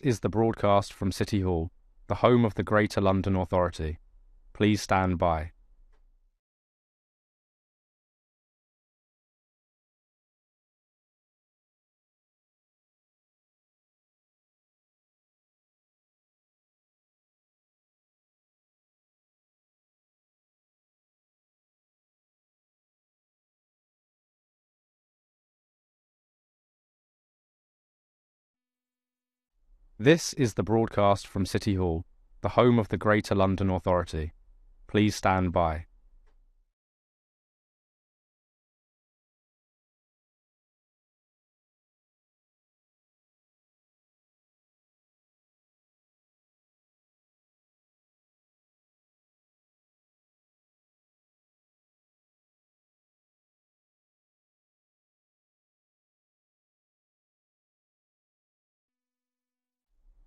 is the broadcast from City Hall, the home of the Greater London Authority. Please stand by. This is the broadcast from City Hall, the home of the Greater London Authority. Please stand by.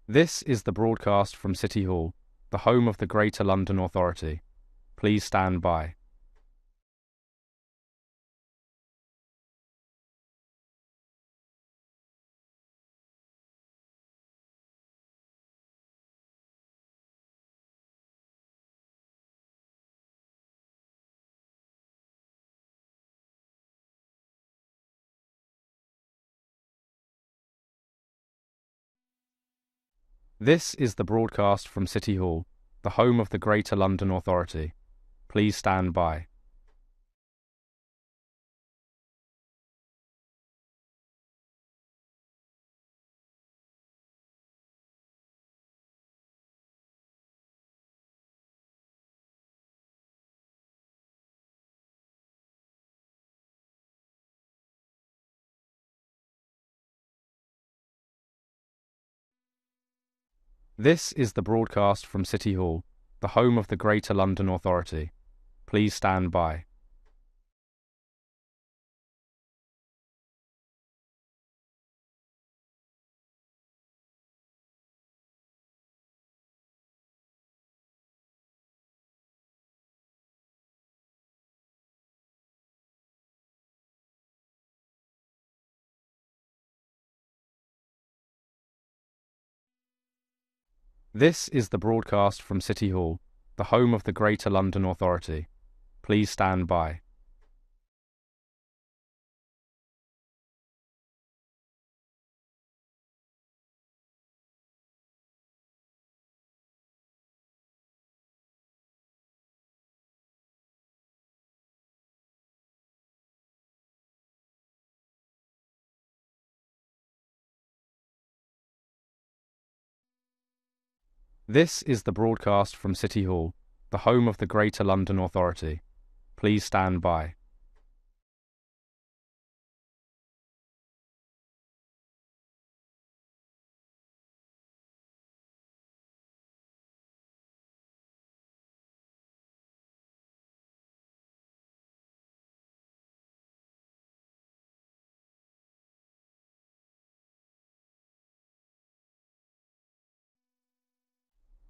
This is the broadcast from City Hall, the home of the Greater London Authority. Please stand by. This is the broadcast from City Hall, the home of the Greater London Authority. Please stand by. This is the broadcast from City Hall, the home of the Greater London Authority. Please stand by. This is the broadcast from City Hall, the home of the Greater London Authority. Please stand by. This is the broadcast from City Hall, the home of the Greater London Authority. Please stand by.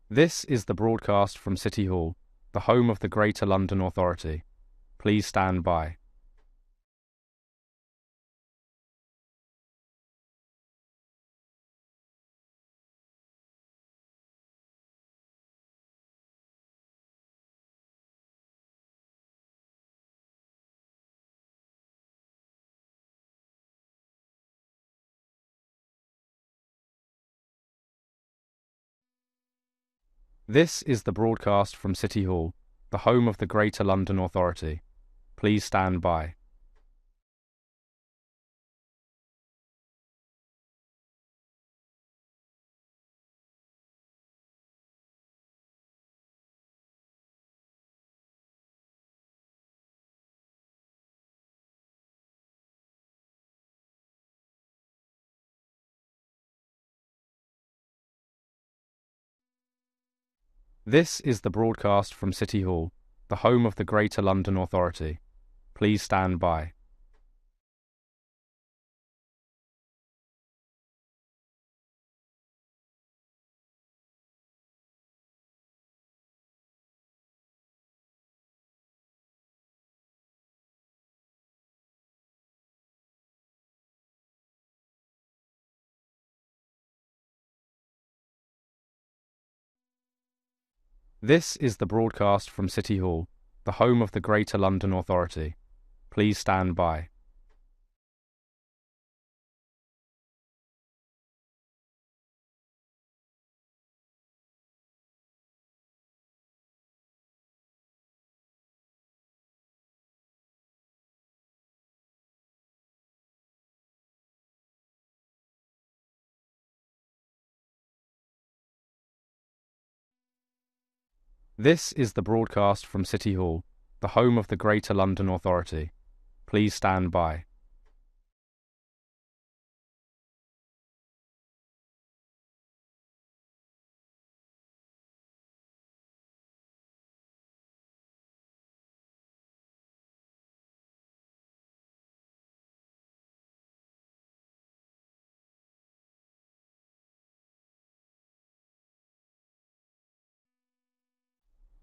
This is the broadcast from City Hall, the home of the Greater London Authority. Please stand by. This is the broadcast from City Hall, the home of the Greater London Authority. Please stand by. This is the broadcast from City Hall, the home of the Greater London Authority. Please stand by. This is the broadcast from City Hall, the home of the Greater London Authority. Please stand by. This is the broadcast from City Hall, the home of the Greater London Authority. Please stand by.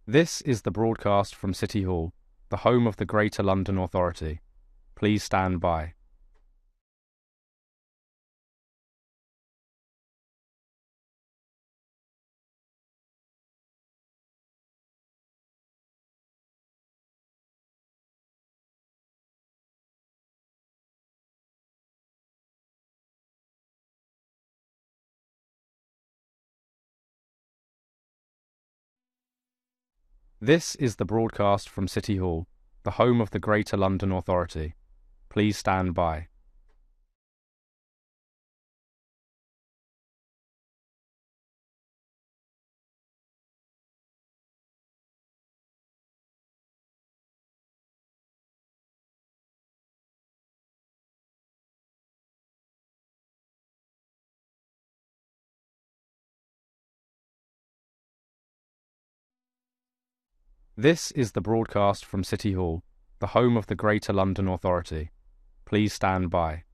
This is the broadcast from City Hall, the home of the Greater London Authority. Please stand by. This is the broadcast from City Hall, the home of the Greater London Authority. Please stand by. This is the broadcast from City Hall, the home of the Greater London Authority. Please stand by.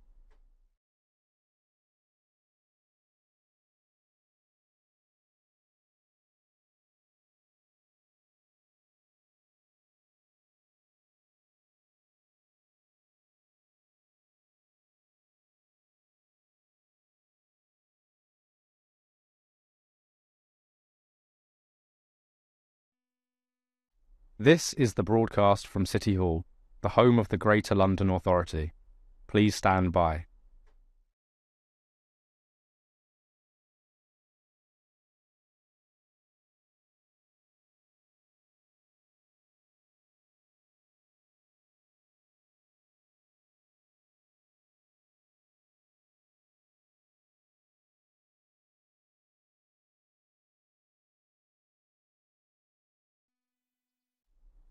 This is the broadcast from City Hall, the home of the Greater London Authority. Please stand by.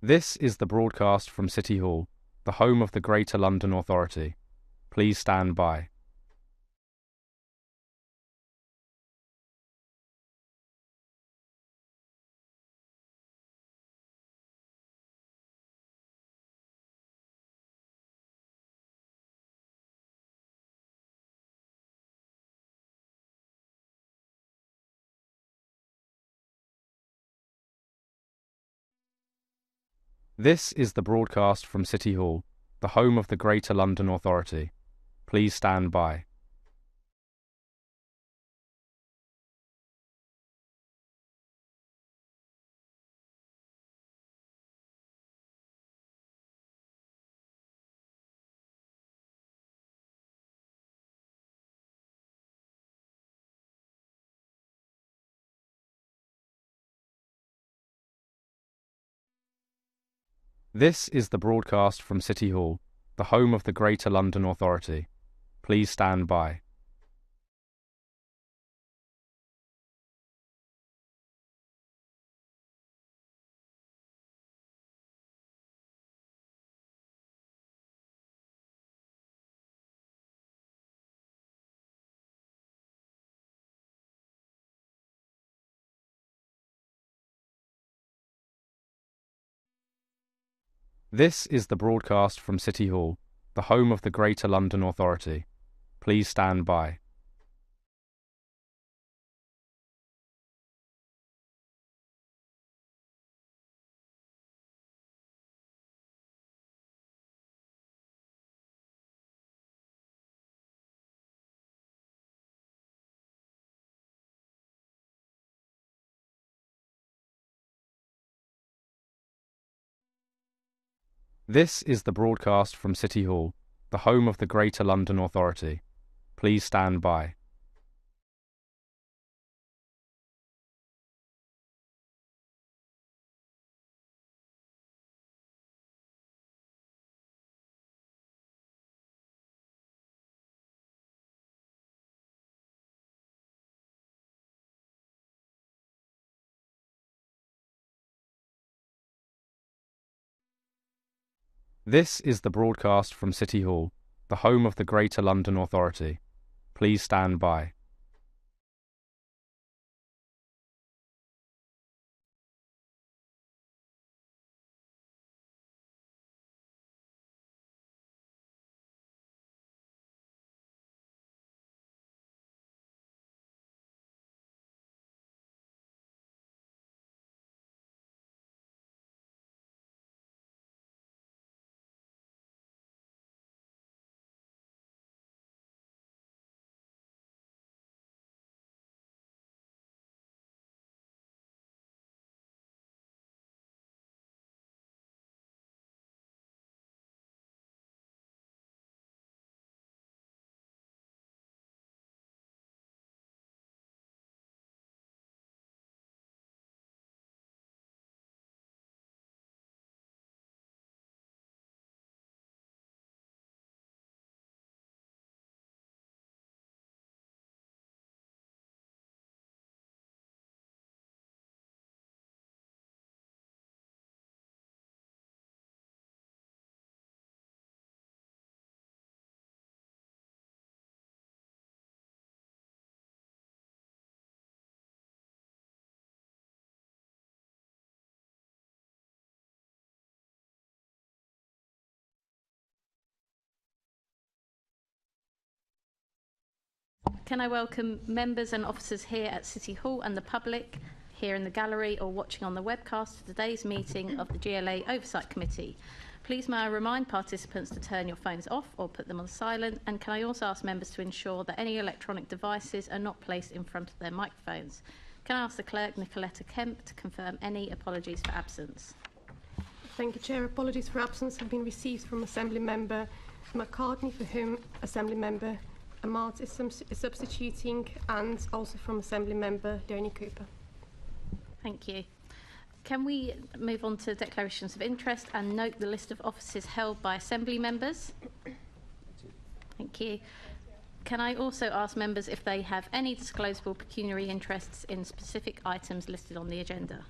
This is the broadcast from City Hall, the home of the Greater London Authority. Please stand by. This is the broadcast from City Hall, the home of the Greater London Authority. Please stand by. This is the broadcast from City Hall, the home of the Greater London Authority. Please stand by. This is the broadcast from City Hall, the home of the Greater London Authority. Please stand by. This is the broadcast from City Hall, the home of the Greater London Authority. Please stand by. This is the broadcast from City Hall, the home of the Greater London Authority. Please stand by. Can I welcome members and officers here at City Hall and the public here in the gallery or watching on the webcast for today's meeting of the GLA Oversight Committee. Please may I remind participants to turn your phones off or put them on silent, and can I also ask members to ensure that any electronic devices are not placed in front of their microphones. Can I ask the clerk, Nicoletta Kemp, to confirm any apologies for absence? Thank you, Chair. Apologies for absence have been received from Assembly Member McCartney, for whom Assembly Member Amart is substituting, and also from Assembly Member Donny Cooper. Thank you. Can we move on to declarations of interest and note the list of offices held by Assembly members? Thank you. Can I also ask members if they have any disclosable pecuniary interests in specific items listed on the agenda?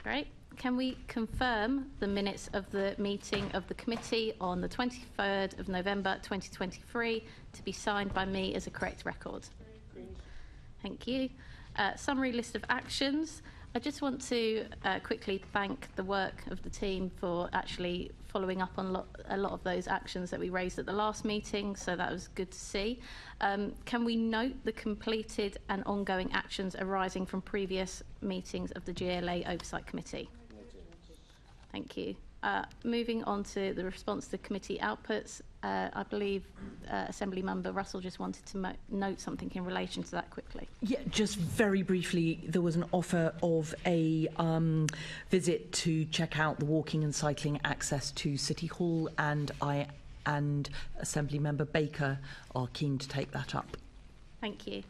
Great. Can we confirm the minutes of the meeting of the committee on the 23rd of November 2023 to be signed by me as a correct record? Thank you. Summary list of actions. I just want to quickly thank the work of the team for actually following up on a lot of those actions that we raised at the last meeting, so that was good to see. Can we note the completed and ongoing actions arising from previous meetings of the GLA Oversight Committee? Thank you. Moving on to the response to committee outputs, I believe Assembly Member Russell just wanted to note something in relation to that quickly. Yeah, just very briefly, there was an offer of a visit to check out the walking and cycling access to City Hall, and I and Assembly Member Baker are keen to take that up. Thank you.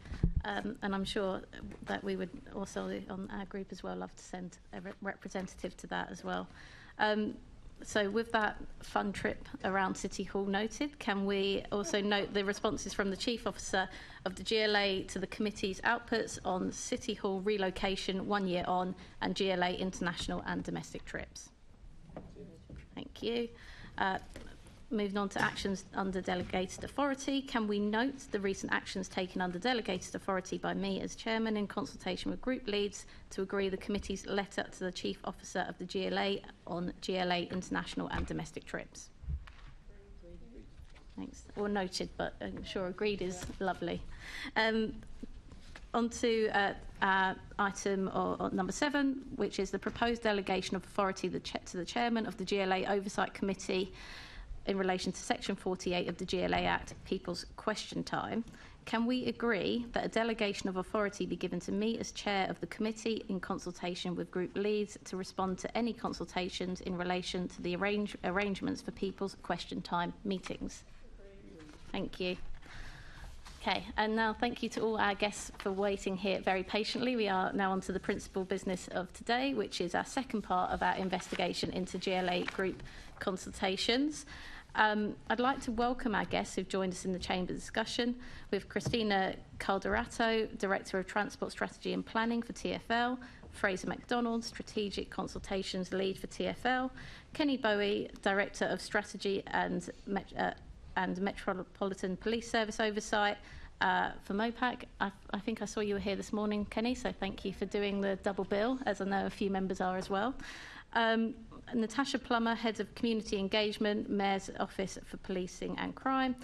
And I'm sure that we would also, on our group as well, love to send a representative to that as well. So with that fun trip around City Hall noted, can we also note the responses from the Chief Officer of the GLA to the committee's outputs on City Hall relocation 1 year on and GLA international and domestic trips? Thank you. Moving on to actions under delegated authority, can we note the recent actions taken under delegated authority by me as chairman in consultation with group leads to agree the committee's letter to the Chief Officer of the GLA on GLA international and domestic trips? Thanks. Or noted, but I'm sure agreed is lovely. On to item number 7, which is the proposed delegation of authority to the chairman of the GLA Oversight Committee in relation to Section 48 of the GLA Act, People's Question Time. Can we agree that a delegation of authority be given to me as chair of the committee in consultation with group leads to respond to any consultations in relation to the arrangements for people's question time meetings? Thank you. Okay, and now thank you to all our guests for waiting here very patiently. We are now on to the principal business of today, which is our second part of our investigation into GLA Group consultations. I'd like to welcome our guests who've joined us in the chamber discussion with Christina Calderato, Director of Transport Strategy and Planning for TfL, Fraser MacDonald, Strategic Consultations Lead for TfL, Kenny Bowie, Director of Strategy and Metropolitan Police Service Oversight for MOPAC. I think I saw you were here this morning, Kenny, so thank you for doing the double bill, as I know a few members are as well. Natasha Plummer, Head of Community Engagement, Mayor's Office for Policing and Crime.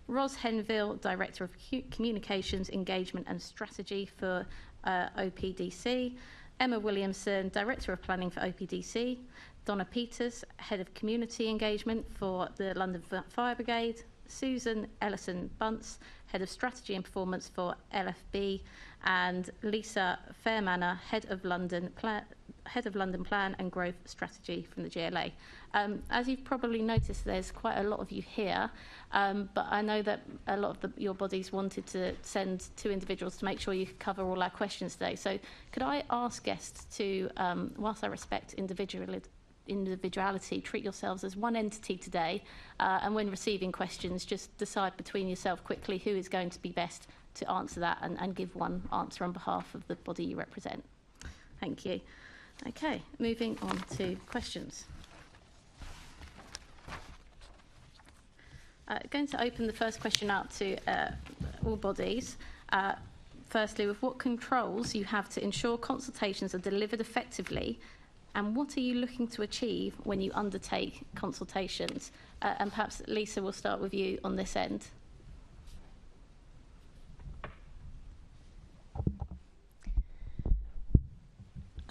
Ros Henville, Director of Communications, Engagement and Strategy for OPDC. Emma Williamson, Director of Planning for OPDC. Donna Peters, Head of Community Engagement for the London Fire Brigade. Susan Ellison-Bunce, Head of Strategy and Performance for LFB. And Lisa Fairmaner, Head of London Plan and Growth Strategy from the GLA. As you've probably noticed, there's quite a lot of you here, but I know that a lot of your bodies wanted to send 2 individuals to make sure you could cover all our questions today. So could I ask guests to, whilst I respect individuality, treat yourselves as one entity today, and when receiving questions, just decide between yourself quickly who is going to be best to answer that and give one answer on behalf of the body you represent. Thank you. Okay, moving on to questions. Going to open the first question out to all bodies. Firstly, with what controls you have to ensure consultations are delivered effectively, and what are you looking to achieve when you undertake consultations? And perhaps, Lisa, we'll start with you on this end.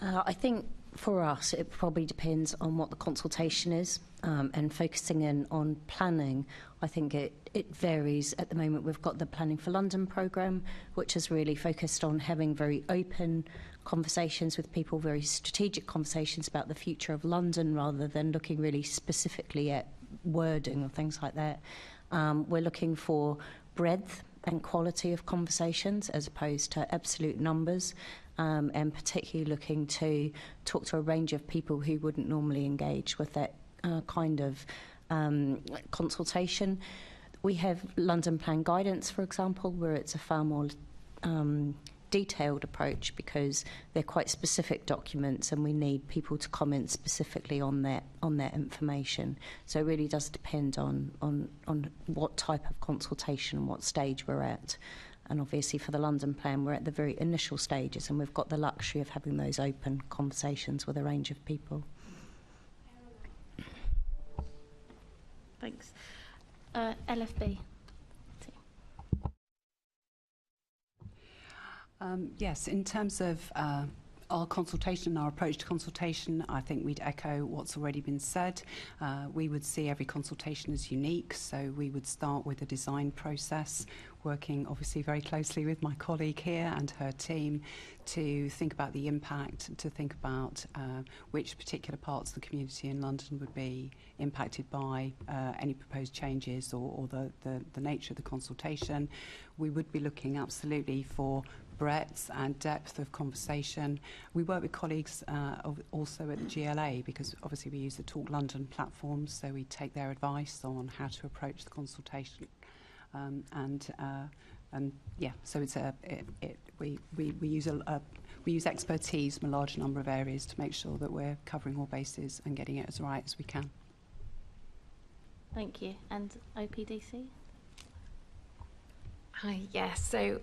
I think for us, it probably depends on what the consultation is, and focusing in on planning. I think it varies. At the moment, we've got the Planning for London programme, which is really focused on having very open conversations with people, very strategic conversations about the future of London, rather than looking really specifically at wording or things like that. We're looking for breadth and quality of conversations as opposed to absolute numbers. And particularly looking to talk to a range of people who wouldn't normally engage with that kind of consultation. We have London Plan Guidance, for example, where it's a far more detailed approach because they're quite specific documents and we need people to comment specifically on that information. So it really does depend on what type of consultation and what stage we're at. And obviously for the London Plan, we're at the very initial stages and we've got the luxury of having those open conversations with a range of people. Thanks. LFB. Yes, in terms of our consultation, our approach to consultation, I think we'd echo what's already been said. We would see every consultation as unique, so we would start with a design process, working obviously very closely with my colleague here and her team to think about the impact, to think about which particular parts of the community in London would be impacted by any proposed changes or the nature of the consultation. We would be looking absolutely for breadth and depth of conversation. We work with colleagues also at the GLA because obviously we use the Talk London platform, so we take their advice on how to approach the consultation. And yeah, so it's we use expertise from a large number of areas to make sure that we're covering all bases and getting it as right as we can. Thank you. And OPDC? Hi, yes, so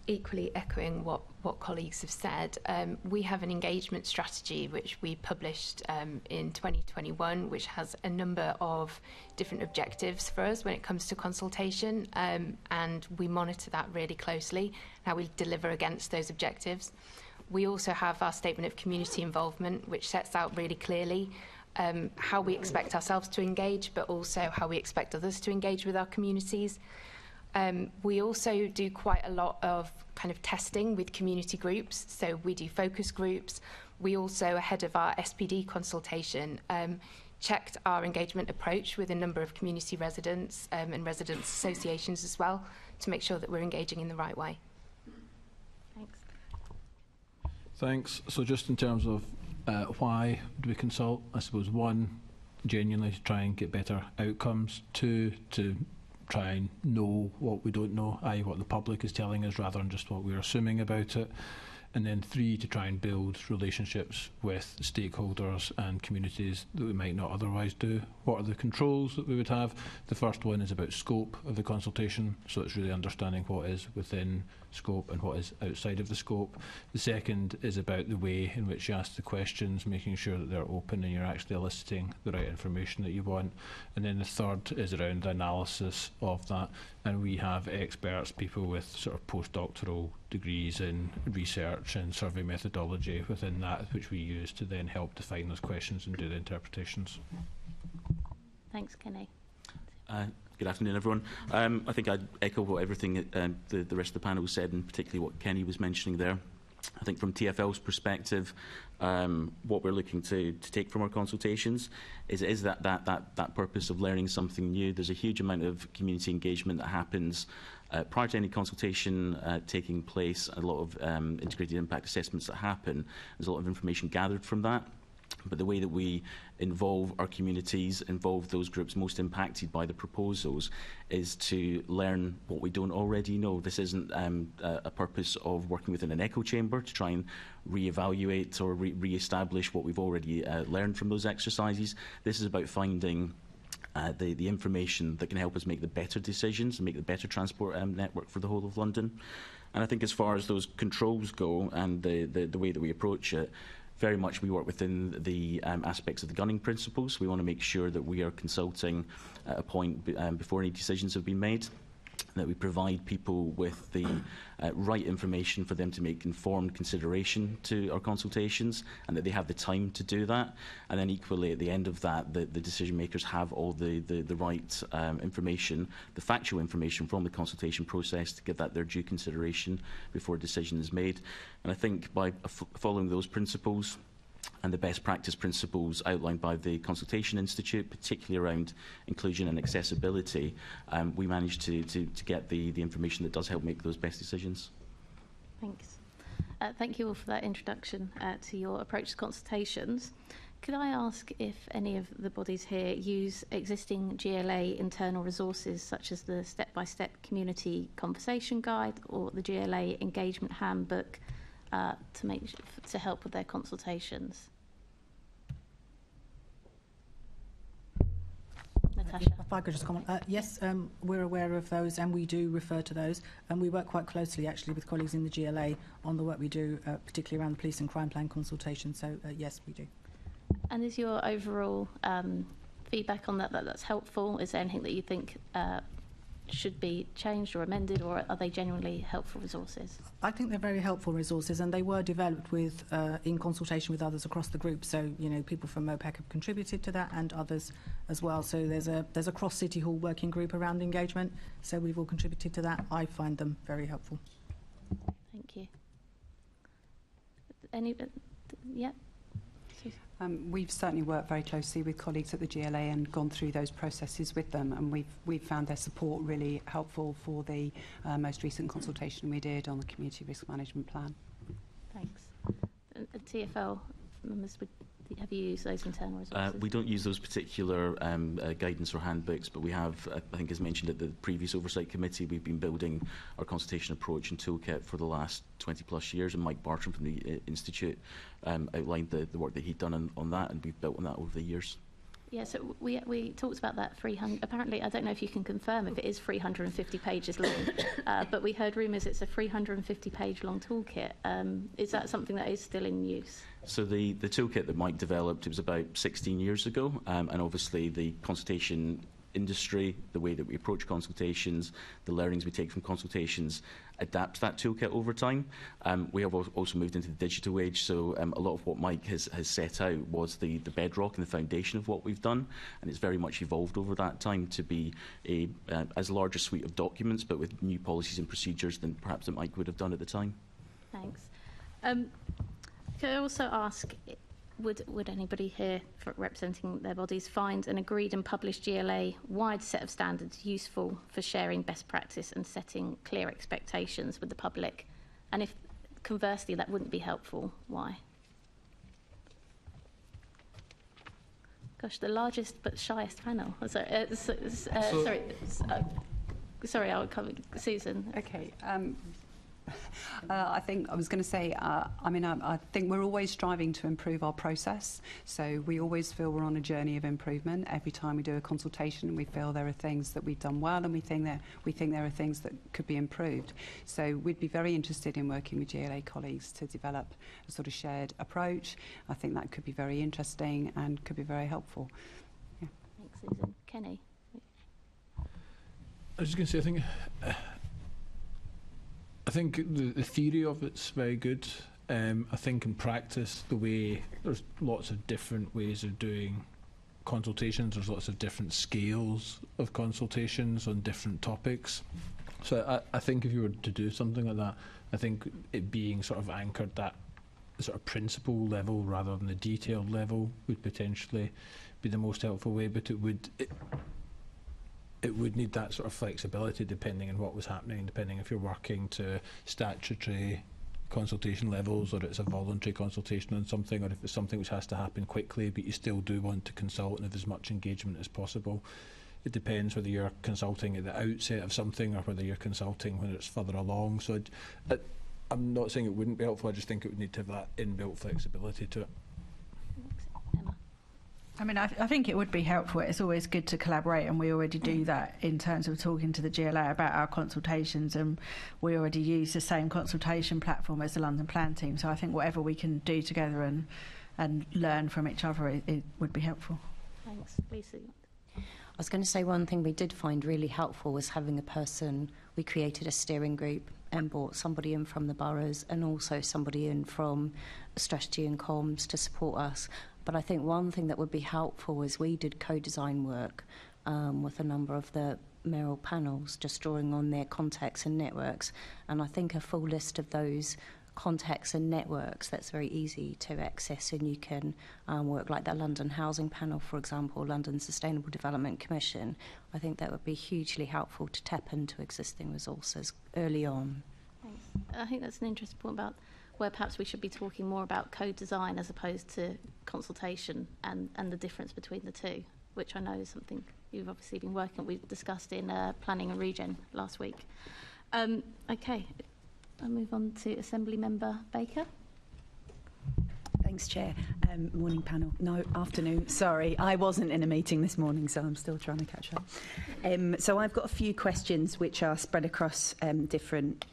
equally echoing what colleagues have said, we have an engagement strategy which we published in 2021, which has a number of different objectives for us when it comes to consultation, and we monitor that really closely, how we deliver against those objectives. We also have our statement of community involvement, which sets out really clearly how we expect ourselves to engage, but also how we expect others to engage with our communities. We also do quite a lot of kind of testing with community groups. So we do focus groups. We also, ahead of our SPD consultation, checked our engagement approach with a number of community residents and residents associations as well to make sure that we're engaging in the right way. Thanks. Thanks. So just in terms of why do we consult, I suppose one, genuinely to try and get better outcomes, two, to try and know what we don't know, i.e. what the public is telling us rather than just what we're assuming about it. And then three, to try and build relationships with stakeholders and communities that we might not otherwise do. What are the controls that we would have? The first one is about scope of the consultation, so it's really understanding what is within scope and what is outside of the scope. The second is about the way in which you ask the questions, making sure that they're open and you're actually eliciting the right information that you want. And then the third is around the analysis of that. And we have experts, people with sort of postdoctoral degrees in research and survey methodology within that, which we use to then help define those questions and do the interpretations. Thanks, Kenny. Good afternoon, everyone. I think I'd echo everything the rest of the panel said, and particularly what Kenny was mentioning there. I think from TfL's perspective, what we're looking to take from our consultations is that purpose of learning something new. There's a huge amount of community engagement that happens prior to any consultation taking place, a lot of integrated impact assessments that happen. There's a lot of information gathered from that. But the way that we involve our communities, involve those groups most impacted by the proposals, is to learn what we don't already know. This isn't a purpose of working within an echo chamber to try and re-evaluate or re-establish what we've already learned from those exercises. This is about finding the information that can help us make the better decisions and make the better transport network for the whole of London. And I think as far as those controls go and the way that we approach it, very much we work within the aspects of the gunning principles. We want to make sure that we are consulting at a point before any decisions have been made, that we provide people with the right information for them to make informed consideration to our consultations, and that they have the time to do that. And then equally at the end of that, the decision makers have all the right information, the factual information from the consultation process to give that their due consideration before a decision is made. And I think by following those principles and the best practice principles outlined by the Consultation Institute, particularly around inclusion and accessibility, we managed to get the information that does help make those best decisions. Thanks. Thank you all for that introduction to your approach to consultations. Could I ask if any of the bodies here use existing GLA internal resources such as the step-by-step community conversation guide or the GLA engagement handbook to help with their consultations? Natasha. If I could just comment. Yes, we're aware of those and we do refer to those, and we work quite closely actually with colleagues in the GLA on the work we do, particularly around the police and crime plan consultation, so yes, we do. And is your overall feedback on that's helpful? Is there anything that you think should be changed or amended, or are they genuinely helpful resources? I think they're very helpful resources, and they were developed with in consultation with others across the group. So you know, people from MOPAC have contributed to that, and others as well. So there's a cross City Hall working group around engagement. So we've all contributed to that. I find them very helpful. Thank you. Any? Yeah. We've certainly worked very closely with colleagues at the GLA and gone through those processes with them, and we've found their support really helpful for the most recent consultation we did on the community risk management plan. Thanks. TfL members, have you used those internal resources? We don't use those particular guidance or handbooks, but we have, I think as mentioned at the previous Oversight Committee, we've been building our consultation approach and toolkit for the last 20 plus years, and Mike Bartram from the Institute outlined the work that he'd done on that, and we've built on that over the years. Yeah, so we talked about that 300, apparently, I don't know if you can confirm if it is 350 pages long, but we heard rumours it's a 350-page long toolkit. Is that something that is still in use? So the toolkit that Mike developed, it was about 16 years ago, and obviously the consultation industry, the way that we approach consultations, the learnings we take from consultations, adapt that toolkit over time. We have also moved into the digital age, so a lot of what Mike has set out was the bedrock and the foundation of what we've done, and it's very much evolved over that time to be as large a suite of documents, but with new policies and procedures than perhaps that Mike would have done at the time. Thanks. Can I also ask, would anybody here representing their bodies find an agreed and published GLA-wide set of standards useful for sharing best practice and setting clear expectations with the public? And if, conversely, that wouldn't be helpful, why? Gosh, the largest but shyest panel. Sorry, I'll come. Susan. Okay. I think I was going to say, I think we're always striving to improve our process. So we always feel we're on a journey of improvement. Every time we do a consultation, we feel there are things that we've done well, and we think there are things that could be improved. So we'd be very interested in working with GLA colleagues to develop a sort of shared approach. I think that could be very interesting and could be very helpful. Yeah. Thanks, Susan. Kenny. I was just going to say, I think the theory of it's very good. I think in practice, there's lots of different ways of doing consultations. There's lots of different scales of consultations on different topics. So I think if you were to do something like that, I think it being sort of anchored that sort of principle level rather than the detailed level would potentially be the most helpful way. But it would need that sort of flexibility depending on what was happening, depending if you're working to statutory consultation levels or it's a voluntary consultation on something, or if it's something which has to happen quickly but you still do want to consult and have as much engagement as possible. It depends whether you're consulting at the outset of something or whether you're consulting when it's further along. So I'm not saying it wouldn't be helpful, I just think it would need to have that inbuilt flexibility to it. I mean, I think it would be helpful. It's always good to collaborate, and we already do that in terms of talking to the GLA about our consultations, and we already use the same consultation platform as the London Plan team. So I think whatever we can do together and learn from each other, it would be helpful. Thanks. Lucy. I was going to say one thing we did find really helpful was having a person. We created a steering group and brought somebody in from the boroughs and also somebody in from strategy and comms to support us. But I think one thing that would be helpful is we did co-design work with a number of the mayoral panels, just drawing on their contacts and networks. And I think a full list of those contacts and networks that's very easy to access, and you can work like the London Housing Panel, for example, London Sustainable Development Commission. I think that would be hugely helpful to tap into existing resources early on. Thanks. I think that's an interesting point about where perhaps we should be talking more about co-design as opposed to consultation and the difference between the two, which I know is something you've obviously been working on. We discussed in Planning and Regen last week. Okay, I'll move on to Assembly Member Baker. Thanks, Chair. Morning panel. No, afternoon. Sorry, I wasn't in a meeting this morning, so I'm still trying to catch up. So I've got a few questions which are spread across different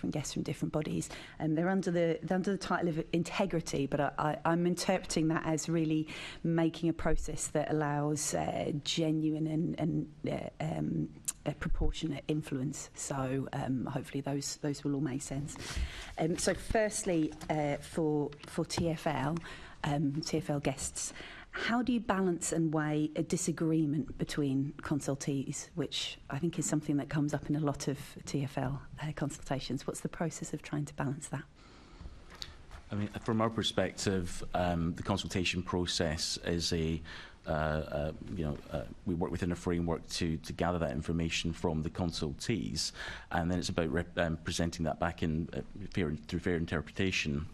guests from different bodies. They're under the title of integrity, but I'm interpreting that as really making a process that allows genuine and proportionate influence. So hopefully those will all make sense. So firstly, for TfL guests, how do you balance and weigh a disagreement between consultees, which I think is something that comes up in a lot of TfL consultations? What's the process of trying to balance that? I mean, from our perspective, the consultation process is we work within a framework to gather that information from the consultees, and then it's about presenting that back in through fair interpretation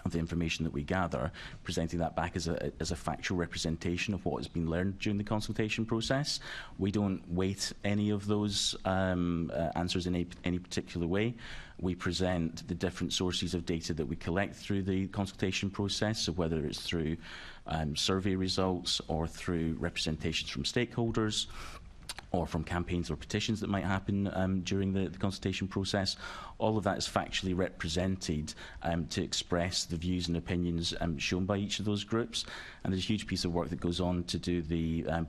of the information that we gather, presenting that back as a factual representation of what has been learned during the consultation process. We don't weight any of those answers in any particular way. We present the different sources of data that we collect through the consultation process, so whether it's through survey results or through representations from stakeholders, or from campaigns or petitions that might happen during the consultation process. All of that is factually represented to express the views and opinions shown by each of those groups. And there's a huge piece of work that goes on to do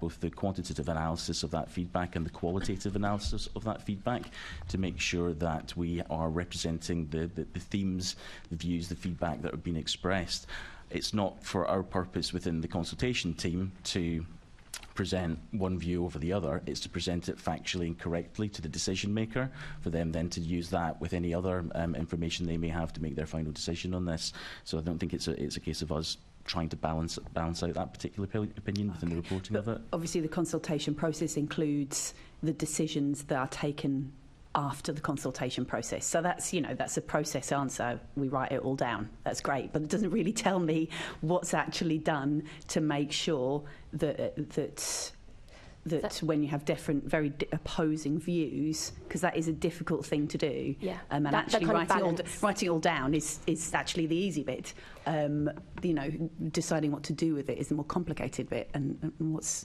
both the quantitative analysis of that feedback and the qualitative analysis of that feedback to make sure that we are representing the themes, the views, the feedback that have been expressed. It's not for our purpose within the consultation team to present one view over the other. It's to present it factually and correctly to the decision maker, for them then to use that with any other information they may have to make their final decision on this. So I don't think it's a case of us trying to balance out that particular opinion within the reporting of it. Obviously the consultation process includes the decisions that are taken after the consultation process. So that's, that's a process answer. We write it all down. That's great, but it doesn't really tell me what's actually done to make sure that when you have different, very opposing views, because that is a difficult thing to do. Yeah. And actually writing it all down is actually the easy bit. Deciding what to do with it is the more complicated bit. And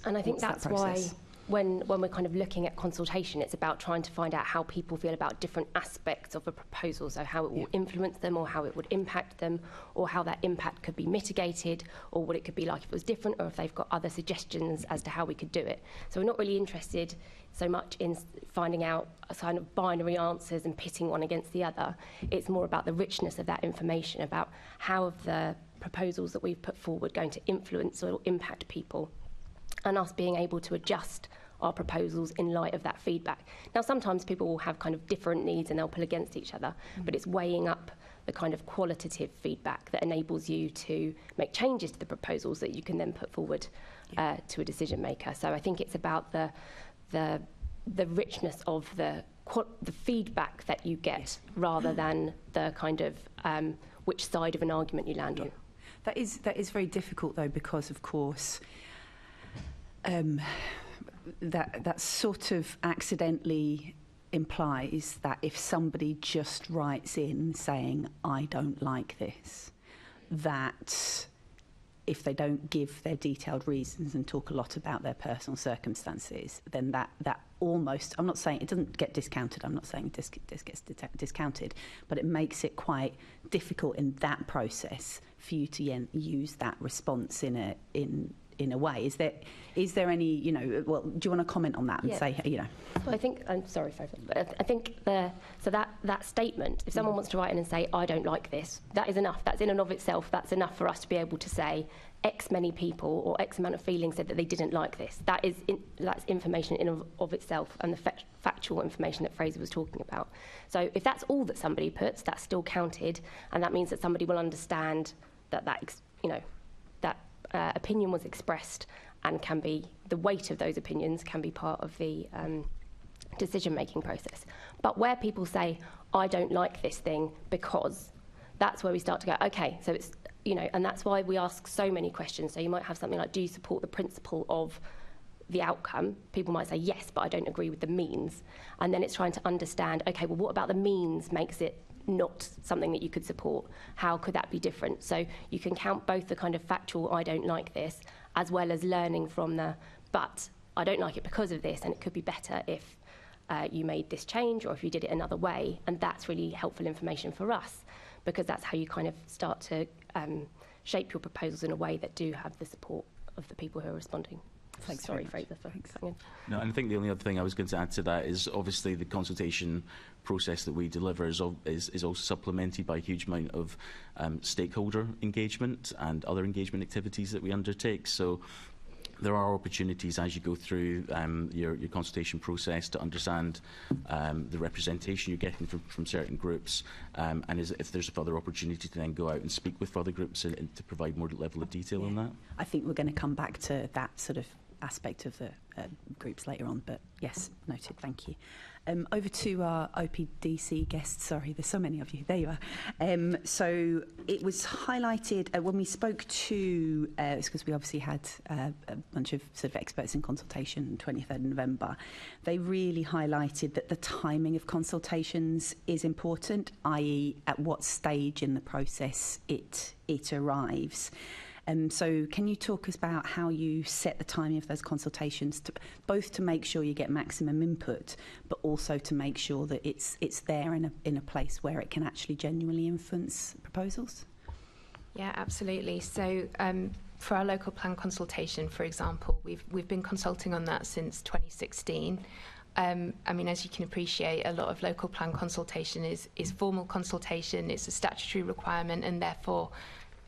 I think that's why when we're kind of looking at consultation, it's about trying to find out how people feel about different aspects of a proposal, so how it will influence them, or how it would impact them, or how that impact could be mitigated, or what it could be like if it was different, or if they've got other suggestions as to how we could do it. So we're not really interested so much in finding out a kind of binary answers and pitting one against the other. It's more about the richness of that information, about how of the proposals that we've put forward going to influence or impact people, and us being able to adjust our proposals in light of that feedback. Now, sometimes people will have kind of different needs and they'll pull against each other, but it's weighing up the kind of qualitative feedback that enables you to make changes to the proposals that you can then put forward to a decision maker. So I think it's about the richness of the feedback that you get, rather than the kind of which side of an argument you land on. That is very difficult, though, because of course that sort of accidentally implies that if somebody just writes in saying, I don't like this, that if they don't give their detailed reasons and talk a lot about their personal circumstances, then that almost, I'm not saying it doesn't get discounted, I'm not saying this gets discounted, but it makes it quite difficult in that process for you to use that response in a way. Is there any, well, do you want to comment on that and say, Well, I think, I'm sorry, Fraser, but I think that statement, if someone wants to write in and say, I don't like this, that is enough. That's in and of itself, that's enough for us to be able to say, X many people or X amount of feelings said that they didn't like this. That's information in and of itself, and the factual information that Fraser was talking about. So if that's all that somebody puts, that's still counted, and that means that somebody will understand that opinion was expressed, and can be, the weight of those opinions can be part of the decision-making process. But where people say, I don't like this thing because, that's where we start to go, okay, so it's, and that's why we ask so many questions. So you might have something like, do you support the principle of the outcome? People might say, yes, but I don't agree with the means. And then it's trying to understand, okay, well, what about the means makes it not something that you could support? How could that be different? So you can count both the kind of factual, I don't like this, as well as learning from but I don't like it because of this, and it could be better if you made this change, or if you did it another way. And that's really helpful information for us, because that's how you kind of start to shape your proposals in a way that do have the support of the people who are responding. Thanks. Sorry, Fraser, for cutting in. No, and I think the only other thing I was going to add to that is obviously the consultation process that we deliver is also supplemented by a huge amount of stakeholder engagement and other engagement activities that we undertake. So there are opportunities as you go through your consultation process to understand the representation you're getting from certain groups, and if there's a further opportunity to then go out and speak with further groups and to provide more level of detail on that. I think we're going to come back to that sort of aspect of the groups later on, but yes, noted, thank you. Over to our OPDC guests. Sorry, there's so many of you. There you are. So it was highlighted when we spoke to, it's because we obviously had a bunch of sort of experts in consultation on 23rd November. They really highlighted that the timing of consultations is important, i.e. at what stage in the process it arrives. So can you talk us about how you set the timing of those consultations, both to make sure you get maximum input, but also to make sure that it's there in a place where it can actually genuinely influence proposals? Yeah, absolutely. So for our local plan consultation, for example, we've been consulting on that since 2016. I mean, as you can appreciate, a lot of local plan consultation is formal consultation. It's a statutory requirement, and therefore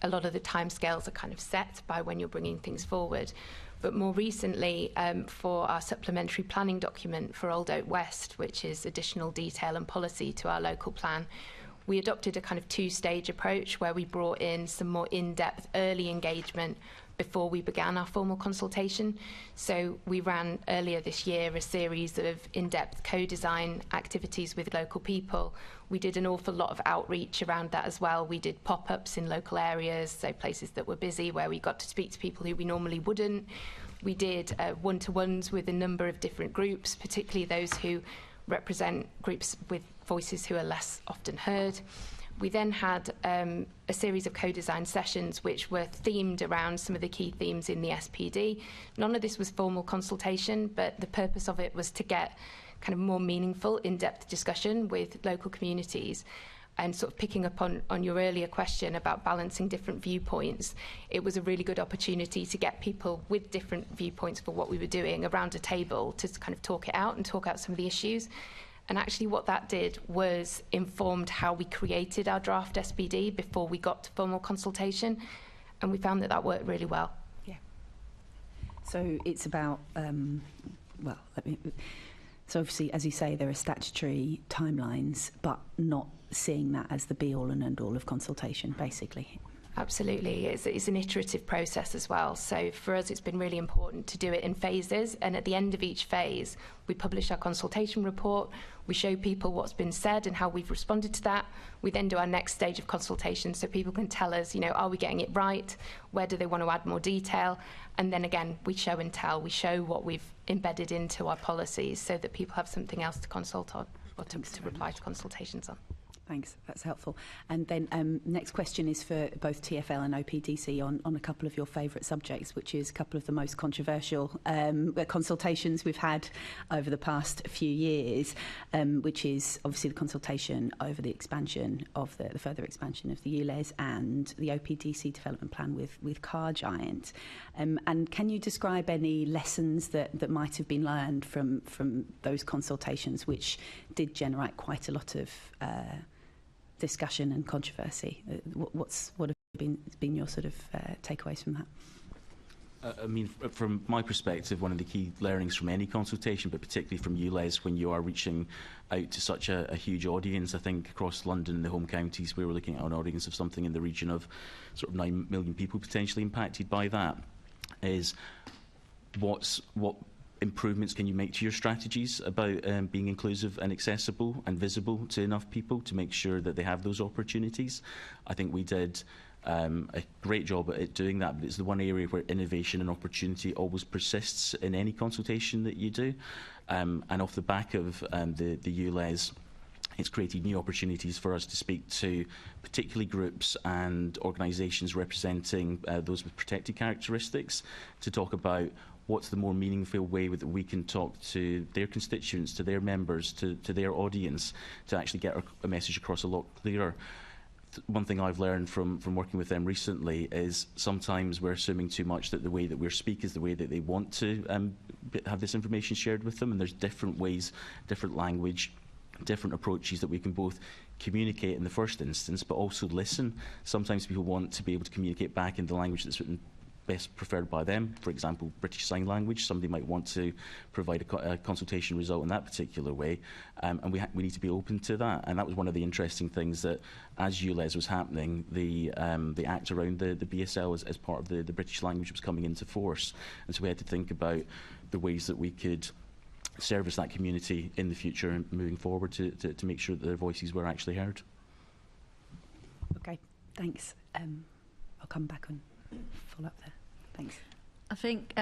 a lot of the timescales are kind of set by when you're bringing things forward. But more recently, for our supplementary planning document for Old Oak West, which is additional detail and policy to our local plan, we adopted a kind of two-stage approach where we brought in some more in-depth early engagement before we began our formal consultation. So we ran earlier this year a series of in-depth co-design activities with local people. We did an awful lot of outreach around that as well. We did pop-ups in local areas, so places that were busy where we got to speak to people who we normally wouldn't. We did one-to-ones with a number of different groups, particularly those who represent groups with voices who are less often heard. We then had a series of co-design sessions which were themed around some of the key themes in the SPD. None of this was formal consultation, but the purpose of it was to get kind of more meaningful, in-depth discussion with local communities. And sort of picking up on your earlier question about balancing different viewpoints, it was a really good opportunity to get people with different viewpoints for what we were doing around a table to kind of talk it out and talk out some of the issues. And actually what that did was informed how we created our draft SPD before we got to formal consultation. And we found that that worked really well. Yeah. So it's about, so obviously, as you say, there are statutory timelines, but not seeing that as the be-all and end-all of consultation, basically. Absolutely. It's an iterative process as well. So for us, it's been really important to do it in phases. And at the end of each phase, we publish our consultation report. We show people what's been said and how we've responded to that. We then do our next stage of consultation so people can tell us, are we getting it right? Where do they want to add more detail? And then again, we show and tell. We show what we've embedded into our policies so that people have something else to consult on or to reply to consultations on. Thanks, that's helpful. And then next question is for both TfL and OPDC on a couple of your favourite subjects, which is a couple of the most controversial consultations we've had over the past few years, which is obviously the consultation over the expansion of the further expansion of the ULEZ and the OPDC development plan with Car Giant. And can you describe any lessons that might have been learned from those consultations, which did generate quite a lot of discussion and controversy? What have been your sort of takeaways from that? I mean, from my perspective, one of the key learnings from any consultation, but particularly from ULEZ, when you are reaching out to such a huge audience, I think across London and the home counties, we were looking at an audience of something in the region of sort of 9 million people potentially impacted by that, is what improvements can you make to your strategies about being inclusive and accessible and visible to enough people to make sure that they have those opportunities? I think we did a great job at doing that, but it's the one area where innovation and opportunity always persists in any consultation that you do. And off the back of the ULEZ, it's created new opportunities for us to speak to particularly groups and organisations representing those with protected characteristics to talk about what's the more meaningful way that we can talk to their constituents, to their members, to their audience, to actually get a message across a lot clearer. One thing I've learned from working with them recently is sometimes we're assuming too much that the way that we speak is the way that they want to have this information shared with them, and there's different ways, different language, different approaches that we can both communicate in the first instance, but also listen. Sometimes people want to be able to communicate back in the language that's written best preferred by them. For example, British Sign Language. Somebody might want to provide a consultation result in that particular way, and we need to be open to that. And that was one of the interesting things that, as ULEZ was happening, the act around the BSL as part of the British language was coming into force, and so we had to think about the ways that we could service that community in the future and moving forward to make sure that their voices were actually heard. Okay, thanks. I'll come back and follow up there. Thanks. I think,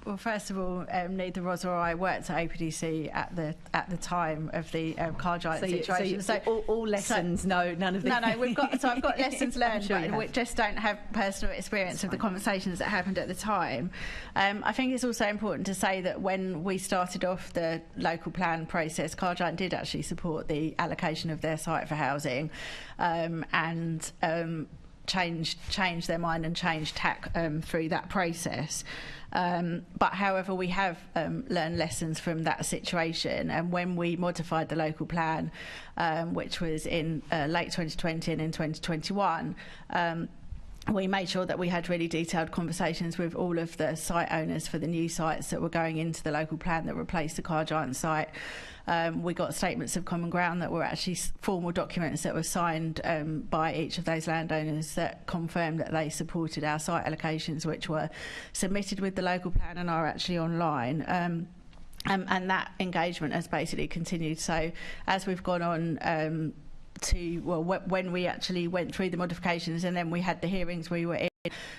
well, first of all, neither Ros or I worked at OPDC at the time of the car giant situation. So all lessons, no, none of the... No, we've got. So I've got lessons learned, sure but we just don't have personal experience of the conversations that happened at the time. I think it's also important to say that when we started off the local plan process, car giant did actually support the allocation of their site for housing, and change their mind and change tack through that process. But however, we have learned lessons from that situation, and when we modified the local plan, which was in late 2020 and in 2021, we made sure that we had really detailed conversations with all of the site owners for the new sites that were going into the local plan that replaced the car giant site. We got statements of common ground that were actually formal documents that were signed by each of those landowners that confirmed that they supported our site allocations, which were submitted with the local plan and are actually online. And that engagement has basically continued. So as we've gone on when we actually went through the modifications and then we had the hearings, we were in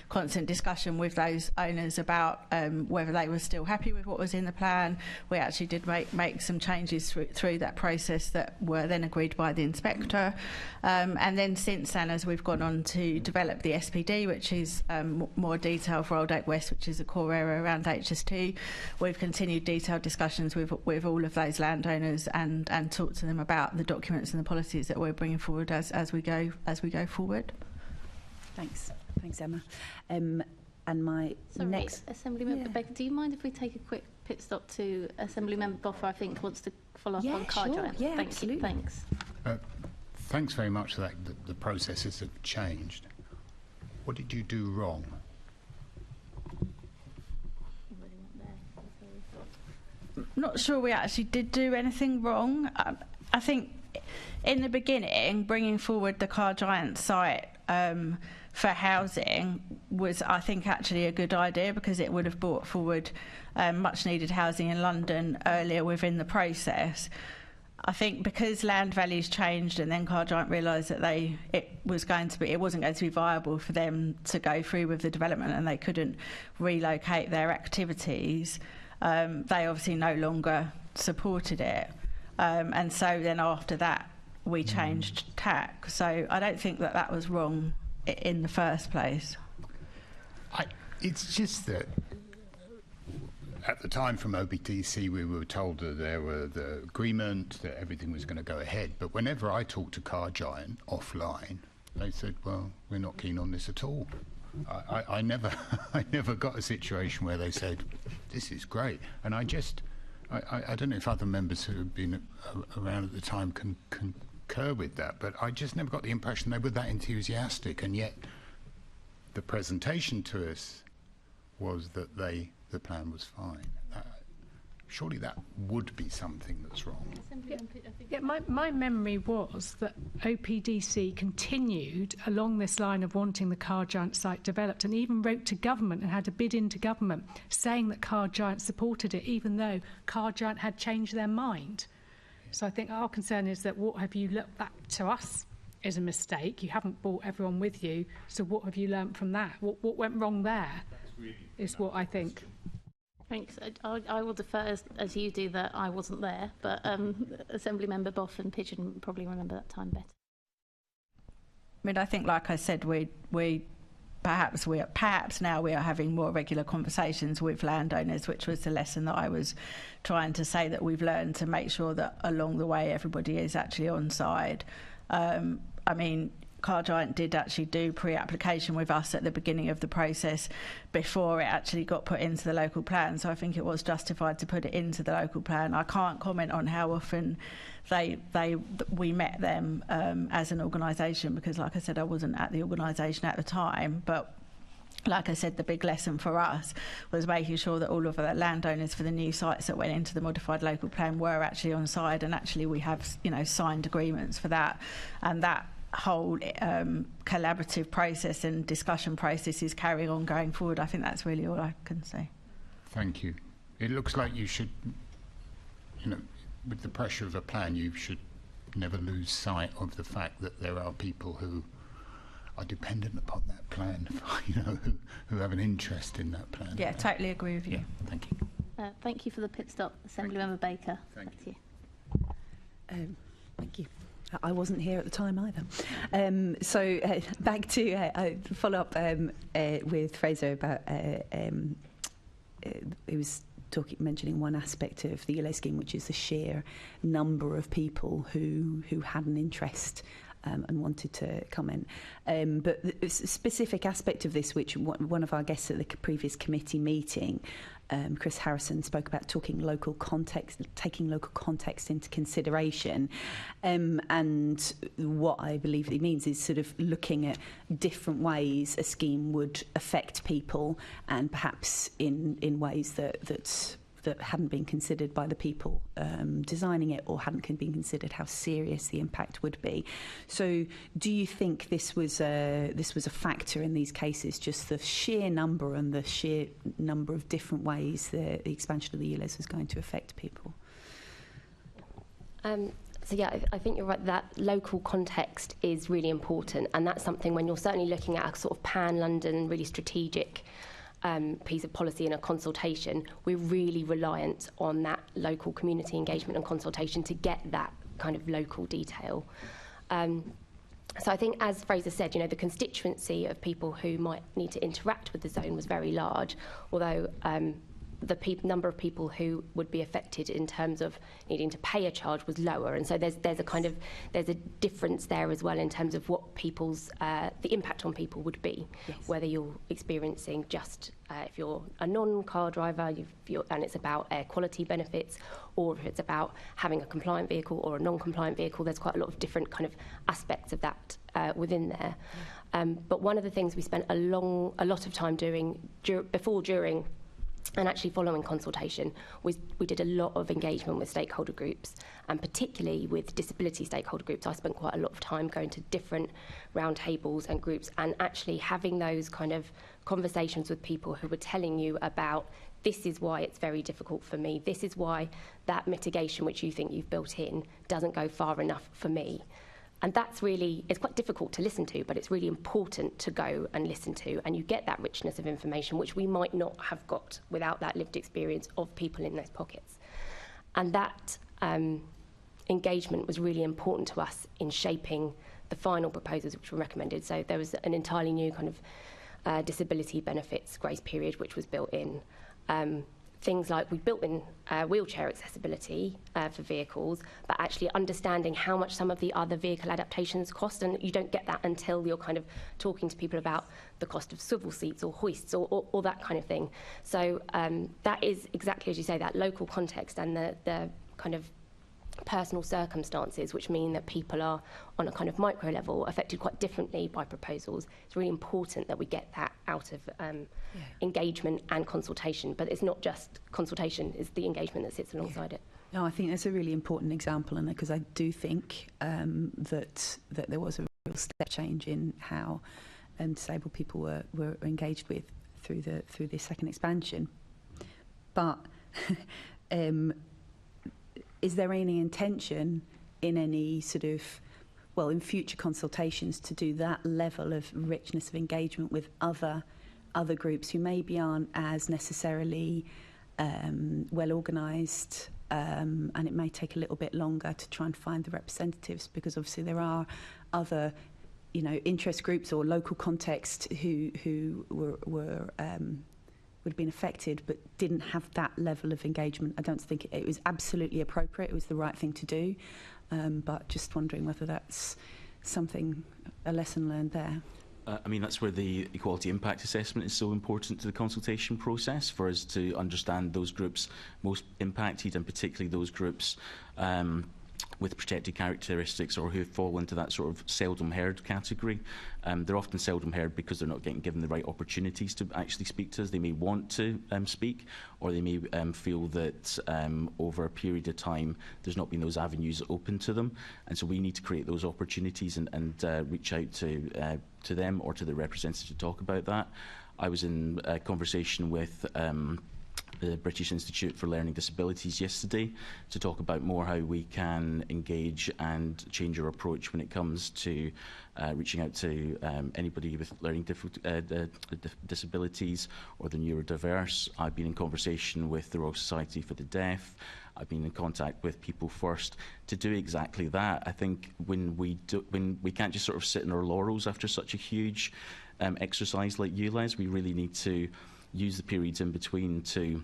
constant discussion with those owners about whether they were still happy with what was in the plan. We actually did make some changes through that process that were then agreed by the inspector. And then since then, as we've gone on to develop the SPD, which is more detail for Old Oak West, which is a core area around HS2, we've continued detailed discussions with all of those landowners and talked to them about the documents and the policies that we're bringing forward as we go forward. Thanks, Emma. And my next... Assemblymember Baker, do you mind if we take a quick pit stop to Assemblymember Boffer, I think, wants to follow up on car giant? Yeah, Thank absolutely. you. Thanks. Thanks very much for that. The processes have changed. What did you do wrong? Not sure we actually did do anything wrong. I think in the beginning, bringing forward the car giant site for housing was, I think, actually a good idea because it would have brought forward much needed housing in London earlier within the process. I think because land values changed and then car giant realised that it wasn't going to be viable for them to go through with the development and they couldn't relocate their activities, they obviously no longer supported it. And so then after that we changed tack. So I don't think that was wrong in the first place. It's just that at the time from OPDC we were told that there were the agreement that everything was going to go ahead, but whenever I talked to car giant offline they said, well, we're not keen on this at all. I never got a situation where they said this is great, and I don't know if other members who have been around at the time can concur with that, but I just never got the impression they were that enthusiastic, and yet the presentation to us was that the plan was fine. Surely that would be something that's wrong. Yeah, my memory was that OPDC continued along this line of wanting the car giant site developed and even wrote to government and had a bid into government saying that car giant supported it, even though car giant had changed their mind. So I think our concern is that what have you looked at to us is a mistake. You haven't brought everyone with you. So what have you learnt from that? What went wrong there is what I think. Thanks. I will defer as you do that I wasn't there, but Assemblymember Boff and Pigeon probably remember that time better. I mean, I think, like I said, perhaps now we are having more regular conversations with landowners, which was the lesson that I was trying to say that we've learned to make sure that along the way everybody is actually on side. I mean, car giant did actually do pre-application with us at the beginning of the process before it actually got put into the local plan, so I think it was justified to put it into the local plan. I can't comment on how often we met them as an organisation because, like I said, I wasn't at the organisation at the time, but like I said, the big lesson for us was making sure that all of the landowners for the new sites that went into the modified local plan were actually on side, and actually we have signed agreements for that, and that whole collaborative process and discussion process is carrying on going forward. I think that's really all I can say. Thank you. It looks like you should, with the pressure of a plan, you should never lose sight of the fact that there are people who are dependent upon that plan, who have an interest in that plan. Yeah, totally agree with you. Yeah, thank you. Thank you for the pit stop, Assemblymember Baker. Thank you. Thank you. I wasn't here at the time either. So back to follow up with Fraser about he was mentioning one aspect of the GLA scheme, which is the sheer number of people who had an interest and wanted to comment. But the specific aspect of this, which one of our guests at the previous committee meeting, Chris Harrison, spoke about taking local context into consideration. And what I believe he means is sort of looking at different ways a scheme would affect people, and perhaps in ways that hadn't been considered by the people designing it, or hadn't been considered how serious the impact would be. So do you think this was a factor in these cases, just the sheer number and the sheer number of different ways the expansion of the ULEZ was going to affect people? So yeah, I think you're right, that local context is really important, and that's something when you're certainly looking at a sort of pan-London, really strategic piece of policy in a consultation, we're really reliant on that local community engagement and consultation to get that kind of local detail. So I think, as Fraser said, the constituency of people who might need to interact with the zone was very large, although the number of people who would be affected in terms of needing to pay a charge was lower, and so there's a difference there as well in terms of what people's the impact on people would be. Yes. Whether you're experiencing just if you're a non-car driver and it's about air quality benefits, or if it's about having a compliant vehicle or a non-compliant vehicle. There's quite a lot of different kind of aspects of that within there. But one of the things we spent a lot of time doing before, during and actually following consultation was we did a lot of engagement with stakeholder groups, and particularly with disability stakeholder groups. I spent quite a lot of time going to different roundtables and groups and actually having those kind of conversations with people who were telling you about, this is why it's very difficult for me, this is why that mitigation which you think you've built in doesn't go far enough for me. And that's really, it's quite difficult to listen to, but it's really important to go and listen to, and you get that richness of information which we might not have got without that lived experience of people in those pockets. And that engagement was really important to us in shaping the final proposals which were recommended. So there was an entirely new kind of disability benefits grace period which was built in. Things like we built in wheelchair accessibility for vehicles, but actually understanding how much some of the other vehicle adaptations cost, and you don't get that until you're kind of talking to people about the cost of swivel seats or hoists or that kind of thing. So that is exactly as you say, that local context and the kind of personal circumstances, which mean that people are on a kind of micro level affected quite differently by proposals. It's really important that we get that out of engagement and consultation, but it's not just consultation, it's the engagement that sits alongside it. No, I think that's a really important example, and because I do think that there was a real step change in how disabled people were engaged with through the second expansion. But is there any intention in any sort of, in future consultations to do that level of richness of engagement with other groups who maybe aren't as necessarily well organised, and it may take a little bit longer to try and find the representatives, because obviously there are other interest groups or local context who would have been affected but didn't have that level of engagement. I don't think it was absolutely appropriate, it was the right thing to do, but just wondering whether that's a lesson learned there. I mean, that's where the equality impact assessment is so important to the consultation process, for us to understand those groups most impacted, and particularly those groups with protected characteristics or who fall into that sort of seldom heard category. They're often seldom heard because they're not getting given the right opportunities to actually speak to us. They may want to speak, or they may feel that over a period of time there's not been those avenues open to them, and so we need to create those opportunities and reach out to them or to the representatives to talk about that. I was in a conversation with the British Institute for Learning Disabilities yesterday to talk about more how we can engage and change our approach when it comes to reaching out to anybody with learning disabilities or the neurodiverse. I've been in conversation with the Royal Society for the Deaf. I've been in contact with People First to do exactly that. I think when we can't just sort of sit in our laurels after such a huge exercise like ULEZ, we really need to use the periods in between to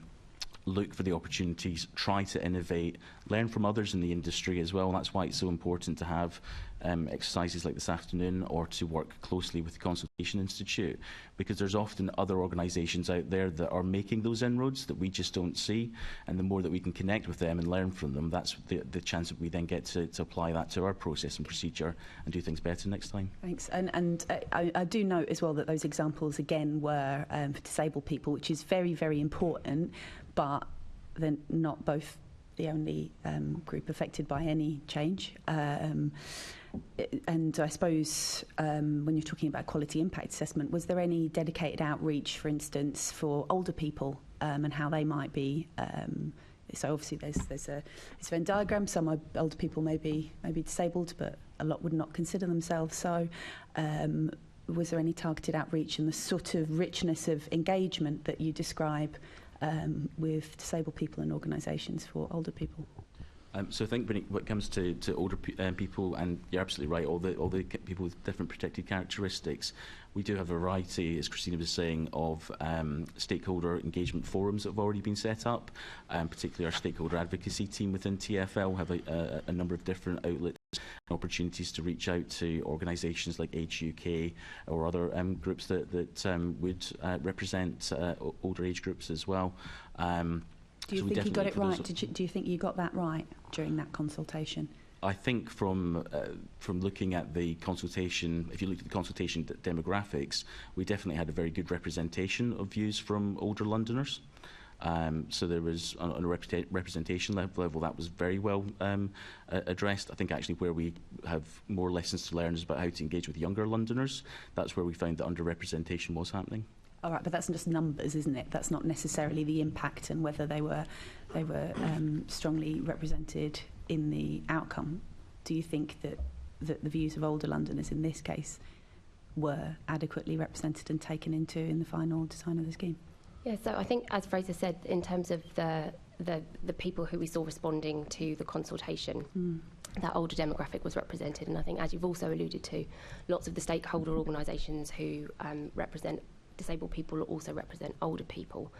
look for the opportunities, try to innovate, learn from others in the industry as well. And that's why it's so important to have exercises like this afternoon, or to work closely with the Consultation Institute, because there's often other organisations out there that are making those inroads that we just don't see, and the more that we can connect with them and learn from them, that's the chance that we then get to apply that to our process and procedure and do things better next time. Thanks. And I do note as well that those examples again were for disabled people, which is very, very important, but they're not both the only group affected by any change. And I suppose when you're talking about quality impact assessment, was there any dedicated outreach, for instance, for older people and how they might be? So obviously there's a Venn diagram. Some older people may be disabled, but a lot would not consider themselves so. Was there any targeted outreach and the sort of richness of engagement that you describe with disabled people and organisations for older people? So I think when it comes to older people, and you're absolutely right, all the people with different protected characteristics, we do have a variety, as Christina was saying, of stakeholder engagement forums that have already been set up. Particularly our stakeholder advocacy team within TfL have a number of different outlets and opportunities to reach out to organisations like Age UK or other groups that would represent older age groups as well. Do you think you got it right? Do you think you got that right during that consultation? I think from looking at the consultation, if you looked at the consultation demographics, we definitely had a very good representation of views from older Londoners. So there was, on a representation level, that was very well addressed. I think actually where we have more lessons to learn is about how to engage with younger Londoners. That's where we found that underrepresentation was happening. All right, but that's just numbers, isn't it? That's not necessarily the impact and whether they were strongly represented in the outcome. Do you think that the views of older Londoners in this case were adequately represented and taken into in the final design of the scheme? Yeah, so I think, as Fraser said, in terms of the people who we saw responding to the consultation, that older demographic was represented. And I think, as you've also alluded to, lots of the stakeholder organisations who represent disabled people also represent older people.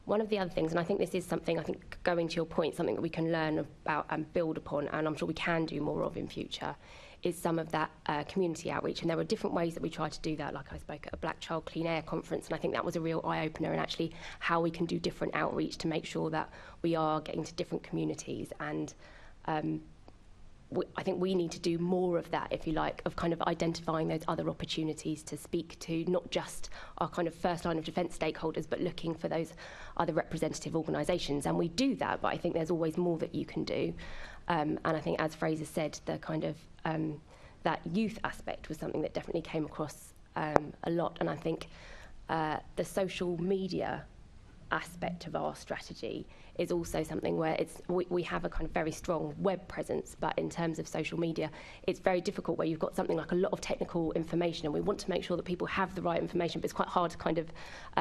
One of the other things, and I think this is something, I think going to your point, something that we can learn about and build upon, and I'm sure we can do more of in future, is some of that community outreach. And there were different ways that we tried to do that, like I spoke at a Black Child Clean Air conference, and I think that was a real eye-opener in actually how we can do different outreach to make sure that we are getting to different communities. And I think we need to do more of that, if you like, of kind of identifying those other opportunities to speak to not just our kind of first line of defence stakeholders, but looking for those other representative organisations. And we do that, but I think there's always more that you can do. And I think, as Fraser said, the kind of that youth aspect was something that definitely came across a lot. And I think the social media aspect of our strategy is also something where we have a kind of very strong web presence, but in terms of social media, it's very difficult where you've got something like a lot of technical information, and we want to make sure that people have the right information, but it's quite hard to kind of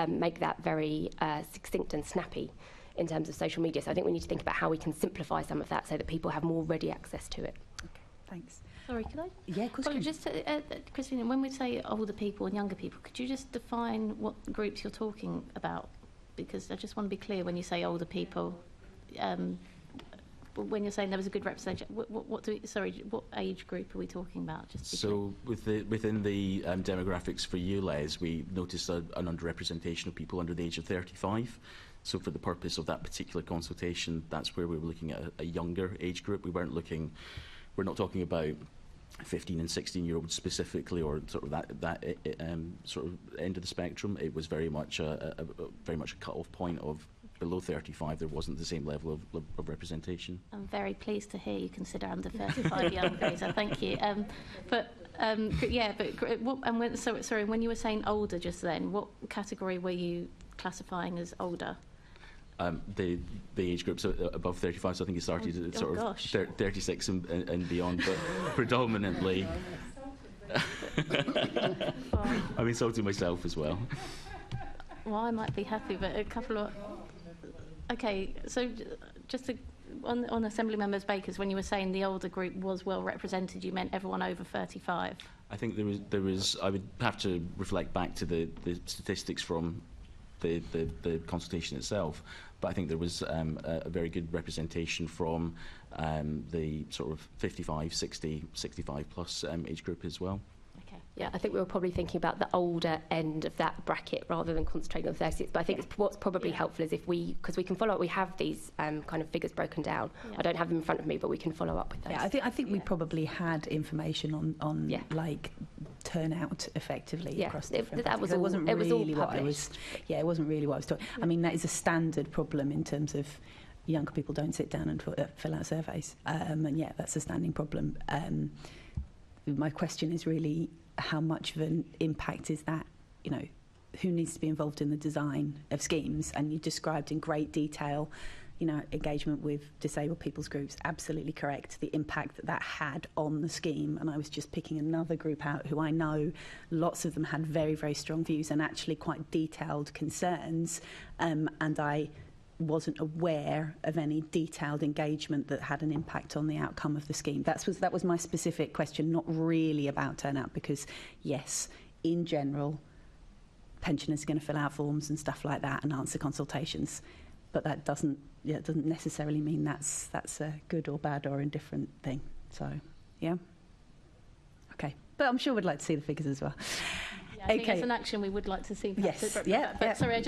make that very succinct and snappy in terms of social media. So I think we need to think about how we can simplify some of that so that people have more ready access to it. Okay, thanks. Sorry, could I? Yeah, of course. Well, just Christina, when we say older people and younger people, could you just define what groups you're talking about? Because I just want to be clear when you say older people, when you're saying there was a good representation, what age group are we talking about? So within the demographics for ULEZ, we noticed an underrepresentation of people under the age of 35. So for the purpose of that particular consultation, that's where we were looking at a younger age group. We're not talking about 15 and 16-year-olds specifically, or sort of that sort of end of the spectrum. It was very much a cut-off point of below 35. There wasn't the same level of representation. I'm very pleased to hear you consider under 35 young, Fraser. Thank you. When you were saying older just then, what category were you classifying as older? The age groups above 35, so I think it started at sort of 36 and beyond, but predominantly. I'm insulting myself as well. Well, I might be happy, but a couple of... Okay, so just on Assembly Members Bakers, when you were saying the older group was well represented, you meant everyone over 35? I think there was I would have to reflect back to the statistics from the consultation itself, but I think there was a very good representation from the sort of 55, 60, 65 plus age group as well. Yeah, I think we were probably thinking about the older end of that bracket rather than concentrating on 36. But I think what's probably helpful is if because we can follow up, we have these kind of figures broken down. I don't have them in front of me, but we can follow up with those. Yeah, I think we probably had information on like turnout effectively across different. That was all. It wasn't it was really all what I was. Yeah, it wasn't really what I was talking. I mean, that is a standard problem in terms of younger people don't sit down and fill out surveys, and yeah, that's a standing problem. My question is really, how much of an impact is that, you know, who needs to be involved in the design of schemes? And you described in great detail, you know, engagement with disabled people's groups, absolutely correct, the impact that had on the scheme. And I was just picking another group out who I know lots of them had very, very strong views and actually quite detailed concerns, and I wasn't aware of any detailed engagement that had an impact on the outcome of the scheme. That was my specific question, not really about turnout, because yes, in general, pensioners are going to fill out forms and stuff like that and answer consultations, but that doesn't necessarily mean that's a good or bad or indifferent thing. So yeah, okay, but I'm sure we'd like to see the figures as well. I think it's an action we would like to see. Yes, sorry, I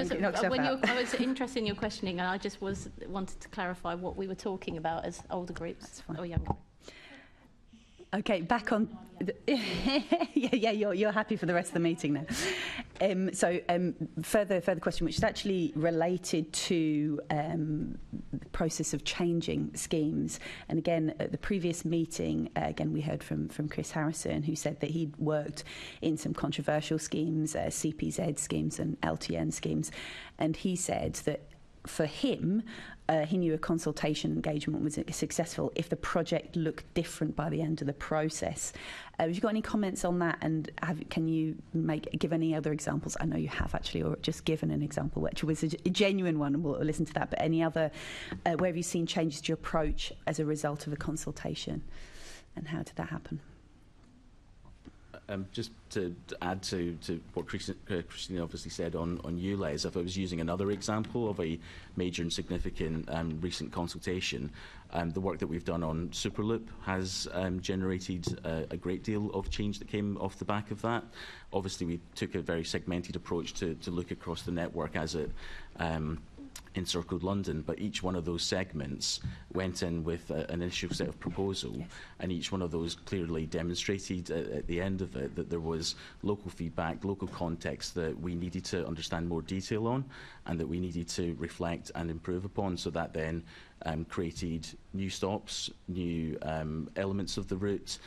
was interested in your questioning, and I just wanted to clarify what we were talking about as older groups or younger. Okay, back on. You're happy for the rest of the meeting now. Further question, which is actually related to the process of changing schemes. And again, at the previous meeting, we heard from Chris Harrison, who said that he'd worked in some controversial schemes, CPZ schemes and LTN schemes, and he said that for him, he knew a consultation engagement was successful if the project looked different by the end of the process. Have you got any comments on that? And can you give any other examples? I know you have actually, or just given an example, which was a genuine one, and we'll listen to that. But any other, where have you seen changes to your approach as a result of a consultation? And how did that happen? Just to add to what Christina obviously said on ULEZ, if I was using another example of a major and significant recent consultation, the work that we've done on Superloop has generated a great deal of change that came off the back of that. Obviously, we took a very segmented approach to look across the network as it encircled London, but each one of those segments went in with an initial set of proposal, and each one of those clearly demonstrated at the end of it that there was local feedback, local context that we needed to understand more detail on, and that we needed to reflect and improve upon. So that then created new stops, new elements of the route,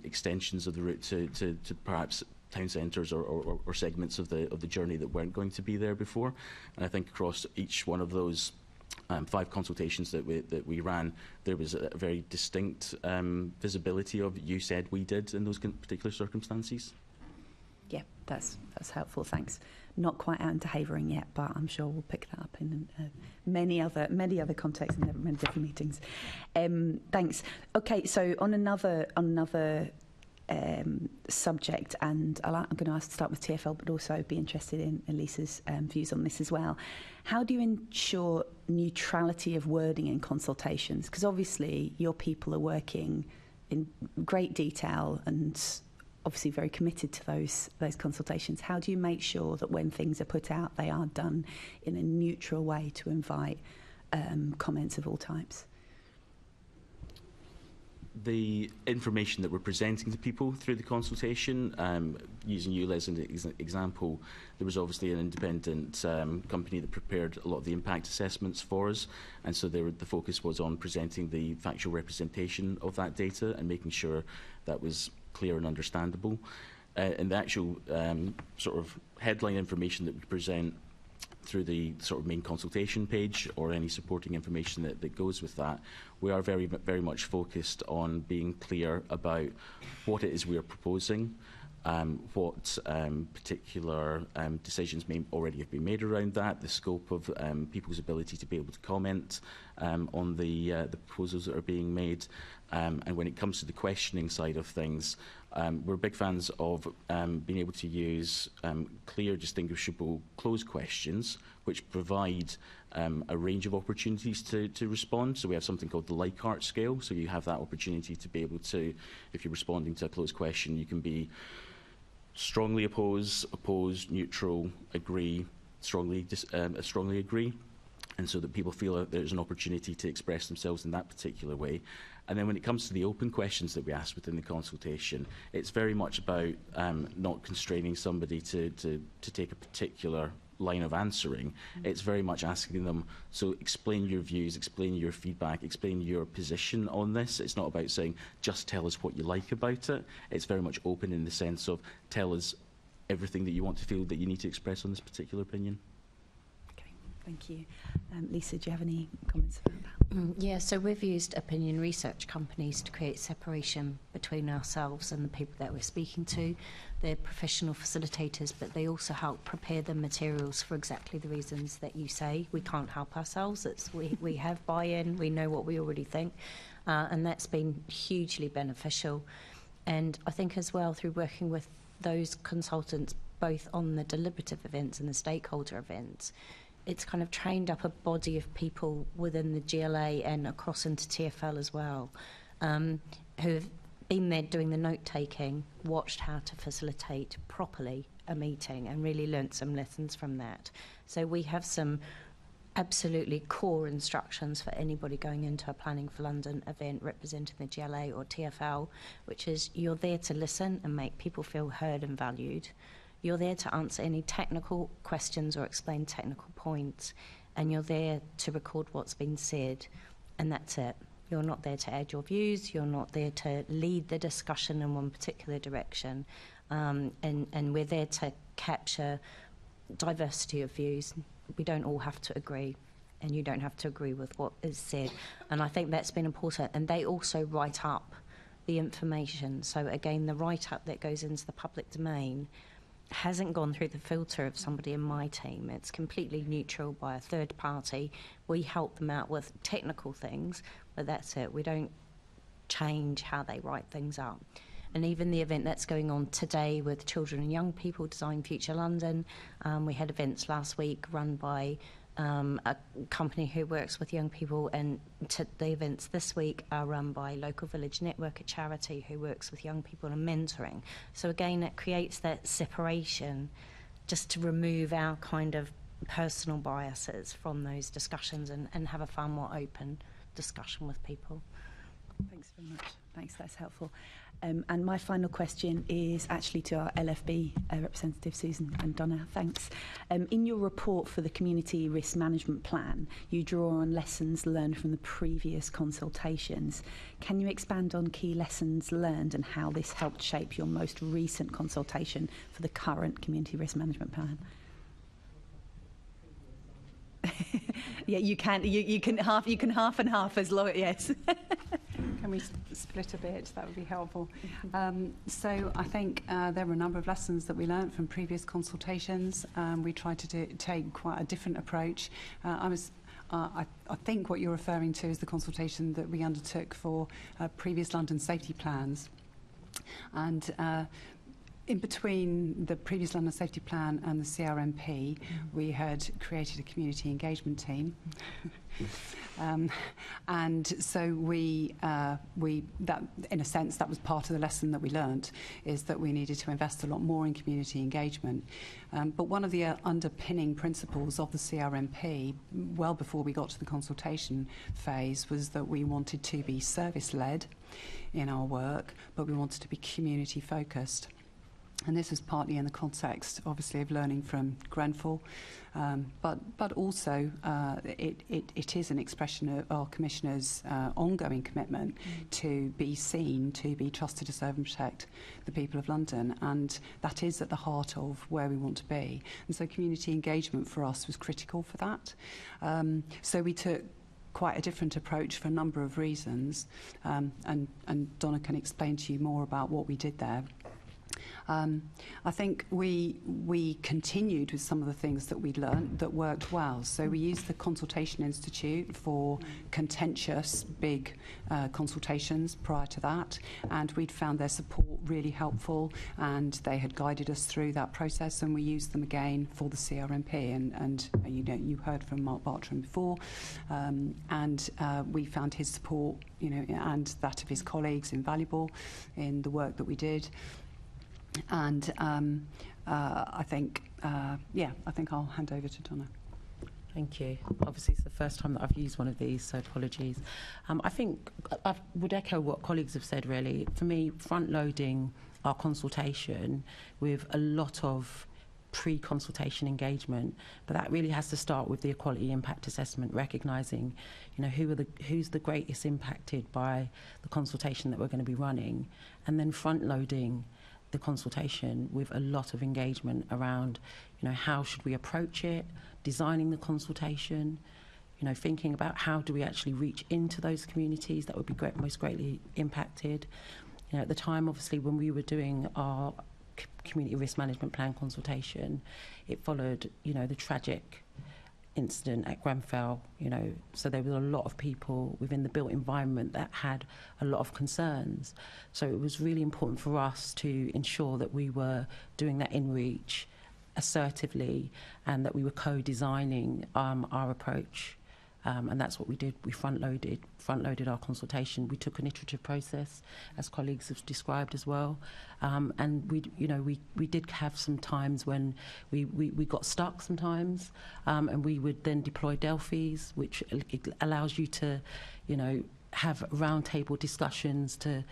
extensions of the route to perhaps town centres or segments of the journey that weren't going to be there before. And I think across each one of those 5 consultations that we ran, there was a very distinct visibility of you said, we did in those particular circumstances. Yeah, that's helpful, thanks. Not quite out into Havering yet, but I'm sure we'll pick that up in many other contexts and many different meetings. Thanks. Okay, so on another subject, and I'm going to ask to start with TfL, but also be interested in Elisa's views on this as well. How do you ensure neutrality of wording in consultations? Because obviously your people are working in great detail and obviously very committed to those consultations. How do you make sure that when things are put out, they are done in a neutral way to invite comments of all types? The information that we're presenting to people through the consultation, using ULEZ as an example, there was obviously an independent company that prepared a lot of the impact assessments for us, and so the focus was on presenting the factual representation of that data and making sure that was clear and understandable. And the actual sort of headline information that we present through the sort of main consultation page or any supporting information that goes with that, we are very, very much focused on being clear about what it is we are proposing, what particular decisions may already have been made around that, the scope of people's ability to be able to comment on the proposals that are being made. And when it comes to the questioning side of things, we're big fans of being able to use clear, distinguishable closed questions, which provide a range of opportunities to respond. So we have something called the Likert scale. So you have that opportunity to be able to, if you're responding to a closed question, you can be strongly opposed, neutral, agree, strongly agree, and so that people feel that there's an opportunity to express themselves in that particular way. And then when it comes to the open questions that we ask within the consultation, it's very much about not constraining somebody to take a particular line of answering. It's very much asking them, so explain your views, explain your feedback, explain your position on this. It's not about saying, just tell us what you like about it. It's very much open in the sense of, tell us everything that you want to feel that you need to express on this particular opinion. Okay, thank you. Lisa, do you have any comments about that? Yeah, so we've used opinion research companies to create separation between ourselves and the people that we're speaking to. They're professional facilitators, but they also help prepare the materials for exactly the reasons that you say. We can't help ourselves. We have buy-in, we know what we already think, and that's been hugely beneficial. And I think as well, through working with those consultants, both on the deliberative events and the stakeholder events, it's kind of trained up a body of people within the GLA and across into TfL as well, who have been there doing the note-taking, watched how to facilitate properly a meeting and really learnt some lessons from that. So we have some absolutely core instructions for anybody going into a Planning for London event representing the GLA or TfL, which is you're there to listen and make people feel heard and valued. You're there to answer any technical questions or explain technical points, and you're there to record what's been said, and that's it. You're not there to add your views, you're not there to lead the discussion in one particular direction, and we're there to capture diversity of views. We don't all have to agree, and you don't have to agree with what is said, and I think that's been important. And they also write up the information, so again, the write-up that goes into the public domain hasn't gone through the filter of somebody in my team. It's completely neutral by a third party. We help them out with technical things, but that's it. We don't change how they write things up. And even the event that's going on today with children and young people, Design Future London, we had events last week run by a company who works with young people, and the events this week are run by Local Village Network, a charity who works with young people and mentoring. So again, it creates that separation just to remove our kind of personal biases from those discussions and have a far more open discussion with people. Thanks very much. Thanks, that's helpful. And my final question is actually to our LFB representative, Susan and Donna. Thanks. In your report for the Community Risk Management Plan, you draw on lessons learned from the previous consultations. Can you expand on key lessons learned and how this helped shape your most recent consultation for the current Community Risk Management Plan? Yeah, you can. You can half and half as long. Yes. Can we split a bit? That would be helpful. So I think there were a number of lessons that we learned from previous consultations. We tried to take quite a different approach. I think what you're referring to is the consultation that we undertook for previous London safety plans. And in between the previous London Safety Plan and the CRMP, we had created a community engagement team. And so that in a sense, that was part of the lesson that we learnt, is that we needed to invest a lot more in community engagement. But one of the underpinning principles of the CRMP, well before we got to the consultation phase, was that we wanted to be service-led in our work, but we wanted to be community-focused. And this was partly in the context, obviously, of learning from Grenfell, but also it is an expression of our Commissioner's ongoing commitment to be seen, to be trusted to serve and protect the people of London, and that is at the heart of where we want to be. And so community engagement for us was critical for that. So we took quite a different approach for a number of reasons, and Donna can explain to you more about what we did there. I think we continued with some of the things that we'd learned that worked well. So we used the Consultation Institute for contentious, big consultations prior to that, and we'd found their support really helpful, and they had guided us through that process, and we used them again for the CRMP. And you know, you heard from Mark Bartram before, and we found his support, you know, and that of his colleagues invaluable in the work that we did. And I think I'll hand over to Donna. Thank you. Obviously, it's the first time that I've used one of these, so apologies. I think I would echo what colleagues have said, really. For me, front-loading our consultation with a lot of pre-consultation engagement, but that really has to start with the equality impact assessment, recognising, you know, who's the greatest impacted by the consultation that we're going to be running, and then front-loading the consultation with a lot of engagement around, you know, how should we approach it, designing the consultation, you know, thinking about how do we actually reach into those communities that would be most greatly impacted. You know, at the time, obviously, when we were doing our community risk management plan consultation, it followed, you know, the tragic incident at Grenfell, you know, so there were a lot of people within the built environment that had a lot of concerns. So it was really important for us to ensure that we were doing that in-reach assertively, and that we were co-designing our approach. And that's what we did. We front-loaded our consultation. We took an iterative process, as colleagues have described as well. And we did have some times when we got stuck sometimes, and we would then deploy Delphis, which allows you to, you know, have roundtable discussions to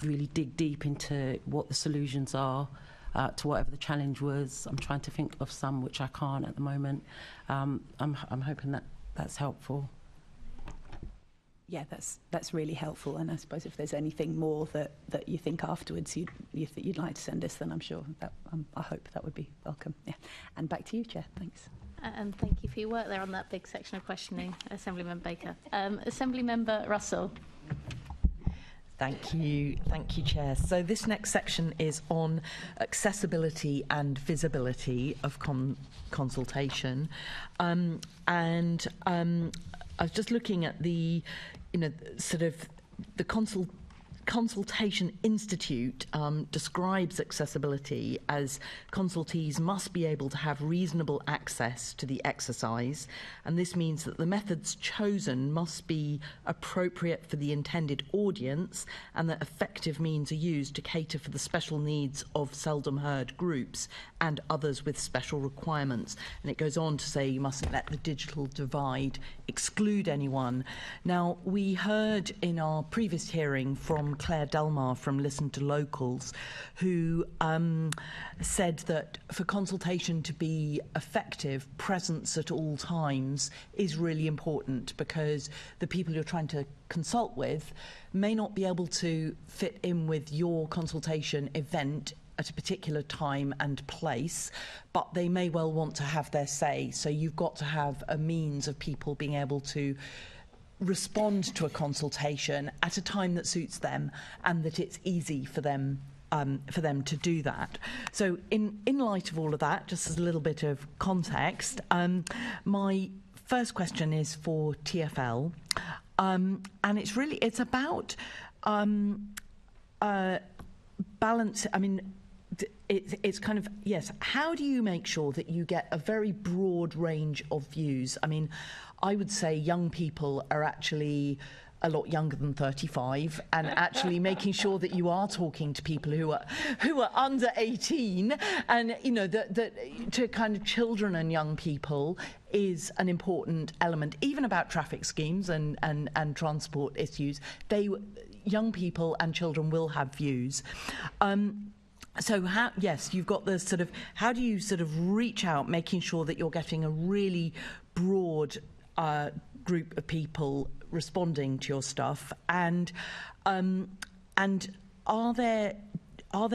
really dig deep into what the solutions are to whatever the challenge was. I'm trying to think of some which I can't at the moment. I'm hoping that that's helpful. Yeah, that's really helpful. And I suppose if there's anything more that you think afterwards you'd like to send us, then I'm sure that I hope that would be welcome. Yeah. And back to you, Chair. Thanks. And thank you for your work there on that big section of questioning, Assemblymember Baker. Assemblymember Russell. Thank you, Chair. So this next section is on accessibility and visibility of consultation, and I was just looking at the, you know, sort of the Consultation Institute describes accessibility as consultees must be able to have reasonable access to the exercise, and this means that the methods chosen must be appropriate for the intended audience, and that effective means are used to cater for the special needs of seldom heard groups and others with special requirements. And it goes on to say you mustn't let the digital divide exclude anyone. Now, we heard in our previous hearing from Claire Delmar from Listen to Locals, who said that for consultation to be effective, presence at all times is really important, because the people you're trying to consult with may not be able to fit in with your consultation event at a particular time and place, but they may well want to have their say. So you've got to have a means of people being able to respond to a consultation at a time that suits them, and that it's easy for them to do that. So in light of all of that, just as a little bit of context, my first question is for TfL, and it's about balance. I mean, it's kind of, yes, how do you make sure that you get a very broad range of views? I mean, I would say young people are actually a lot younger than 35, and actually making sure that you are talking to people who are under 18, and you know that to kind of children and young people is an important element, even about traffic schemes and transport issues. Young people and children will have views. So yes, you've got the sort of, how do you sort of reach out, making sure that you're getting a really broad group of people responding to your stuff, and are there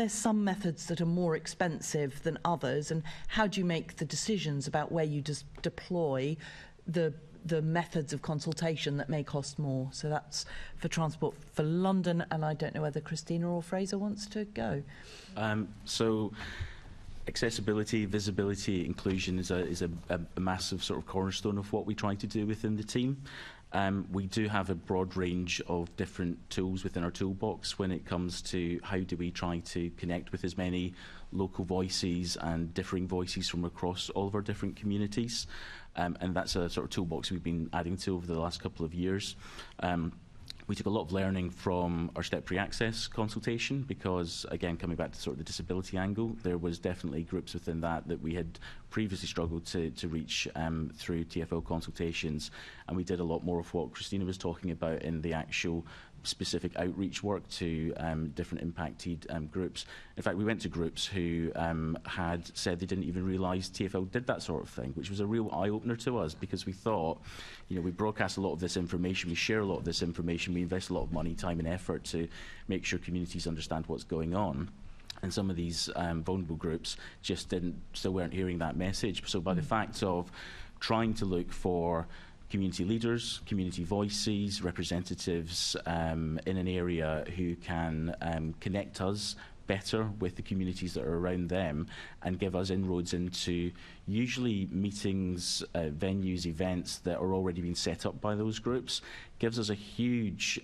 some methods that are more expensive than others, and how do you make the decisions about where you deploy the methods of consultation that may cost more? So that's for Transport for London, and I don't know whether Christina or Fraser wants to go. So accessibility, visibility, inclusion is a massive sort of cornerstone of what we try to do within the team. We do have a broad range of different tools within our toolbox when it comes to how do we try to connect with as many local voices and differing voices from across all of our different communities. And that's a sort of toolbox we've been adding to over the last couple of years. We took a lot of learning from our step-free access consultation because, again, coming back to sort of the disability angle, there was definitely groups within that we had previously struggled to reach through TfL consultations, and we did a lot more of what Christina was talking about in the actual specific outreach work to different impacted groups. In fact, we went to groups who had said they didn't even realise TfL did that sort of thing, which was a real eye-opener to us, because we thought, we broadcast a lot of this information, we share a lot of this information, we invest a lot of money, time and effort to make sure communities understand what's going on. And some of these vulnerable groups just still weren't hearing that message. So by the fact of trying to look for community leaders, community voices, representatives in an area who can connect us better with the communities that are around them and give us inroads into usually meetings, venues, events that are already being set up by those groups, gives us a huge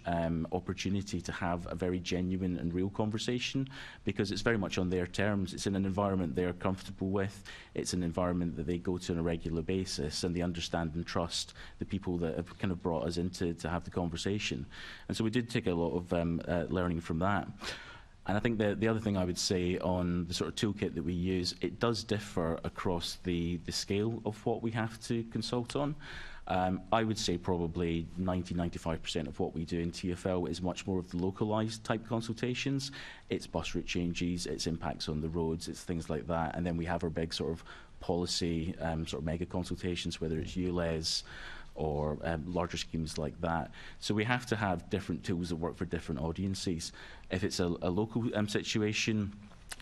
opportunity to have a very genuine and real conversation, because it's very much on their terms. It's in an environment they're comfortable with. It's an environment that they go to on a regular basis, and they understand and trust the people that have kind of brought us into to have the conversation. And so we did take a lot of learning from that. And I think the other thing I would say on the sort of toolkit that we use, it does differ across the scale of what we have to consult on. I would say probably 90–95% of what we do in TfL is much more of the localised type consultations. It's bus route changes, it's impacts on the roads, it's things like that. And then we have our big sort of policy sort of mega consultations, whether it's ULEZ or larger schemes like that. So we have to have different tools that work for different audiences. If it's a local situation,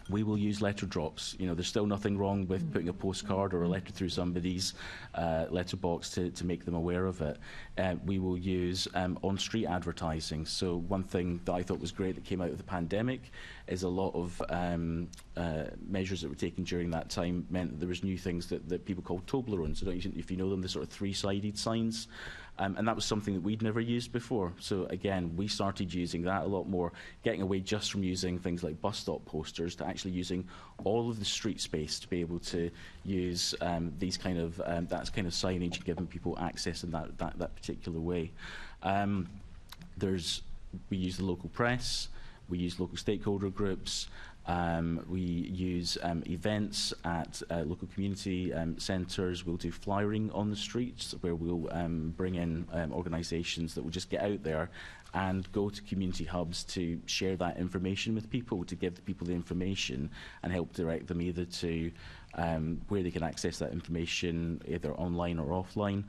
we will use letter drops. There's still nothing wrong with putting a postcard or a letter through somebody's letterbox to make them aware of it. We will use on-street advertising. So one thing that I thought was great that came out of the pandemic is a lot of measures that were taken during that time meant that there was new things that people called Toblerones. So if you know them, the sort of three-sided signs. And that was something that we'd never used before. So again, we started using that a lot more, getting away just from using things like bus stop posters to actually using all of the street space to be able to use these kind of that kind of signage and giving people access in that particular way. We use the local press, we use local stakeholder groups. We use events at local community centres. We'll do flyering on the streets where we'll bring in organisations that will just get out there and go to community hubs to share that information with people, to give the people the information and help direct them either to where they can access that information, either online or offline,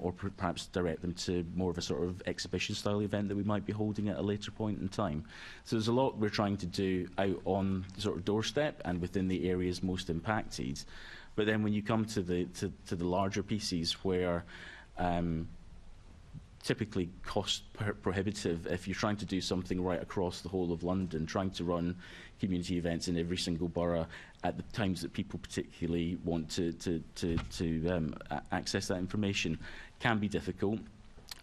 or perhaps direct them to more of a sort of exhibition style event that we might be holding at a later point in time. So there's a lot we're trying to do out on the sort of doorstep and within the areas most impacted. But then when you come to the larger pieces where typically cost prohibitive, if you're trying to do something right across the whole of London, trying to run community events in every single borough at the times that people particularly want to access that information can be difficult.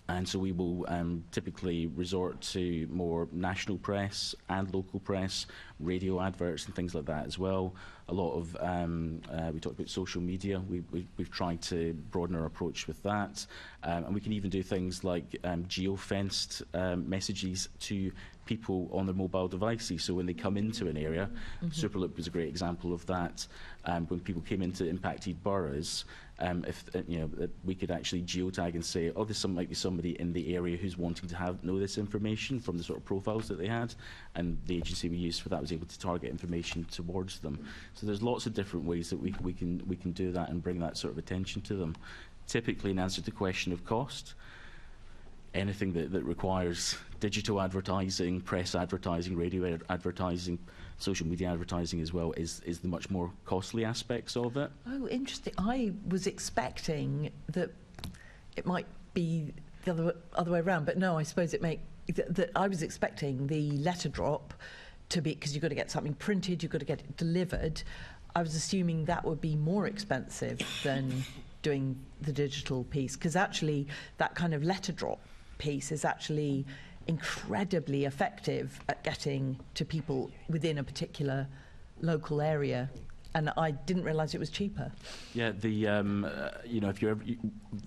And so we will typically resort to more national press and local press, radio adverts and things like that as well. A lot of, we talked about social media. We've tried to broaden our approach with that. And we can even do things like geo-fenced messages to people on their mobile devices. So when they come into an area, Superloop was a great example of that. When people came into impacted boroughs, we could actually geotag and say, oh, might be somebody in the area who's wanting to know this information from the sort of profiles that they had. And the agency we used for that was was able to target information towards them. So there's lots of different ways that we can do that and bring that sort of attention to them. Typically, in answer to the question of cost, anything that requires digital advertising, press advertising, radio advertising, social media advertising as well is the much more costly aspects of it. Oh, interesting. I was expecting that it might be the other way around, but no, I suppose it that I was expecting the letter drop to be, because you've got to get something printed, you've got to get it delivered. I was assuming that would be more expensive than doing the digital piece, because actually that kind of letter drop piece is actually incredibly effective at getting to people within a particular local area. And I didn't realise it was cheaper. Yeah, the if you're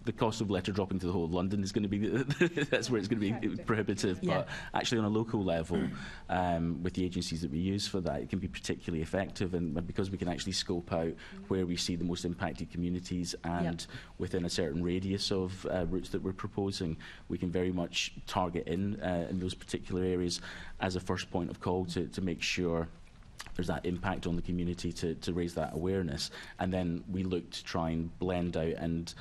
the cost of letter dropping to the whole of London is going to be that's where it's going to be prohibitive. Yeah. But actually, on a local level, with the agencies that we use for that, it can be particularly effective. And because we can actually scope out where we see the most impacted communities and within a certain radius of routes that we're proposing, we can very much target in those particular areas as a first point of call to make sure there's that impact on the community to raise that awareness, and then we look to try and blend out and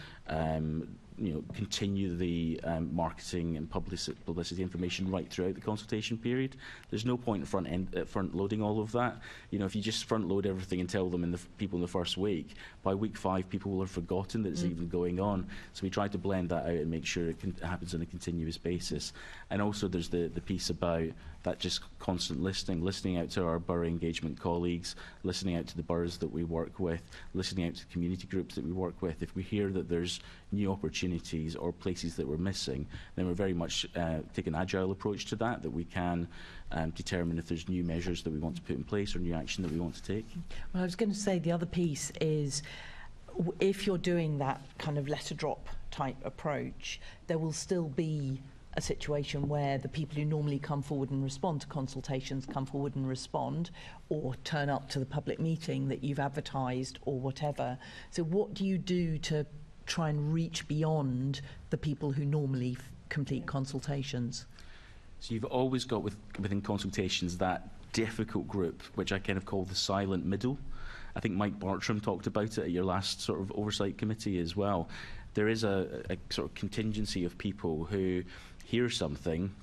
continue the marketing and publicity information right throughout the consultation period. There's no point in front loading all of that. If you just front load everything and tell them people in the first week, by week 5 people will have forgotten that it's even going on. So we try to blend that out and make sure it happens on a continuous basis. And also there's the piece about that just constant listening out to our borough engagement colleagues, listening out to the boroughs that we work with, listening out to community groups that we work with. If we hear that there's new opportunities or places that we're missing, then we're very much take an agile approach to that we can determine if there's new measures that we want to put in place or new action that we want to take. Well, I was going to say the other piece is if you're doing that kind of letter drop type approach, there will still be a situation where the people who normally come forward and respond to consultations come forward and respond or turn up to the public meeting that you've advertised or whatever. So what do you do to try and reach beyond the people who normally complete consultations? So you've always got within consultations that difficult group, which I kind of call the silent middle. I think Mike Bartram talked about it at your last sort of oversight committee as well. There is a sort of contingency of people who hear something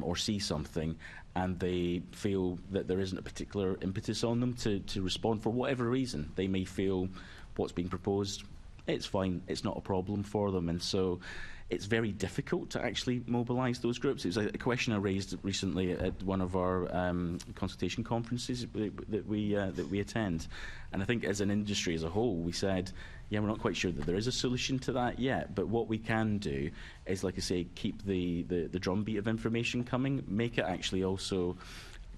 or see something and they feel that there isn't a particular impetus on them to respond for whatever reason. They may feel what's being proposed, it's fine, it's not a problem for them, and so it's very difficult to actually mobilise those groups. It was a question I raised recently at one of our consultation conferences that we attend, and I think as an industry as a whole we said, yeah, we're not quite sure that there is a solution to that yet, but what we can do is, like I say, keep the drumbeat of information coming, make it actually also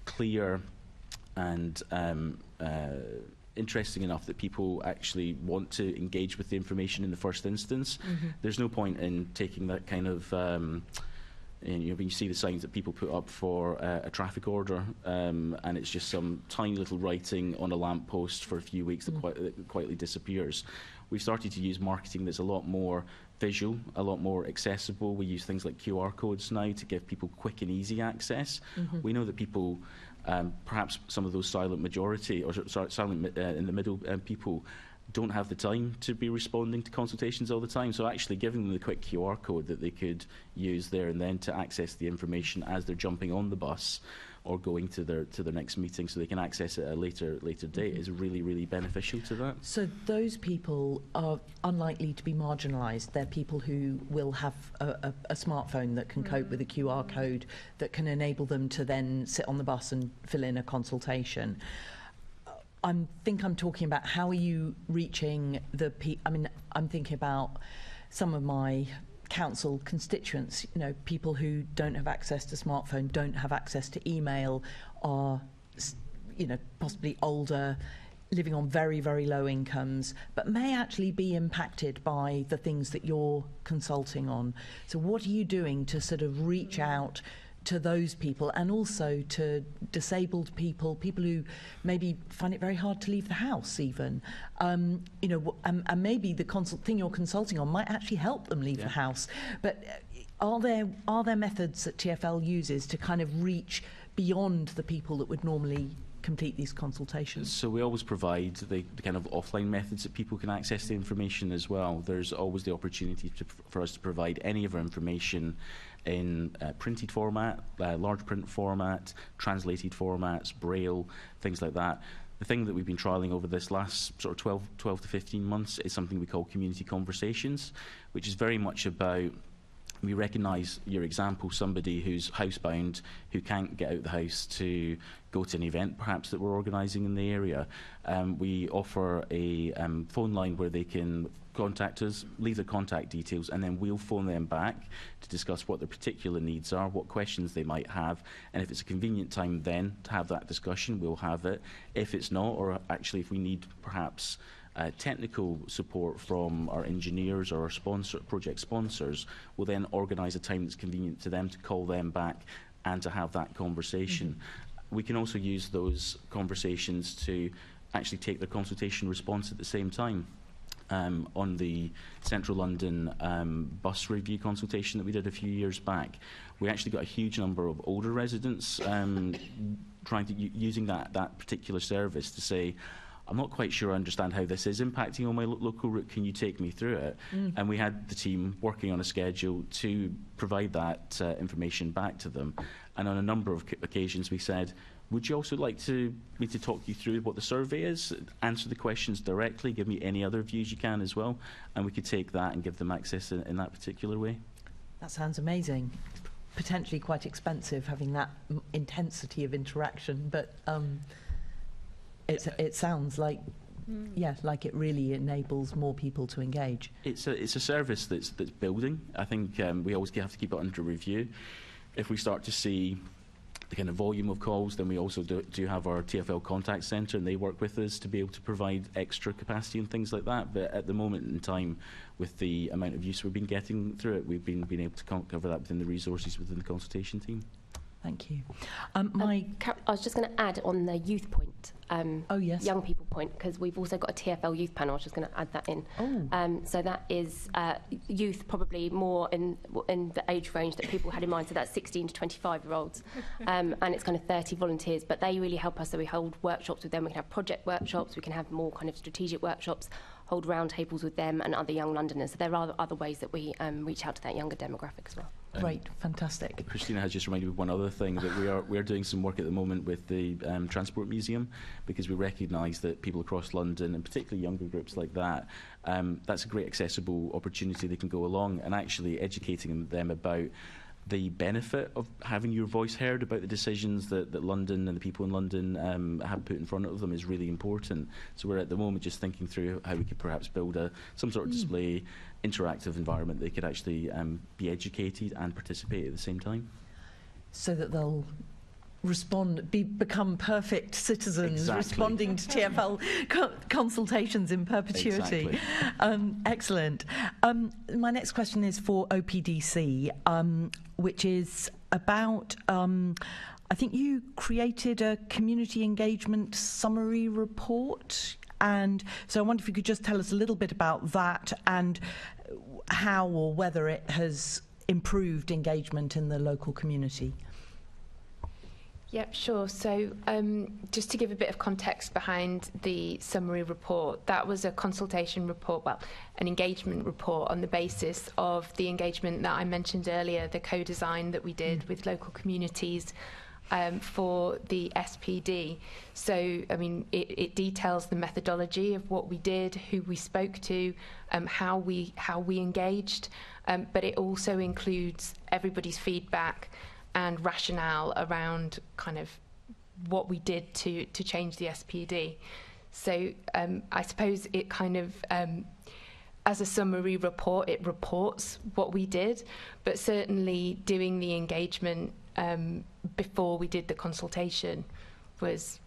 clear and interesting enough that people actually want to engage with the information in the first instance. There's no point in taking that kind of when you see the signs that people put up for a traffic order and it's just some tiny little writing on a lamppost for a few weeks that quietly disappears. We've started to use marketing that's a lot more visual, a lot more accessible. We use things like QR codes now to give people quick and easy access. We know that people perhaps some of those silent majority or silent in the middle people don't have the time to be responding to consultations all the time, so actually giving them the quick QR code that they could use there and then to access the information as they're jumping on the bus or going to their next meeting so they can access it at a later date is really, really beneficial to that. So those people are unlikely to be marginalised. They're people who will have a smartphone that can cope with a QR code that can enable them to then sit on the bus and fill in a consultation. I think I'm talking about how are you reaching the I'm thinking about some of my council constituents, people who don't have access to smartphone, don't have access to email, are, possibly older, living on very, very low incomes, but may actually be impacted by the things that you're consulting on. So what are you doing to sort of reach out to those people and also to disabled people, people who maybe find it very hard to leave the house even, and maybe the thing you're consulting on might actually help them leave the house. But are there methods that TfL uses to kind of reach beyond the people that would normally complete these consultations? So we always provide the kind of offline methods that people can access the information as well. There's always the opportunity for us to provide any of our information in printed format, large print format, translated formats, braille, things like that. The thing that we've been trialling over this last sort of 12 to 15 months is something we call community conversations, which is very much about, we recognise your example, somebody who's housebound, who can't get out of the house to go to an event perhaps that we're organising in the area. We offer a phone line where they can contact us, leave their contact details, and then we'll phone them back to discuss what their particular needs are, what questions they might have, and if it's a convenient time then to have that discussion, we'll have it. If it's not, or actually if we need perhaps technical support from our engineers or our project sponsors, we'll then organise a time that's convenient to them to call them back and to have that conversation. We can also use those conversations to actually take their consultation response at the same time. On the Central London bus review consultation that we did a few years back, we actually got a huge number of older residents using that particular service to say, I'm not quite sure I understand how this is impacting on my local route, can you take me through it? And we had the team working on a schedule to provide that information back to them. And on a number of occasions we said, would you also like me to talk you through what the survey is, answer the questions directly, give me any other views you can as well, and we could take that and give them access in that particular way. That sounds amazing. Potentially quite expensive, having that intensity of interaction, but it sounds like, like it really enables more people to engage. It's a service that's building. I think we always have to keep it under review. If we start to see the kind of volume of calls, then we also do have our TfL contact centre, and they work with us to be able to provide extra capacity and things like that. But at the moment in time, with the amount of use we've been getting through it, we've been able to cover that within the resources within the consultation team. Thank you. I was just going to add on the youth point, young people point, because we've also got a TfL youth panel. I was just going to add that in. So that is youth, probably more in the age range that people had in mind. So that's 16 to 25-year-olds, and it's kind of 30 volunteers. But they really help us. So we hold workshops with them. We can have project workshops. We can have more kind of strategic workshops. Hold roundtables with them and other young Londoners. So there are other ways that we reach out to that younger demographic as well. Great, fantastic. Christina has just reminded me of one other thing, that we are doing some work at the moment with the Transport Museum, because we recognise that people across London, and particularly younger groups like that, that's a great accessible opportunity. They can go along, and actually educating them about the benefit of having your voice heard about the decisions that London and the people in London have put in front of them is really important. So we're at the moment just thinking through how we could perhaps build some sort of display, interactive environment they could actually be educated and participate at the same time. So that they'll become perfect citizens, responding to TfL consultations in perpetuity. Excellent. My next question is for OPDC, which is about, I think you created a community engagement summary report, and so I wonder if you could just tell us a little bit about that and how or whether it has improved engagement in the local community. Yep, sure. So just to give a bit of context behind the summary report, that was a consultation report, an engagement report on the basis of the engagement that I mentioned earlier, the co-design that we did with local communities for the SPD. So, I mean, it details the methodology of what we did, who we spoke to, how we engaged, but it also includes everybody's feedback and rationale around kind of what we did to change the SPD. So I suppose it kind of, as a summary report, it reports what we did, but certainly doing the engagement before we did the consultation was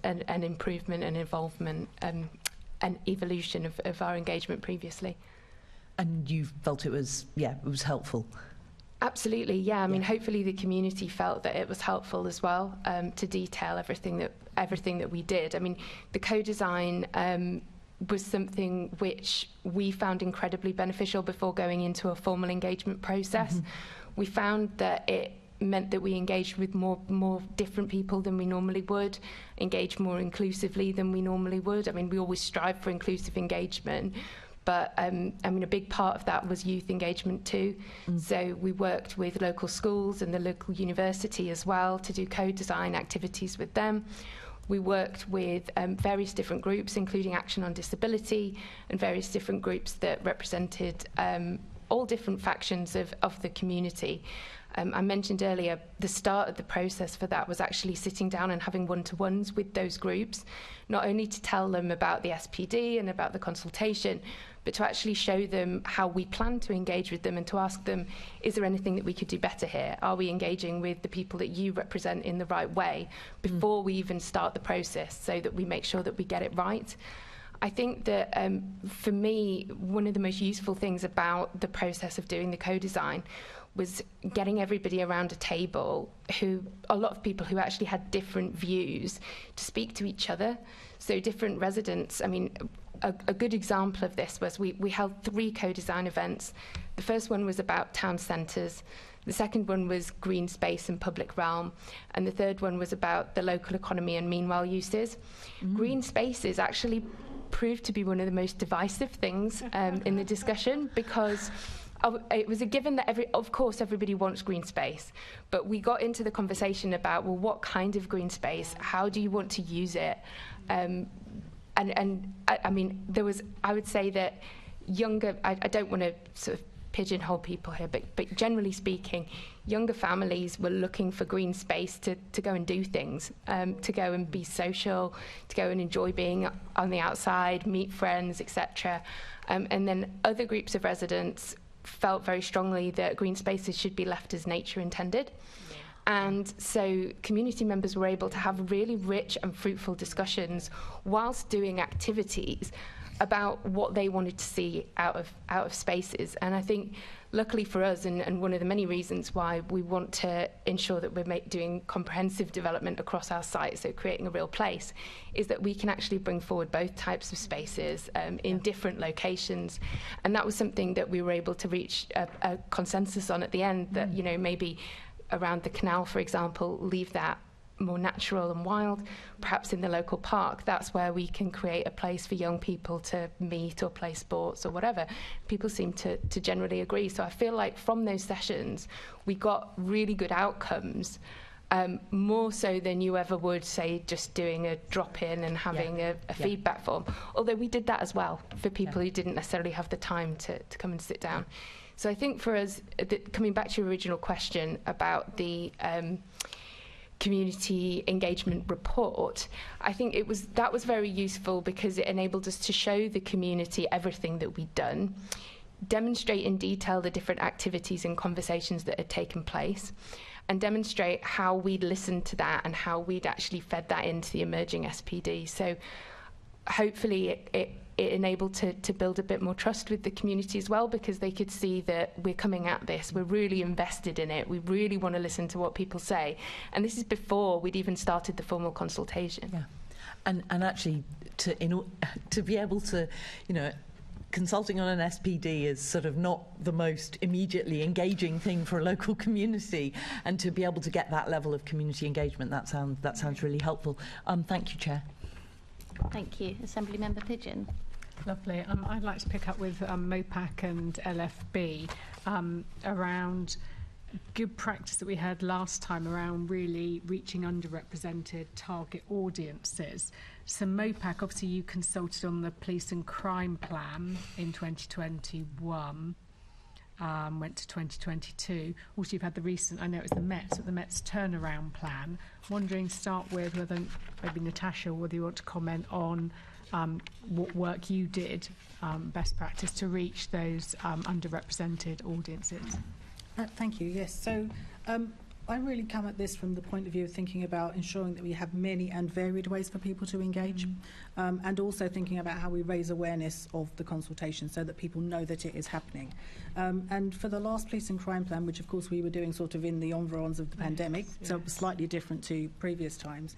an improvement, an involvement, an evolution of our engagement previously. And you felt it was helpful? Absolutely, yeah. I mean, hopefully the community felt that it was helpful as well to detail everything that we did. I mean, the co-design was something which we found incredibly beneficial before going into a formal engagement process. We found that meant that we engaged with more different people than we normally would, engaged more inclusively than we normally would. I mean, we always strive for inclusive engagement, but I mean, a big part of that was youth engagement too. So we worked with local schools and the local university as well to do co-design activities with them. We worked with various different groups, including Action on Disability, and various different groups that represented all different factions of the community. I mentioned earlier, the start of the process for that was actually sitting down and having one-to-ones with those groups, not only to tell them about the SPD and about the consultation, but to actually show them how we plan to engage with them and to ask them, is there anything that we could do better here? Are we engaging with the people that you represent in the right way before we even start the process, so that we make sure that we get it right? I think that for me, one of the most useful things about the process of doing the co-design was getting everybody around a table, a lot of people who actually had different views, to speak to each other. So different residents, I mean, a good example of this was we held 3 co-design events. The first one was about town centres. The second one was green space and public realm. And the third one was about the local economy and meanwhile uses. Green spaces actually proved to be one of the most divisive things in the discussion, because it was a given that of course everybody wants green space, but we got into the conversation about, well, what kind of green space? How do you want to use it? And I mean, I would say that younger, I don't want to sort of pigeonhole people here, but generally speaking, younger families were looking for green space to go and do things, to go and be social, to go and enjoy being on the outside, meet friends, etc. And then other groups of residents felt very strongly that green spaces should be left as nature intended. And so community members were able to have really rich and fruitful discussions whilst doing activities about what they wanted to see out of spaces. And I think, luckily for us, and one of the many reasons why we want to ensure that we're doing comprehensive development across our site, so creating a real place, is that we can actually bring forward both types of spaces in different locations. And that was something that we were able to reach a consensus on at the end, that, you know, maybe around the canal, for example, leave that more natural and wild. Perhaps in the local park, that's where we can create a place for young people to meet or play sports or whatever. People seem to generally agree. So I feel like from those sessions, we got really good outcomes, more so than you ever would, say, just doing a drop-in and having a feedback form. Although we did that as well for people who didn't necessarily have the time to come and sit down. So I think for us, coming back to your original question about the community engagement report, I think that was very useful, because it enabled us to show the community everything that we'd done, demonstrate in detail the different activities and conversations that had taken place, and demonstrate how we'd listened to that and how we'd actually fed that into the emerging SPD. So hopefully it enabled to build a bit more trust with the community as well, because they could see that we're coming at this, we're really invested in it, we really want to listen to what people say. And this is before we'd even started the formal consultation. Yeah. And actually, to be able to, you know, consulting on an SPD is sort of not the most immediately engaging thing for a local community, and to be able to get that level of community engagement, that sounds really helpful. Thank you, Chair. Thank you. Assembly Member Pigeon. Lovely. I'd like to pick up with MOPAC and LFB around good practice that we had last time around really reaching underrepresented target audiences. So MOPAC, obviously you consulted on the police and crime plan in 2021, went to 2022. Also you've had the recent, I know it was the Met's turnaround plan. Wondering, start with whether maybe Natasha, whether you want to comment on what work you did, best practice to reach those underrepresented audiences. Thank you. Yes. So I really come at this from the point of view of thinking about ensuring that we have many and varied ways for people to engage, and also thinking about how we raise awareness of the consultation so that people know that it is happening. And for the last police and crime plan, which of course we were doing sort of in the environs of the pandemic, so it was slightly different to previous times,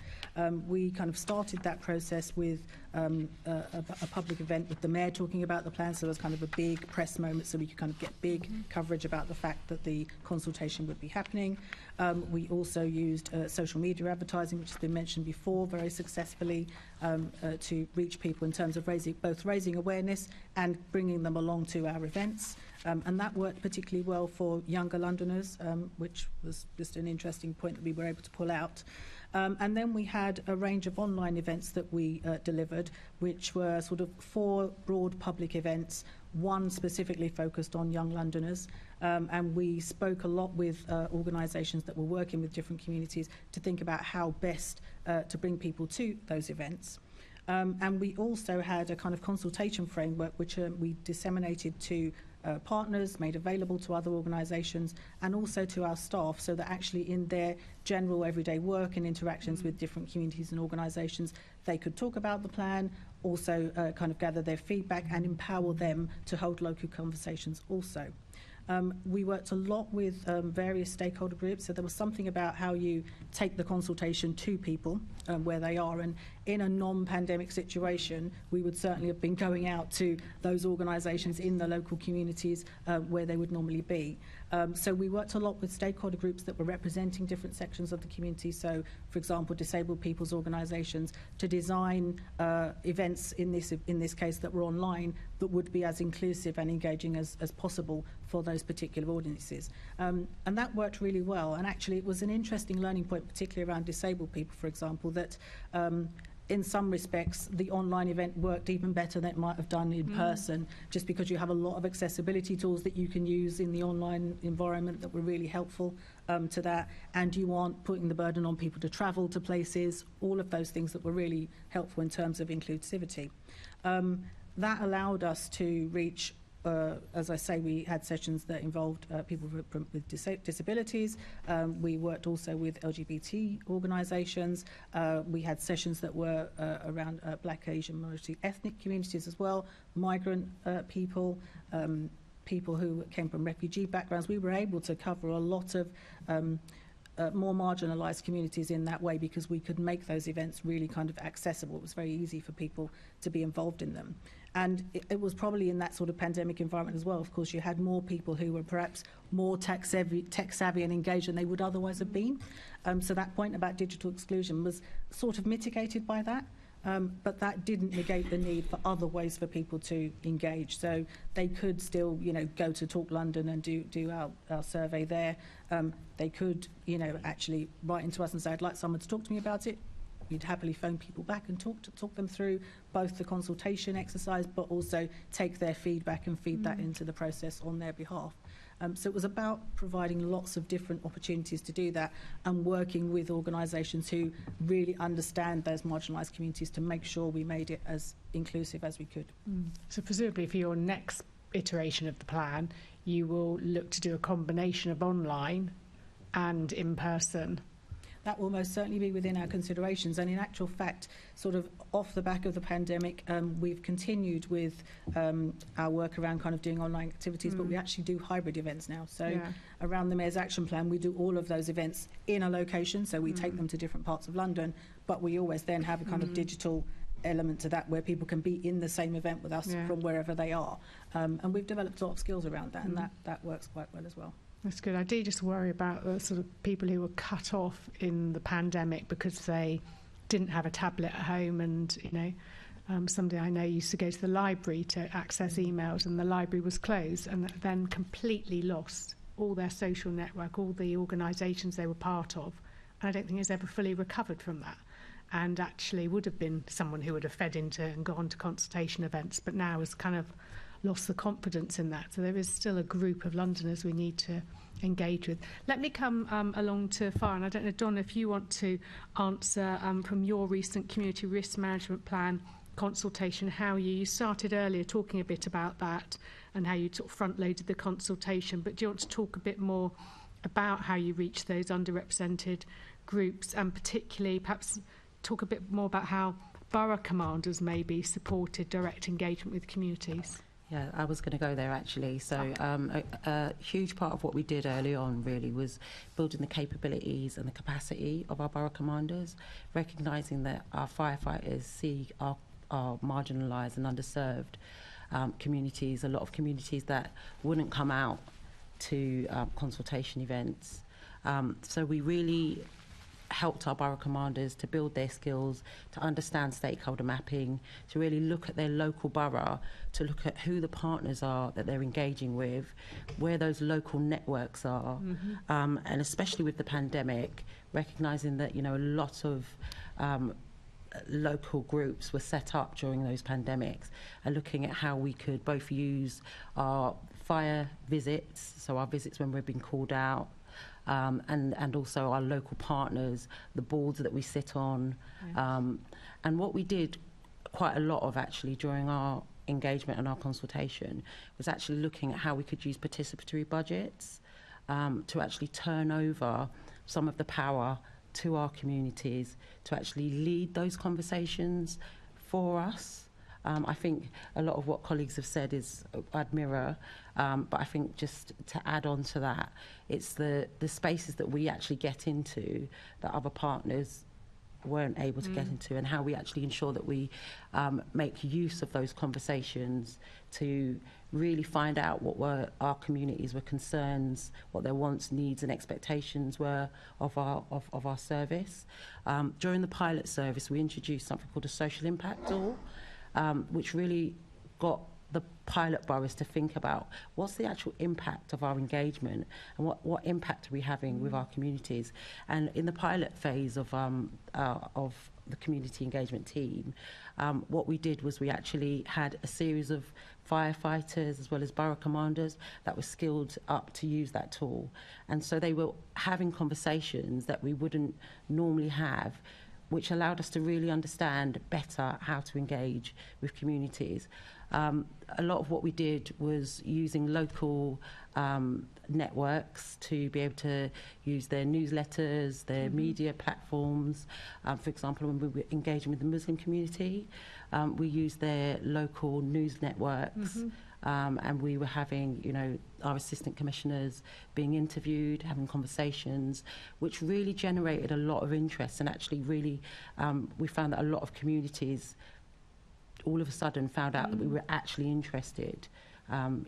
we kind of started that process with a public event with the mayor talking about the plan, so there was kind of a big press moment so we could kind of get big coverage about the fact that the consultation would be happening. We also used social media advertising, which has been mentioned before, very successfully to reach people in terms of raising awareness and bringing them along to our events. And that worked particularly well for younger Londoners, which was just an interesting point that we were able to pull out. And then we had a range of online events that we delivered, which were sort of 4 broad public events, one specifically focused on young Londoners. And we spoke a lot with organisations that were working with different communities to think about how best to bring people to those events. And we also had a kind of consultation framework, which we disseminated to partners, made available to other organisations and also to our staff, so that actually in their general everyday work and interactions with different communities and organisations, they could talk about the plan, also kind of gather their feedback and empower them to hold local conversations also. We worked a lot with various stakeholder groups, so there was something about how you take the consultation to people where they are, and in a non-pandemic situation we would certainly have been going out to those organisations in the local communities where they would normally be. So we worked a lot with stakeholder groups that were representing different sections of the community, so for example disabled people's organisations, to design events in this case that were online that would be as inclusive and engaging as possible for those particular audiences. And that worked really well, and actually it was an interesting learning point, particularly around disabled people, for example, that in some respects the online event worked even better than it might have done in person, just because you have a lot of accessibility tools that you can use in the online environment that were really helpful to that, and you aren't putting the burden on people to travel to places, all of those things that were really helpful in terms of inclusivity. That allowed us to reach, as I say, we had sessions that involved people with disabilities. We worked also with LGBT organisations. We had sessions that were around Black, Asian, minority ethnic communities as well, migrant people, people who came from refugee backgrounds. We were able to cover a lot of more marginalised communities in that way, because we could make those events really kind of accessible. It was very easy for people to be involved in them. And it was probably in that sort of pandemic environment as well. Of course, you had more people who were perhaps more tech savvy and engaged than they would otherwise have been. So that point about digital exclusion was sort of mitigated by that. But that didn't negate the need for other ways for people to engage. So they could still, go to Talk London and do our survey there. They could, actually write into us and say, I'd like someone to talk to me about it. We'd happily phone people back and talk them through both the consultation exercise, but also take their feedback and feed that into the process on their behalf. So it was about providing lots of different opportunities to do that, and working with organisations who really understand those marginalised communities to make sure we made it as inclusive as we could. So presumably for your next iteration of the plan, you will look to do a combination of online and in person. That will most certainly be within our considerations, and in actual fact, sort of off the back of the pandemic, we've continued with our work around kind of doing online activities, but we actually do hybrid events now. So around the Mayor's Action Plan, we do all of those events in a location, so we take them to different parts of London, but we always then have a kind of digital element to that where people can be in the same event with us from wherever they are. And we've developed a lot of skills around that, and that works quite well as well. That's good. I do just worry about the sort of people who were cut off in the pandemic because they didn't have a tablet at home, and somebody I know used to go to the library to access emails, and the library was closed, and then completely lost all their social network, all the organisations they were part of, and I don't think has ever fully recovered from that, and actually would have been someone who would have fed into and gone to consultation events, but now has kind of lost the confidence in that. So there is still a group of Londoners we need to engage with. Let me come along to far, and I don't know, Donna, if you want to answer from your recent community risk management plan consultation, how you started earlier talking a bit about that and how you sort of front-loaded the consultation, but do you want to talk a bit more about how you reach those underrepresented groups, and particularly perhaps talk a bit more about how borough commanders maybe supported direct engagement with communities? Yeah, I was going to go there actually. So a huge part of what we did early on really was building the capabilities and the capacity of our borough commanders, recognising that our firefighters see our are marginalised and underserved communities, a lot of communities that wouldn't come out to consultation events. So we really helped our borough commanders to build their skills, to understand stakeholder mapping, to really look at their local borough, to look at who the partners are that they're engaging with, where those local networks are, and especially with the pandemic, recognising that, you know, a lot of local groups were set up during those pandemics, and looking at how we could both use our fire visits, so our visits when we've been called out, and also our local partners, the boards that we sit on. And what we did quite a lot of actually during our engagement and our consultation was actually looking at how we could use participatory budgets to actually turn over some of the power to our communities to actually lead those conversations for us. I think a lot of what colleagues have said is I'd mirror, but I think just to add on to that, it's the spaces that we actually get into that other partners weren't able to get into, and how we actually ensure that we make use of those conversations to really find out what were our communities were concerns, what their wants, needs and expectations were of our service. During the pilot service, we introduced something called a social impact tool, which really got the pilot boroughs to think about what's the actual impact of our engagement and what impact are we having with our communities. And in the pilot phase of the community engagement team, what we did was we actually had a series of firefighters as well as borough commanders that were skilled up to use that tool. And so they were having conversations that we wouldn't normally have, which allowed us to really understand better how to engage with communities. A lot of what we did was using local networks to be able to use their newsletters, their media platforms. For example, when we were engaging with the Muslim community, we used their local news networks. And we were having, you know, our assistant commissioners being interviewed, having conversations, which really generated a lot of interest. And actually really, we found that a lot of communities all of a sudden found out that we were actually interested,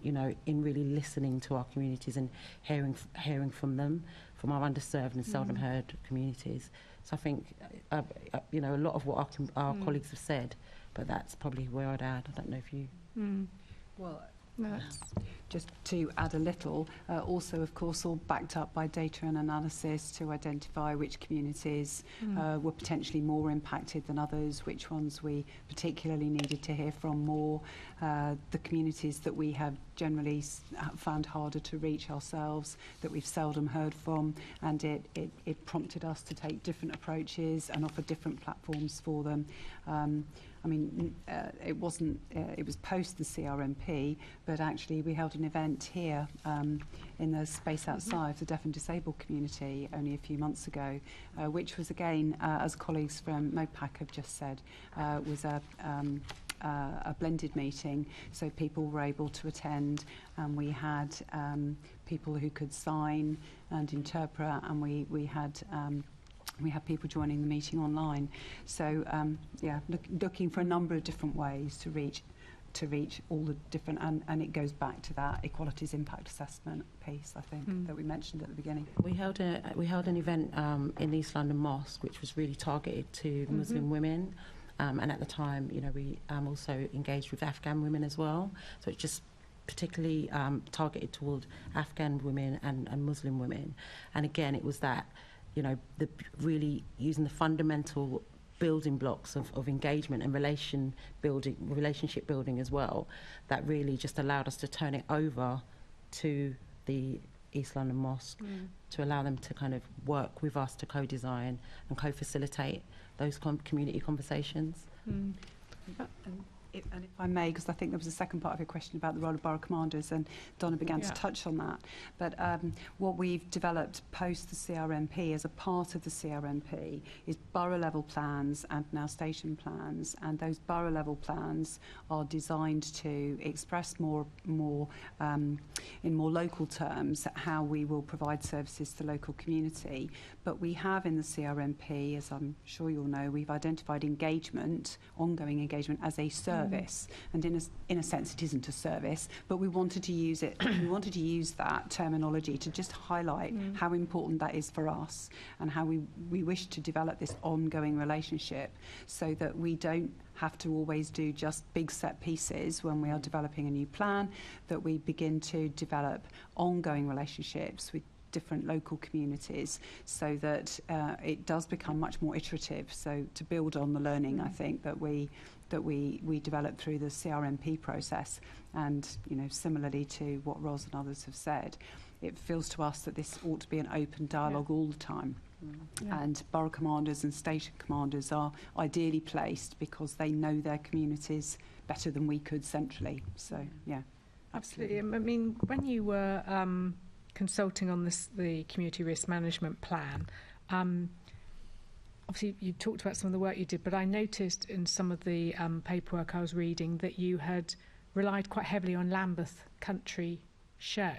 you know, in really listening to our communities and hearing from them, from our underserved and seldom heard communities. So I think, you know, a lot of what our colleagues have said, but that's probably where I'd add. I don't know if you... Well, just to add a little, also of course all backed up by data and analysis to identify which communities were potentially more impacted than others, which ones we particularly needed to hear from more, the communities that we have generally found harder to reach ourselves, that we've seldom heard from, and it prompted us to take different approaches and offer different platforms for them. I mean, it wasn't, it was post the CRMP, but actually we held an event here in the space outside the deaf and disabled community only a few months ago, which was again, as colleagues from MOPAC have just said, was a blended meeting, so people were able to attend, and we had people who could sign and interpret, and we had people joining the meeting online. So yeah, looking for a number of different ways to reach all the different, and it goes back to that equalities impact assessment piece, I think, that we mentioned at the beginning. We held an event in East London Mosque, which was really targeted to Muslim women, and at the time, you know, we also engaged with Afghan women as well. So it's just particularly targeted toward Afghan women and Muslim women. And again, it was that, you know, really using the fundamental building blocks of engagement and relationship building as well, that really just allowed us to turn it over to the East London Mosque to allow them to kind of work with us to co-design and co-facilitate those community conversations. If I may, because I think there was a second part of your question about the role of borough commanders, and Donna began to touch on that. But what we've developed post the CRMP as a part of the CRMP is borough-level plans and now station plans, and those borough-level plans are designed to express more in more local terms how we will provide services to the local community. But we have in the CRMP, as I'm sure you'll know, we've identified engagement, ongoing engagement, as a service. And in a sense, it isn't a service, but we wanted to use it. We wanted to use that terminology to just highlight how important that is for us, and how we wish to develop this ongoing relationship, so that we don't have to always do just big set pieces when we are developing a new plan, that we begin to develop ongoing relationships with different local communities, so that it does become much more iterative. So to build on the learning, I think that we developed through the CRMP process, and similarly to what Ros and others have said, it feels to us that this ought to be an open dialogue all the time. And borough commanders and station commanders are ideally placed because they know their communities better than we could centrally. So absolutely. I mean, when you were consulting on the community risk management plan, obviously you talked about some of the work you did, but I noticed in some of the paperwork I was reading that you had relied quite heavily on Lambeth Country Show.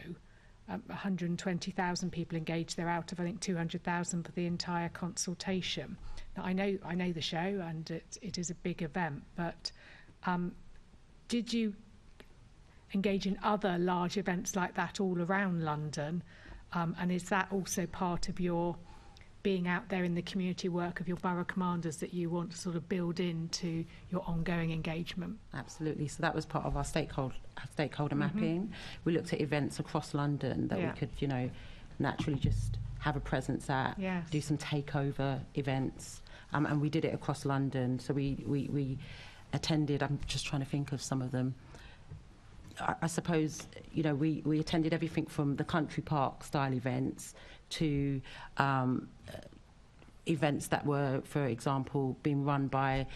120,000 people engaged there out of, I think, 200,000 for the entire consultation. Now, I know the show, and it is a big event, but did you engage in other large events like that all around London? And is that also part of your being out there in the community work of your borough commanders that you want to sort of build into your ongoing engagement? Absolutely. So that was part of our stakeholder mapping. We looked at events across London that we could, naturally just have a presence at, do some takeover events, and we did it across London. So we attended, I'm just trying to think of some of them. I suppose, we attended everything from the country park style events to events that were, for example, being run by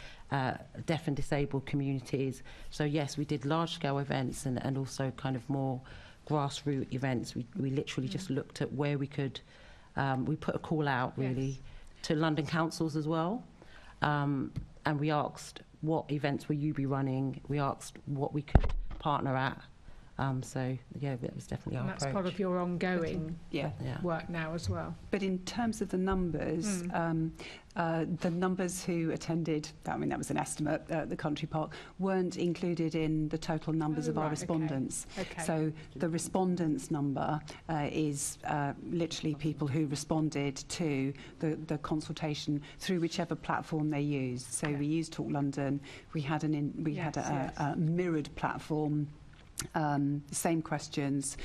deaf and disabled communities. So yes, we did large scale events and also kind of more grassroots events. We literally just looked at where we could, we put a call out really to London councils as well. And we asked, what events will you be running? We asked what we could partner at. So that was definitely our approach. That's part of your ongoing work now as well. But in terms of the numbers, the numbers who attended, I mean that was an estimate, the country park, weren't included in the total numbers of our respondents. Okay. So the respondents number is literally people who responded to the consultation through whichever platform they used. So we used Talk London. We had a mirrored platform. Same questions,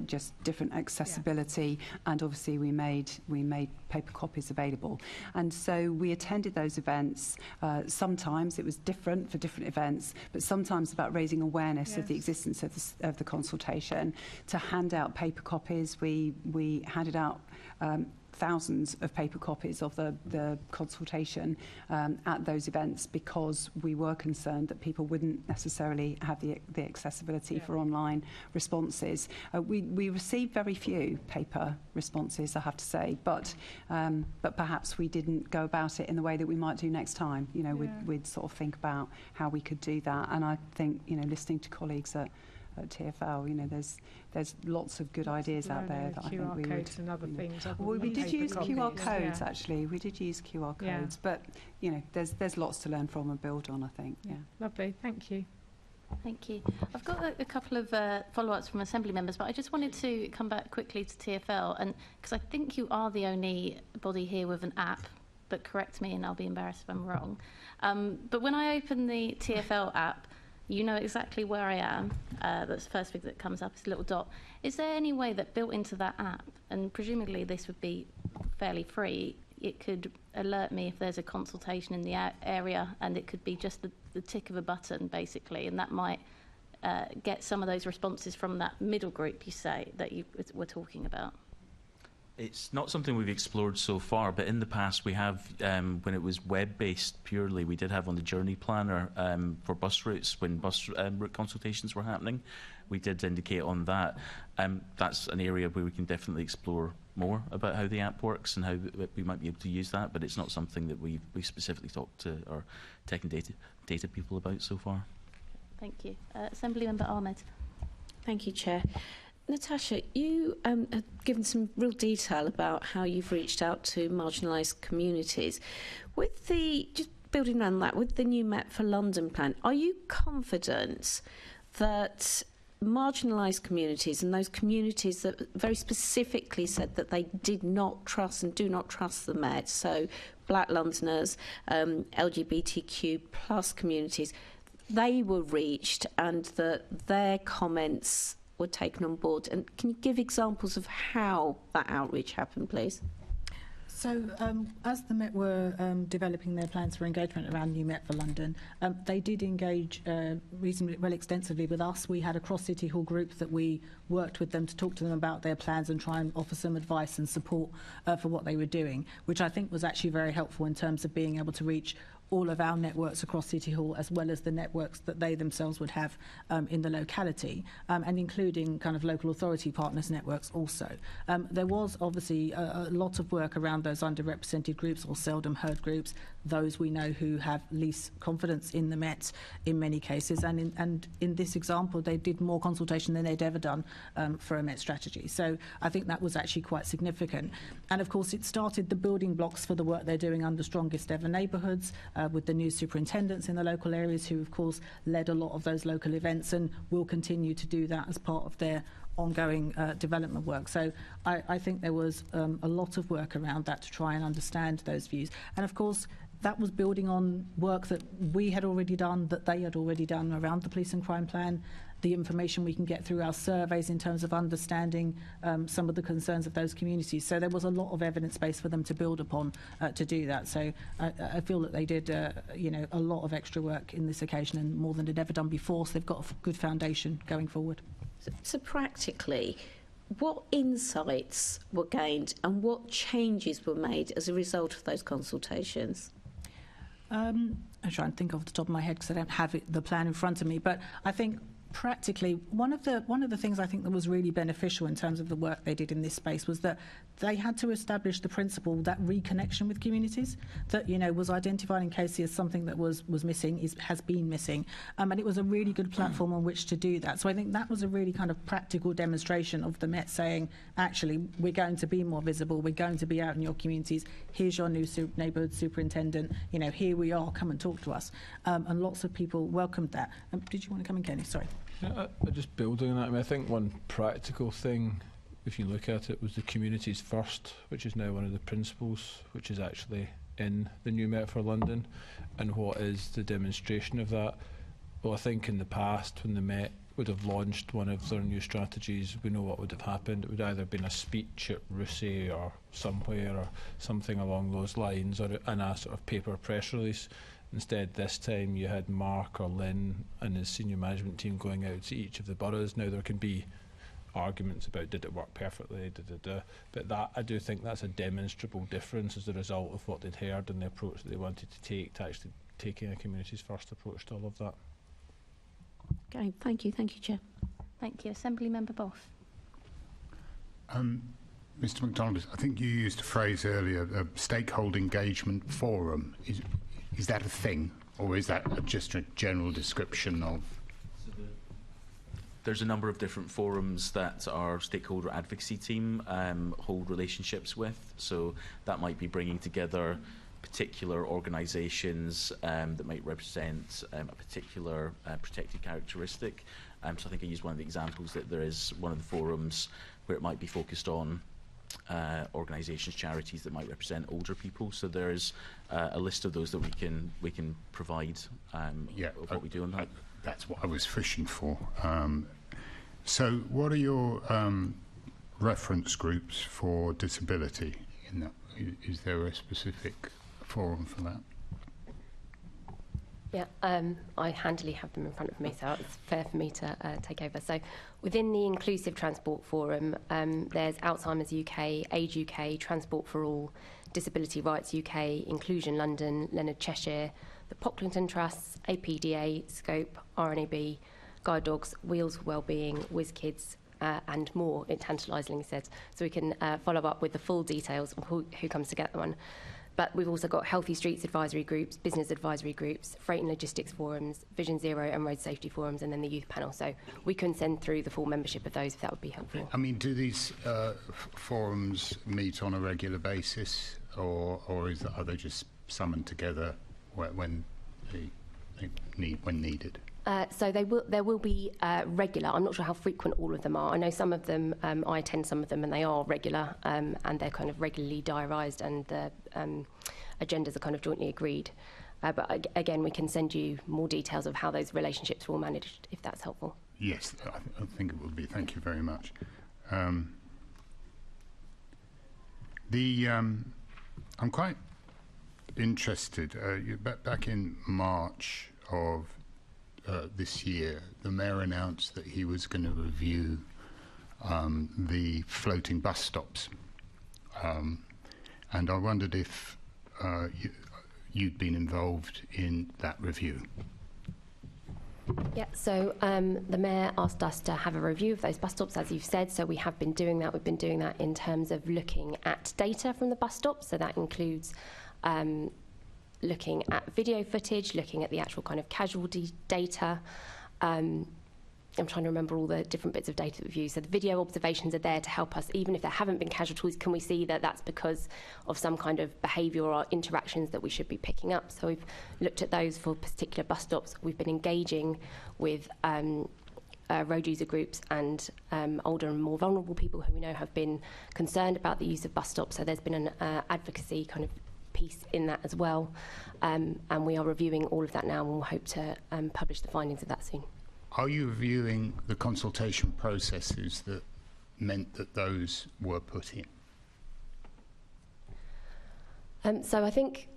just different accessibility, and obviously we made paper copies available. And so we attended those events. Sometimes it was different for different events, but sometimes about raising awareness of the existence of the consultation. To hand out paper copies, we handed out thousands of paper copies of the consultation at those events, because we were concerned that people wouldn't necessarily have the accessibility for online responses. We received very few paper responses, I have to say, but perhaps we didn't go about it in the way that we might do next time. We'd sort of think about how we could do that. And I think, listening to colleagues at TfL, there's lots of good ideas out there that I think we would. And other things. We did use QR codes actually. We did use QR codes, but there's lots to learn from and build on, I think. Lovely, thank you. Thank you. I've got a couple of follow-ups from Assembly members, but I just wanted to come back quickly to TfL, and because I think you are the only body here with an app, but correct me and I'll be embarrassed if I'm wrong. But when I open the TfL app, you know exactly where I am. That's the first thing that comes up, is a little dot. Is there any way that built into that app, and presumably this would be fairly free, it could alert me if there's a consultation in the area, and it could be just the tick of a button, basically, and that might get some of those responses from that middle group you say that you were talking about? It's not something we've explored so far, but in the past we have, when it was web-based purely, we did have on the journey planner for bus routes, when bus route consultations were happening. We did indicate on that. That's an area where we can definitely explore more about how the app works and how we might be able to use that, but it's not something that we've specifically talked to our tech and data people about so far. Thank you. Assembly Member Ahmed. Thank you, Chair. Natasha, you have given some real detail about how you've reached out to marginalised communities. With just building around that, with the new Met for London plan, are you confident that marginalised communities and those communities that very specifically said that they did not trust and do not trust the Met, so Black Londoners, LGBTQ plus communities, they were reached and that their comments were taken on board? And can you give examples of how that outreach happened, please? So, as the Met were developing their plans for engagement around new Met for London, they did engage reasonably well extensively with us. We had a cross-City Hall group that we worked with them to talk to them about their plans and try and offer some advice and support for what they were doing, which I think was actually very helpful in terms of being able to reach all of our networks across City Hall, as well as the networks that they themselves would have in the locality, and including kind of local authority partners networks also. There was obviously a lot of work around those underrepresented groups or seldom heard groups, those we know who have least confidence in the Met in many cases, and in this example they did more consultation than they'd ever done for a Met strategy. So I think that was actually quite significant. And of course it started the building blocks for the work they're doing under Strongest Ever Neighbourhoods, with the new superintendents in the local areas who of course led a lot of those local events and will continue to do that as part of their ongoing development work. So I think there was a lot of work around that to try and understand those views. And of course that was building on work that we had already done, that they had already done around the police and crime plan, the information we can get through our surveys in terms of understanding some of the concerns of those communities. So there was a lot of evidence base for them to build upon to do that. So I feel that they did a lot of extra work in this occasion, and more than they'd ever done before, so they've got a good foundation going forward. So practically, what insights were gained and what changes were made as a result of those consultations? I'm trying to think off the top of my head because I don't have the plan in front of me, but I think practically one of the things I think that was really beneficial in terms of the work they did in this space was that they had to establish the principle that reconnection with communities that was identified in Casey as something that was missing, has been missing, and it was a really good platform on which to do that. So I think that was a really kind of practical demonstration of the Met saying, actually, we're going to be more visible, we're going to be out in your communities, here's your new neighbourhood superintendent, here we are, come and talk to us, and lots of people welcomed that. Did you want to come in, Kenny? Sorry. Yeah, just building on that, I think one practical thing, if you look at it, was the communities first, which is now one of the principles, which is actually in the new Met for London. And what is the demonstration of that? Well, I think in the past, when the Met would have launched one of their new strategies, we know what would have happened. It would either have been a speech at Rousset or somewhere or something along those lines, or in a sort of paper press release. Instead, this time you had Mark or Lynn and his senior management team going out to each of the boroughs. Now there can be arguments about did it work perfectly, but that, I do think that's a demonstrable difference as a result of what they'd heard and the approach that they wanted to take to actually taking a communities first approach to all of that. Okay, thank you, Chair. Thank you. Assembly Member Boff. Mr MacDonald, I think you used a phrase earlier, a stakeholder engagement forum. Is that a thing, or is that just a general description of? There's a number of different forums that our stakeholder advocacy team hold relationships with. So that might be bringing together particular organisations that might represent a particular protected characteristic. So I think I used one of the examples that there is one of the forums where it might be focused on organisations, charities that might represent older people. So there's a list of those that we can provide of what we do on that. That's what I was fishing for. So what are your reference groups for disability? Is there a specific forum for that? Yeah, I handily have them in front of me, so it's fair for me to take over. So within the Inclusive Transport Forum, there's Alzheimer's UK, Age UK, Transport for All, Disability Rights UK, Inclusion London, Leonard Cheshire, the Pocklington Trusts, APDA, Scope, RNAB, Guide Dogs, Wheels for Wellbeing, WizKids, and more, it tantalisingly says. So we can follow up with the full details of who comes to get one. But we've also got Healthy Streets advisory groups, business advisory groups, freight and logistics forums, Vision Zero and road safety forums, and then the youth panel. So we can send through the full membership of those if that would be helpful. I mean, do these forums meet on a regular basis, or are they just summoned together when needed? So there will be regular. I'm not sure how frequent all of them are. I know some of them, I attend some of them, and they are regular, and they're kind of regularly diarised, and the agendas are kind of jointly agreed. But again, we can send you more details of how those relationships were managed, if that's helpful. Yes, I think it would be. Thank you very much. I'm quite interested. Back in March of this year, the Mayor announced that he was going to review the floating bus stops. And I wondered if you'd been involved in that review. Yeah, so the Mayor asked us to have a review of those bus stops, as you've said, so we have been doing that. We've been doing that in terms of looking at data from the bus stops, so that includes looking at video footage, looking at the actual kind of casualty data. I'm trying to remember all the different bits of data that we've used. So the video observations are there to help us, even if there haven't been casualties, can we see that that's because of some kind of behaviour or interactions that we should be picking up? So we've looked at those for particular bus stops. We've been engaging with road user groups and older and more vulnerable people who we know have been concerned about the use of bus stops. So there's been an advocacy kind of piece in that as well. And we are reviewing all of that now, and we'll hope to publish the findings of that soon. Are you reviewing the consultation processes that meant that those were put in? So I think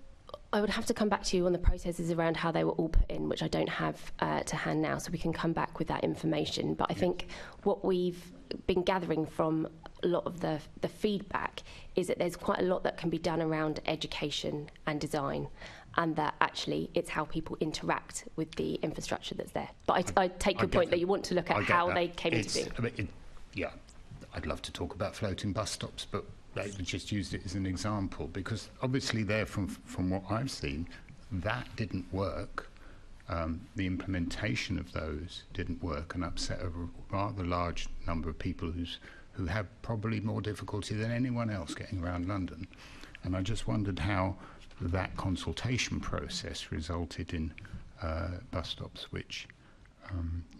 I would have to come back to you on the processes around how they were all put in, which I don't have to hand now, so we can come back with that information. But I think what we've been gathering from a lot of the feedback is that there's quite a lot that can be done around education and design, and that actually it's how people interact with the infrastructure that's there. But I take your point that you want to look at how they came into being. Yeah, I'd love to talk about floating bus stops, but I just used it as an example because obviously there, from what I've seen, that didn't work. The implementation of those didn't work and upset a rather large number of people who have probably more difficulty than anyone else getting around London. And I just wondered how that consultation process resulted in bus stops which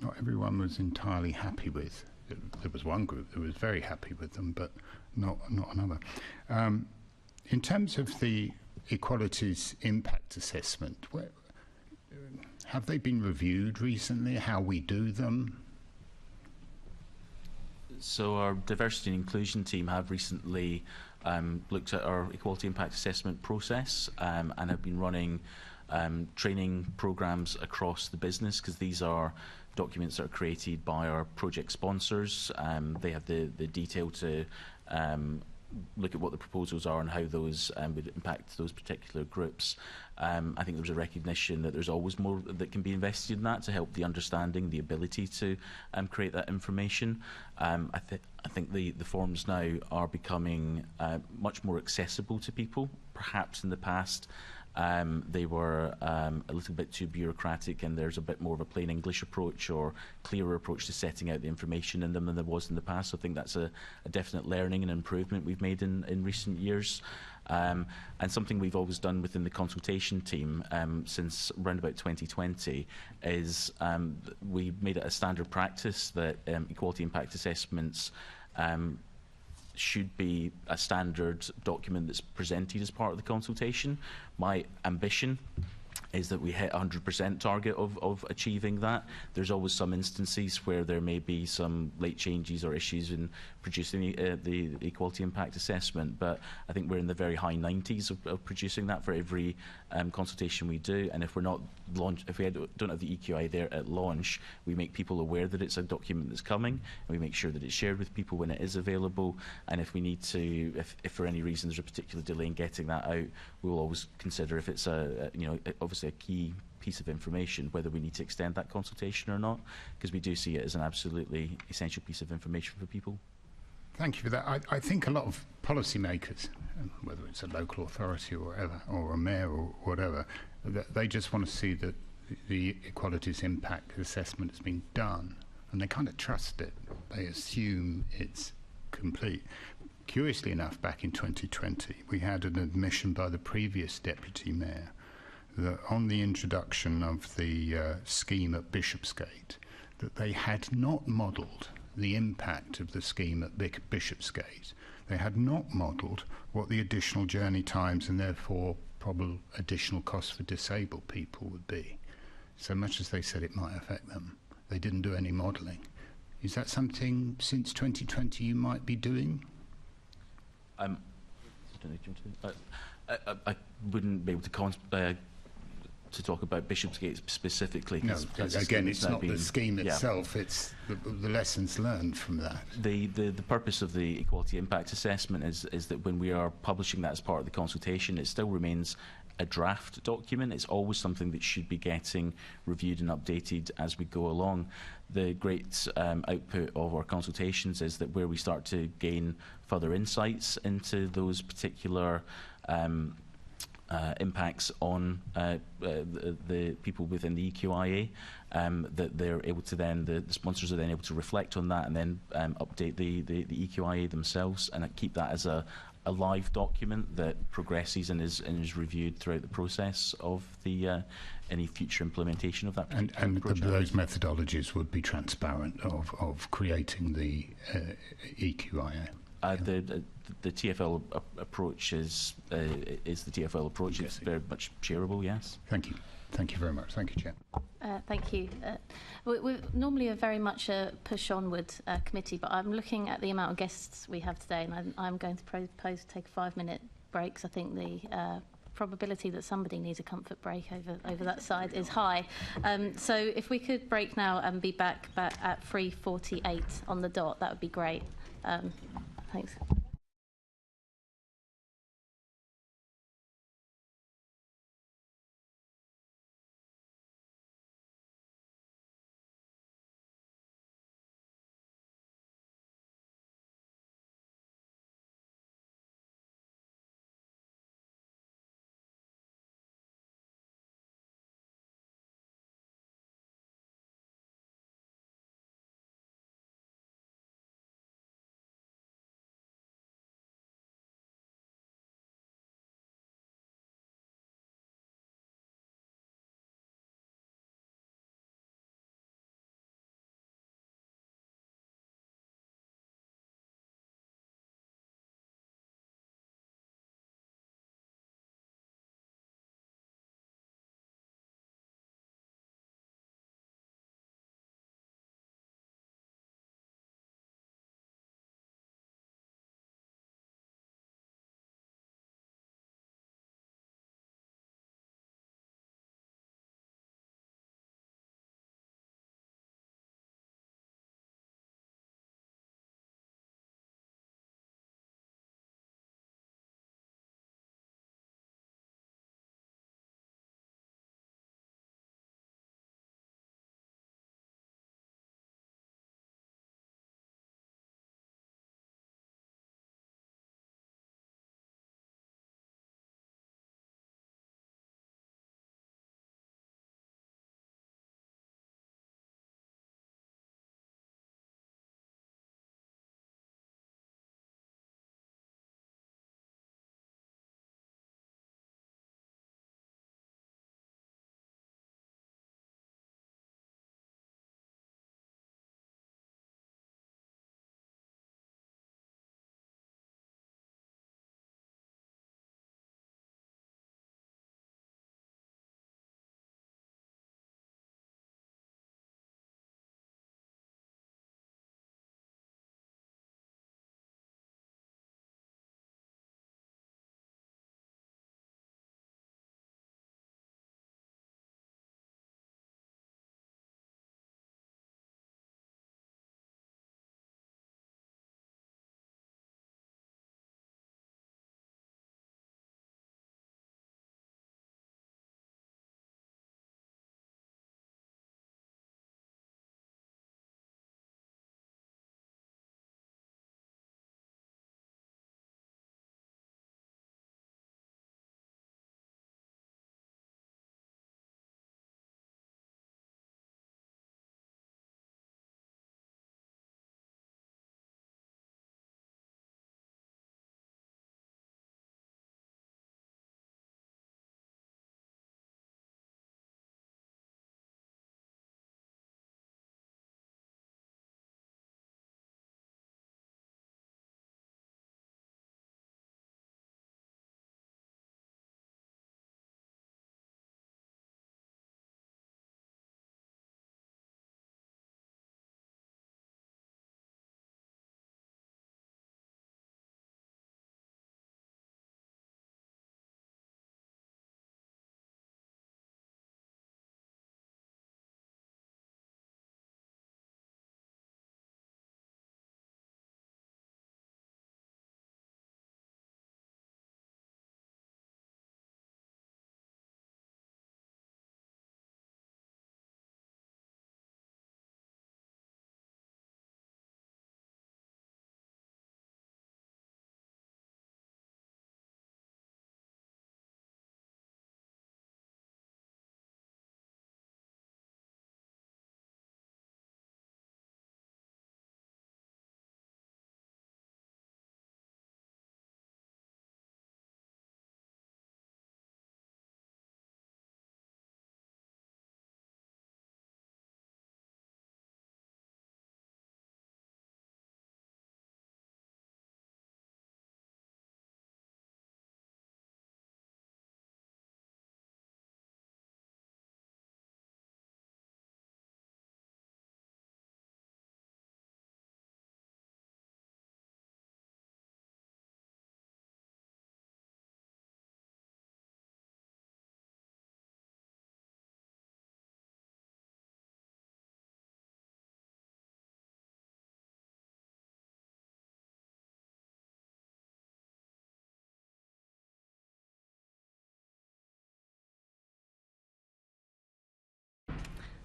not everyone was entirely happy with. There was one group that was very happy with them, but not another. In terms of the equalities impact assessment, have they been reviewed recently, how we do them? So our diversity and inclusion team have recently looked at our equality impact assessment process and have been running training programs across the business, because these are documents that are created by our project sponsors. They have the detail to look at what the proposals are and how those would impact those particular groups. I think there's a recognition that there's always more that can be invested in that to help the understanding, the ability to create that information. I think the forums now are becoming much more accessible to people. Perhaps in the past they were a little bit too bureaucratic, and there's a bit more of a plain English approach or clearer approach to setting out the information in them than there was in the past. So I think that's a definite learning and improvement we've made in recent years. And something we've always done within the consultation team since around about 2020 is we made it a standard practice that equality impact assessments should be a standard document that's presented as part of the consultation. My ambition is that we hit 100% target of achieving that. There's always some instances where there may be some late changes or issues in producing the equality impact assessment, but I think we're in the very high 90s of producing that for every consultation we do. And if we're not if we don't have the EQI there at launch, we make people aware that it's a document that's coming, and we make sure that it's shared with people when it is available. And if we need to, if for any reason there's a particular delay in getting that out, we will always consider if it's obviously a key piece of information, whether we need to extend that consultation or not, because we do see it as an absolutely essential piece of information for people. Thank you for that. I think a lot of policymakers, whether it's a local authority or whatever, or a mayor or whatever, they just want to see that the equalities impact assessment has been done, and they kind of trust it. They assume it's complete. Curiously enough, back in 2020, we had an admission by the previous deputy mayor that on the introduction of the scheme at Bishopsgate, that they had not modelled the impact of the scheme at Bishopsgate. They had not modelled what the additional journey times and therefore probable additional costs for disabled people would be. So much as they said it might affect them, they didn't do any modelling. Is that something since 2020 you might be doing? I wouldn't be able to talk about Bishopsgate specifically. No, again, it's not the scheme itself, it's the lessons learned from that. The purpose of the equality impact assessment is that when we are publishing that as part of the consultation, it still remains a draft document. It's always something that should be getting reviewed and updated as we go along. The great output of our consultations is that where we start to gain further insights into those particular impacts on the people within the EQIA, that they're able to then, the sponsors are then able to reflect on that and then update the EQIA themselves and keep that as a live document that progresses and is reviewed throughout the process of the any future implementation of that particular project. Those methodologies would be transparent of creating the EQIA. The TFL approach is the TFL approach. It's very much shareable, yes. Thank you. Thank you very much. Thank you, Chair. Thank you. We're normally very much a push onward committee, but I'm looking at the amount of guests we have today, and I'm going to propose to take a 5-minute break. I think the probability that somebody needs a comfort break over that side is high. So if we could break now and be back at 3:48 on the dot, that would be great. Thanks.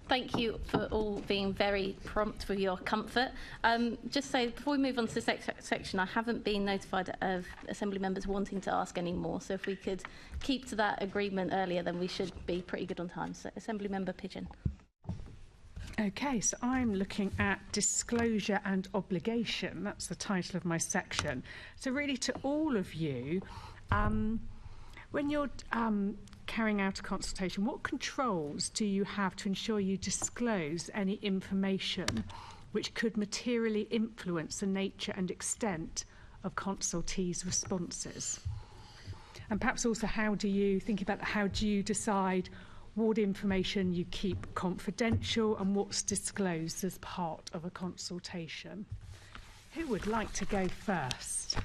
Thank you for all being very prompt for your comfort. Just say, before we move on to this section, I haven't been notified of Assembly members wanting to ask any more. So if we could keep to that agreement earlier, then we should be pretty good on time. So Assembly Member Pigeon. Okay, so I'm looking at disclosure and obligation. That's the title of my section. So really to all of you, when you're carrying out a consultation, what controls do you have to ensure you disclose any information which could materially influence the nature and extent of consultees' responses? And perhaps also, how do you decide what information you keep confidential and what's disclosed as part of a consultation? Who would like to go first?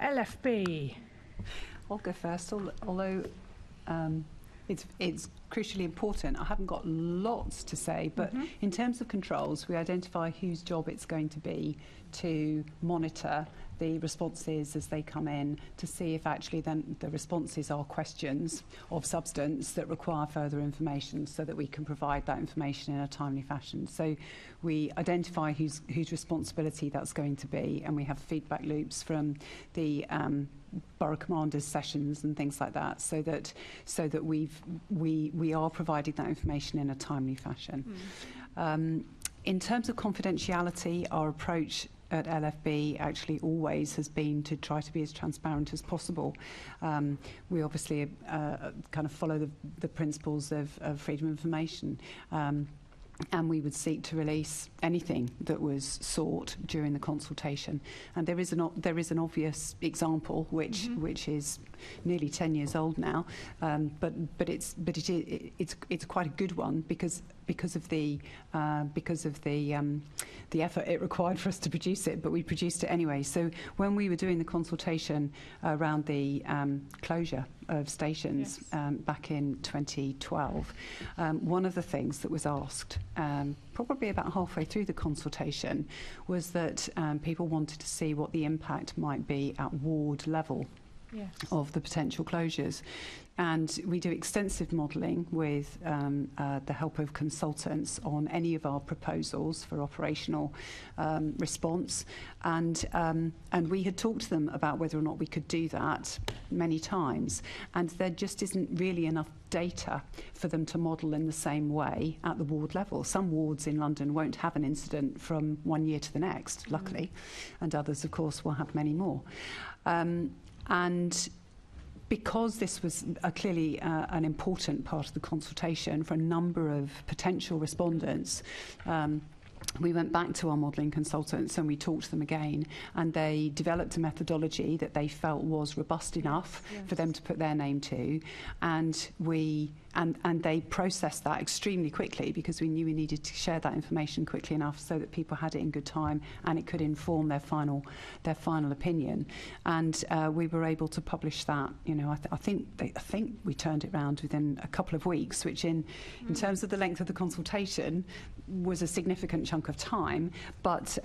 LFB. I'll go first, although it's crucially important. I haven't got lots to say, but in terms of controls, we identify whose job it's going to be to monitor the responses as they come in, to see if actually then the responses are questions of substance that require further information, so that we can provide that information in a timely fashion. So we identify whose responsibility that's going to be, and we have feedback loops from the borough commanders' sessions and things like that, so that we are providing that information in a timely fashion. In terms of confidentiality, our approach at LFB actually always has been to try to be as transparent as possible. We obviously kind of follow the principles of freedom of information. And we would seek to release anything that was sought during the consultation. And there is an obvious example, which is nearly 10 years old now, but it's quite a good one because of the effort it required for us to produce it, but we produced it anyway. So when we were doing the consultation around the closure of stations back in 2012, one of the things that was asked probably about halfway through the consultation was that people wanted to see what the impact might be at ward level of the potential closures. And we do extensive modelling with the help of consultants on any of our proposals for operational response. And we had talked to them about whether or not we could do that many times. And there just isn't really enough data for them to model in the same way at the ward level. Some wards in London won't have an incident from one year to the next, luckily, and others, of course, will have many more. And because this was clearly an important part of the consultation for a number of potential respondents, we went back to our modelling consultants and we talked to them again, and they developed a methodology that they felt was robust enough for them to put their name to, and they processed that extremely quickly because we knew we needed to share that information quickly enough so that people had it in good time and it could inform their final opinion. And we were able to publish that. You know, I think we turned it around within a couple of weeks, which in terms of the length of the consultation was a significant chunk of time, but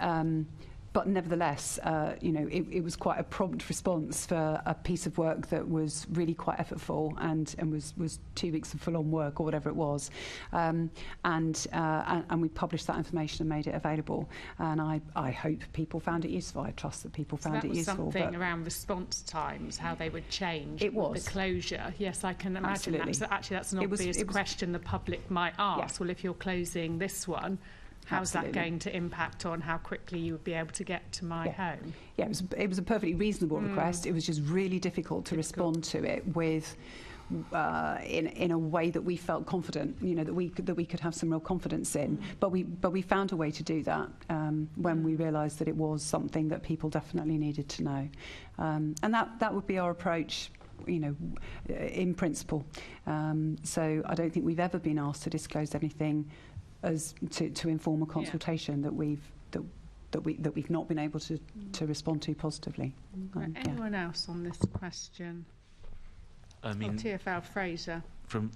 nevertheless, it was quite a prompt response for a piece of work that was really quite effortful and was 2 weeks of full-on work or whatever it was. And we published that information and made it available. And I hope people found it useful. I trust that people found it useful. That was something around response times, how they would change with the closure. Yes, I can imagine that's an obvious question the public might ask. Well, if you're closing this one, how's that going to impact on how quickly you would be able to get to my home? Yeah, it was a perfectly reasonable request. It was just really difficult to respond to it with in a way that we felt confident, that we could have some real confidence in. But we found a way to do that when we realised that it was something that people definitely needed to know, and that would be our approach. In principle. So I don't think we've ever been asked to disclose anything as to inform a consultation that we've not been able to respond to positively. Anyone else on this question? I mean, TfL Fraser. From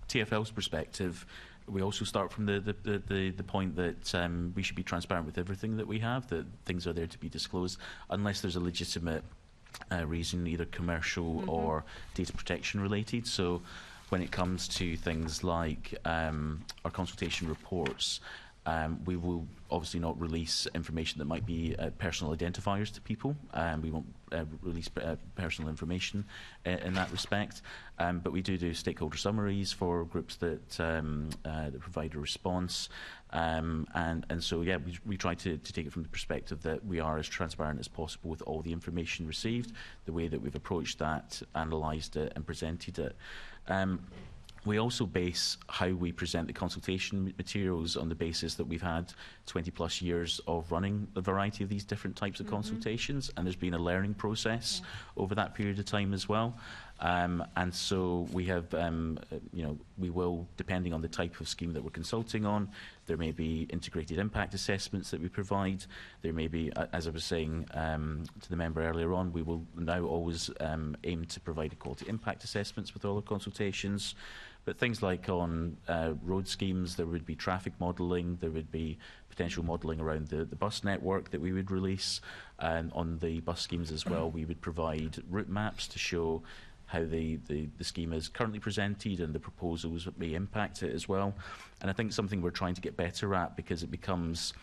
TfL's perspective, we also start from the point that we should be transparent with everything that we have, that things are there to be disclosed, unless there's a legitimate reason, either commercial or data protection related. So when it comes to things like our consultation reports, we will obviously not release information that might be personal identifiers to people. We won't release personal information in that respect. But we do stakeholder summaries for groups that provide a response. And so, yeah, we try to take it from the perspective that we are as transparent as possible with all the information received, the way that we've approached that, analysed it and presented it. We also base how we present the consultation materials on the basis that we've had 20 plus years of running a variety of these different types of consultations, and there's been a learning process over that period of time as well. And so we have, we will, depending on the type of scheme that we're consulting on, there may be integrated impact assessments that we provide. There may be, as I was saying to the member earlier on, we will now always aim to provide quality impact assessments with all our consultations. But things like on road schemes, there would be traffic modelling, there would be potential modelling around the bus network that we would release. And on the bus schemes as well, we would provide route maps to show how the scheme is currently presented and the proposals that may impact it as well. And I think something we're trying to get better at, because it becomes,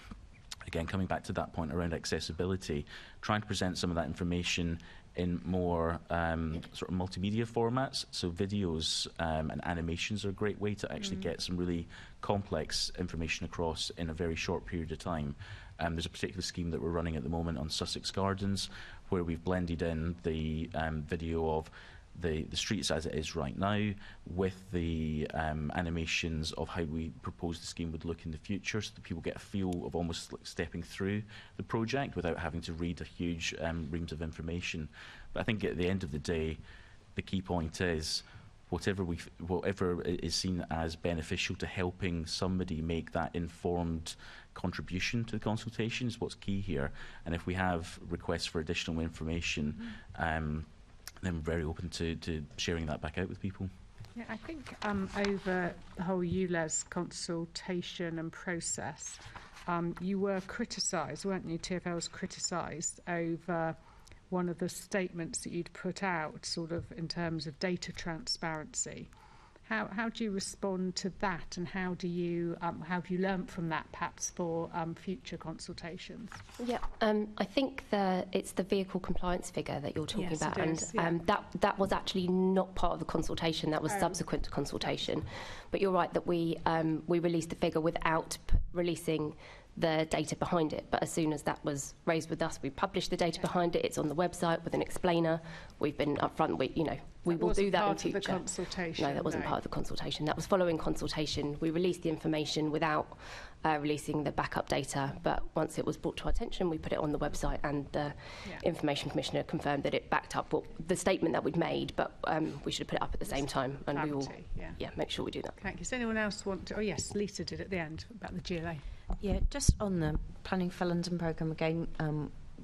again, coming back to that point around accessibility, trying to present some of that information in more sort of multimedia formats. So videos and animations are a great way to actually get some really complex information across in a very short period of time. There's a particular scheme that we're running at the moment on Sussex Gardens, where we've blended in the video of the streets as it is right now with the animations of how we propose the scheme would look in the future, so that people get a feel of almost like stepping through the project without having to read a huge reams of information. But I think at the end of the day, the key point is whatever is seen as beneficial to helping somebody make that informed contribution to the consultation is what's key here. And if we have requests for additional information, then we're very open to sharing that back out with people. Yeah, I think over the whole ULEZ consultation and process, you were criticised, weren't you? TfL was criticised over one of the statements that you'd put out, sort of in terms of data transparency. How do you respond to that, and how have you learnt from that, perhaps for future consultations? Yeah, I think it's the vehicle compliance figure that you're talking about, and that was actually not part of the consultation. That was subsequent to consultation. But you're right that we released the figure without releasing the data behind it. But as soon as that was raised with us, we published the data behind it. It's on the website with an explainer. We've been upfront. We will do that in future. That wasn't part of the consultation. No, that wasn't part of the consultation. That was following consultation. We released the information without releasing the backup data. But once it was brought to our attention, we put it on the website, and the Information Commissioner confirmed that it backed up the statement that we'd made. But we should have put it up at the same time, and we will make sure we do that. Thank you. Does anyone else want to? Oh yes, Lisa did at the end about the GLA. Yeah, just on the Planning for London programme again,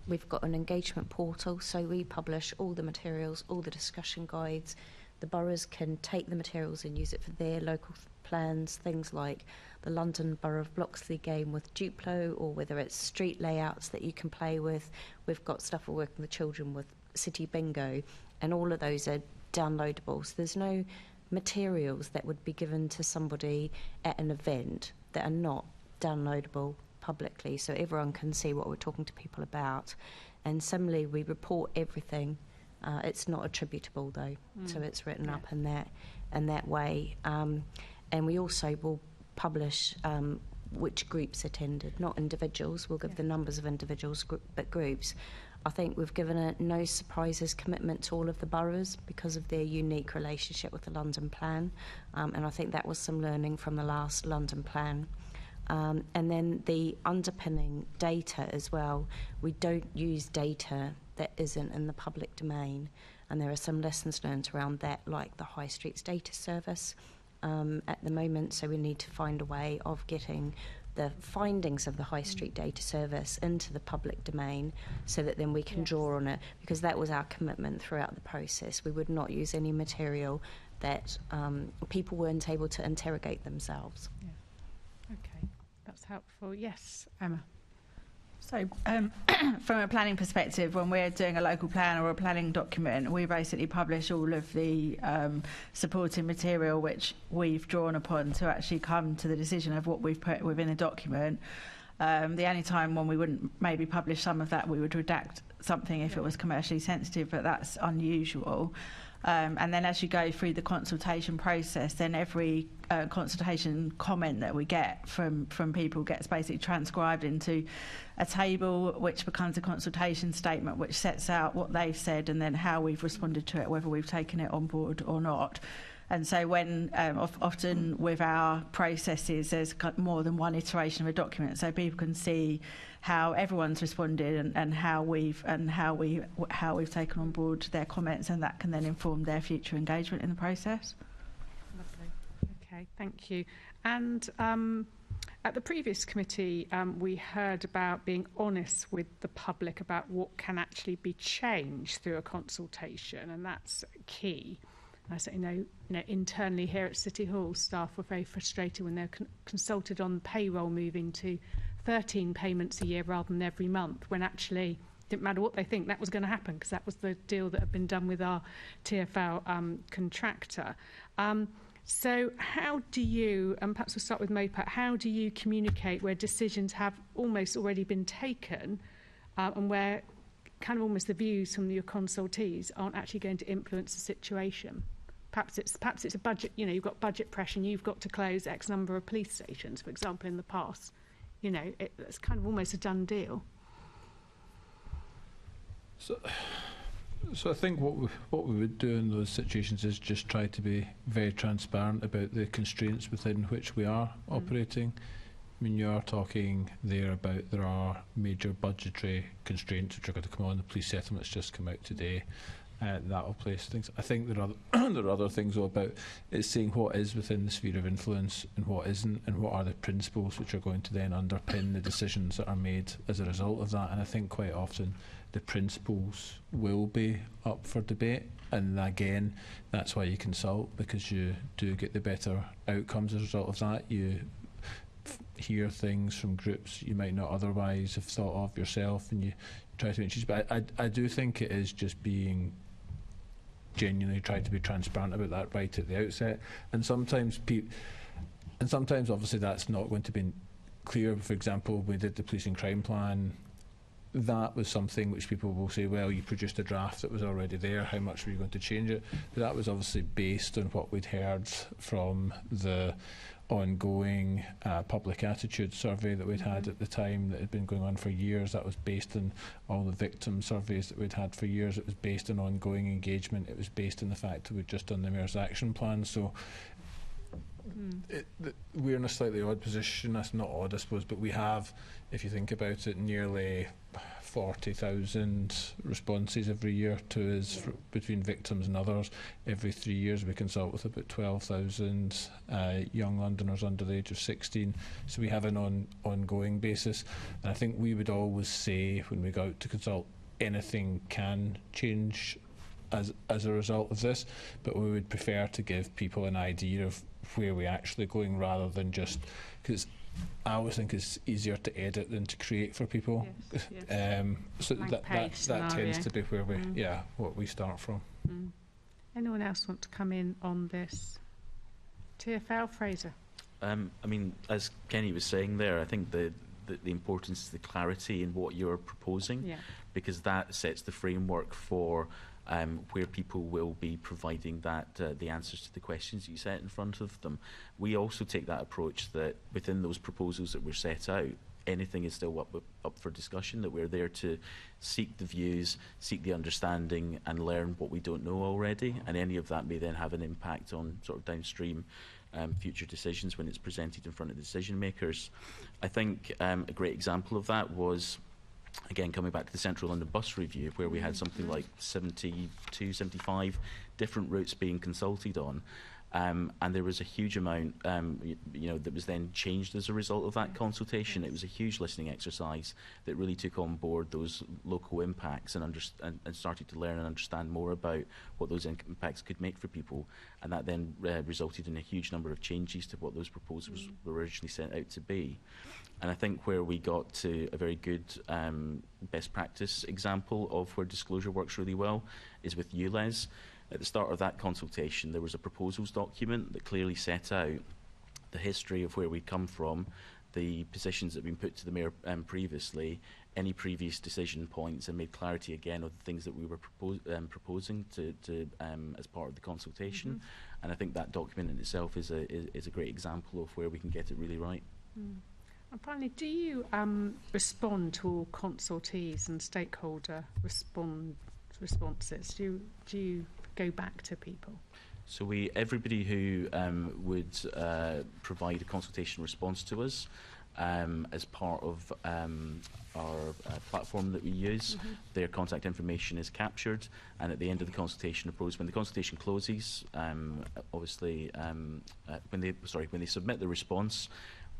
we've got an engagement portal, so we publish all the materials, all the discussion guides. The boroughs can take the materials and use it for their local plans, things like the London Borough of Bloxley game with Duplo, or whether it's street layouts that you can play with. We've got stuff we're working with children with City Bingo, and all of those are downloadable. So there's no materials that would be given to somebody at an event that are not downloadable publicly, so everyone can see what we're talking to people about. And similarly, we report everything. It's not attributable though, so it's written up in that way. And we also will publish which groups attended, not individuals. We'll give the numbers of individuals, but groups. I think we've given a no surprises commitment to all of the boroughs because of their unique relationship with the London Plan, and I think that was some learning from the last London Plan. And then the underpinning data as well. We don't use data that isn't in the public domain, and there are some lessons learned around that, like the High Streets Data Service at the moment. So we need to find a way of getting the findings of the High Street Data Service into the public domain, so that then we can draw on it, because that was our commitment throughout the process. We would not use any material that people weren't able to interrogate themselves. Okay, that's helpful. Yes, Emma. So from a planning perspective, when we're doing a local plan or a planning document, we basically publish all of the supporting material which we've drawn upon to actually come to the decision of what we've put within a document. The only time when we wouldn't maybe publish some of that, we would redact something if it was commercially sensitive, but that's unusual. And then as you go through the consultation process, then every consultation comment that we get from people gets basically transcribed into a table which becomes a consultation statement which sets out what they've said and then how we've responded to it, whether we've taken it on board or not. And so when often with our processes there's more than one iteration of a document, so people can see how everyone's responded and how we've taken on board their comments, and that can then inform their future engagement in the process. Lovely. Okay, thank you. And at the previous committee, we heard about being honest with the public about what can actually be changed through a consultation, and that's key. I certainly know internally here at City Hall, staff were very frustrated when they were consulted on payroll moving to 13 payments a year rather than every month, when actually it didn't matter what they think, that was going to happen because that was the deal that had been done with our TfL contractor. So how do you, and perhaps we'll start with MOPAC, how do you communicate where decisions have almost already been taken and where kind of almost the views from your consultees aren't actually going to influence the situation? Perhaps it's a budget, you know, you've got budget pressure and you've got to close X number of police stations, for example, in the past. You know, it's kind of almost a done deal. So I think what we would do in those situations is just try to be very transparent about the constraints within which we are operating. I mean, you are talking there about there are major budgetary constraints which are going to come on. The police settlement's just come out today. That will place things. I think there are other things though about it's saying what is within the sphere of influence and what isn't, and what are the principles which are going to then underpin the decisions that are made as a result of that. And I think quite often the principles will be up for debate, and again that's why you consult, because you do get the better outcomes as a result of that. You hear things from groups you might not otherwise have thought of yourself, and you try to introduce. But I do think it is just being genuinely trying to be transparent about that right at the outset, and sometimes obviously that's not going to be clear. For example, we did the policing crime plan. That was something which people will say, well, you produced a draft that was already there, how much were you going to change it? But that was obviously based on what we'd heard from the ongoing public attitude survey that we'd had at the time that had been going on for years. That was based on all the victim surveys that we'd had for years. It was based on ongoing engagement. It was based on the fact that we'd just done the Mayor's Action Plan. So we're in a slightly odd position. That's not odd, I suppose, but we have, if you think about it, nearly 40,000 responses every year to us between victims and others. Every 3 years we consult with about 12,000 young Londoners under the age of 16. So we have an ongoing basis. And I think we would always say when we go out to consult, anything can change as a result of this, but we would prefer to give people an idea of where we're actually going, rather than just, because I always think it's easier to edit than to create for people. Yes. So that tends to be where we what we start from. Anyone else want to come in on this? TfL, Fraser. I mean, as Kenny was saying there, I think the importance is the clarity in what you're proposing, because that sets the framework for where people will be providing the answers to the questions you set in front of them. We also take that approach that within those proposals that were set out, anything is still up for discussion, that we're there to seek the views, seek the understanding and learn what we don't know already, and any of that may then have an impact on sort of downstream future decisions when it's presented in front of decision makers. I think a great example of that was, again, coming back to the Central London Bus Review, where we had something like 72, 75 different routes being consulted on. And there was a huge amount, that was then changed as a result of that consultation. It was a huge listening exercise that really took on board those local impacts and started to learn and understand more about what those impacts could make for people. And that then resulted in a huge number of changes to what those proposals were originally set out to be. And I think where we got to a very good best practice example of where disclosure works really well is with ULEZ. At the start of that consultation, there was a proposals document that clearly set out the history of where we'd come from, the positions that had been put to the Mayor previously, any previous decision points, and made clarity again of the things that we were proposing to as part of the consultation. And I think that document in itself is a great example of where we can get it really right. And finally, do you respond to all consultees and stakeholder responses? Do you go back to people? So everybody who would provide a consultation response to us as part of our platform that we use, their contact information is captured, and at the end of the consultation when the consultation closes, obviously when they submit the response,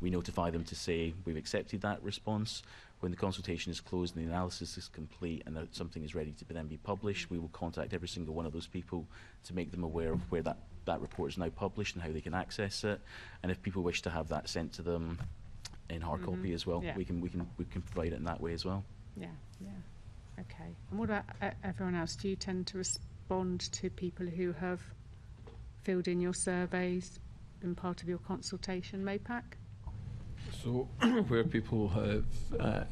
we notify them to say we've accepted that response. When the consultation is closed and the analysis is complete and that something is ready to then be published, we will contact every single one of those people to make them aware of where that report is now published and how they can access it. And if people wish to have that sent to them in hard copy as well, we can provide it in that way as well. Yeah. Okay. And what about everyone else? Do you tend to respond to people who have filled in your surveys, been part of your consultation, MOPAC? So where people have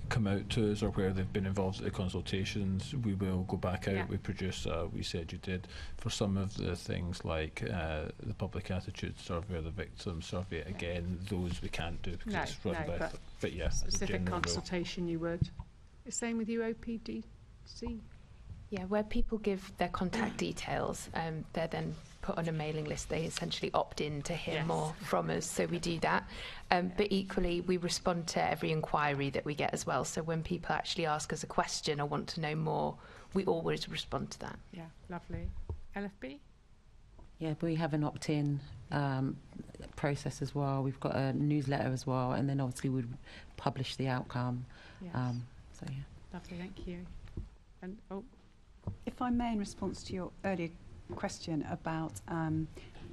come out to us or where they've been involved in the consultations, we will go back out. We produce We Said You Did. For some of the things like the public attitude survey or the victim survey, again, those we can't do because it's run by... But yeah, specific consultation you would. The same with you, OPDC? Yeah, where people give their contact details, they're then put on a mailing list. They essentially opt in to hear more from us, so we do that. But equally, we respond to every inquiry that we get as well. So when people actually ask us a question or want to know more, we always respond to that. Yeah, lovely. LFB? Yeah, but we have an opt-in process as well. We've got a newsletter as well, and then obviously we'd publish the outcome. Yes. So yeah. Lovely, thank you. And if I may, in response to your earlier question about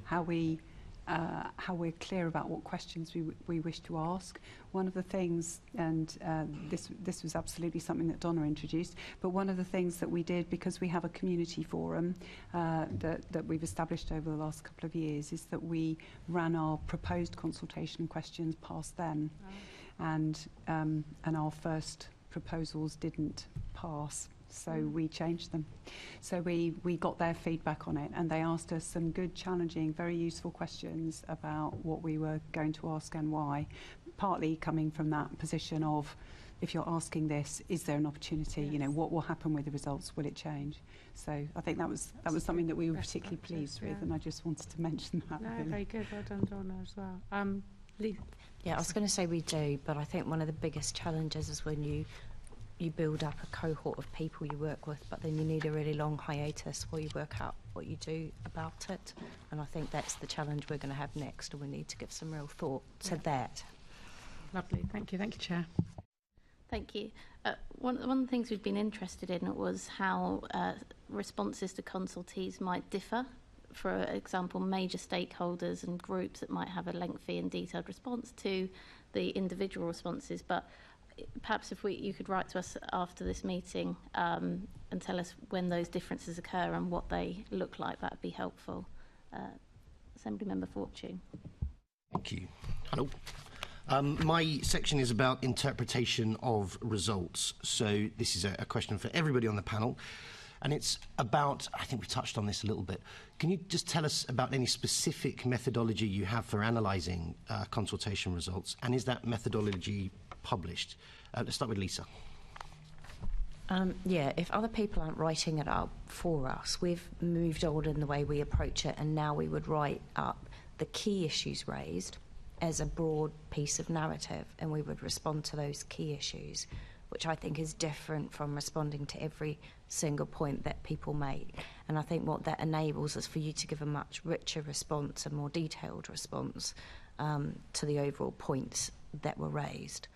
how we're clear about what questions we wish to ask. One of the things, and this was absolutely something that Donna introduced, but one of the things that we did, because we have a community forum that we've established over the last couple of years, is that we ran our proposed consultation questions past them, and our first proposals didn't pass. So we changed them. So we got their feedback on it, and they asked us some good, challenging, very useful questions about what we were going to ask and why, partly coming from that position of, if you're asking this, is there an opportunity? You know, what will happen with the results? Will it change? So I think that was something that we were particularly pleased with, and I just wanted to mention that. No, really. very good. Well done, Donna, as well. Lee? Yeah, I was going to say we do, but I think one of the biggest challenges is when you build up a cohort of people you work with, but then you need a really long hiatus while you work out what you do about it. And I think that's the challenge we're going to have next, and we need to give some real thought to that. Lovely. Thank you. Thank you, Chair. Thank you. One of the things we've been interested in was how responses to consultees might differ. For example, major stakeholders and groups that might have a lengthy and detailed response to the individual responses, but perhaps if you could write to us after this meeting and tell us when those differences occur and what they look like, that would be helpful. Assemblymember Fortune. Thank you. Hello. My section is about interpretation of results. So this is a question for everybody on the panel. And it's about, I think we touched on this a little bit. Can you just tell us about any specific methodology you have for analysing consultation results? And is that methodology published? Let's start with Lisa. Yeah, if other people aren't writing it up for us, we've moved on in the way we approach it, and now we would write up the key issues raised as a broad piece of narrative, and we would respond to those key issues which I think is different from responding to every single point that people make. And I think what that enables is for you to give a much richer response, a more detailed response to the overall points that were raised.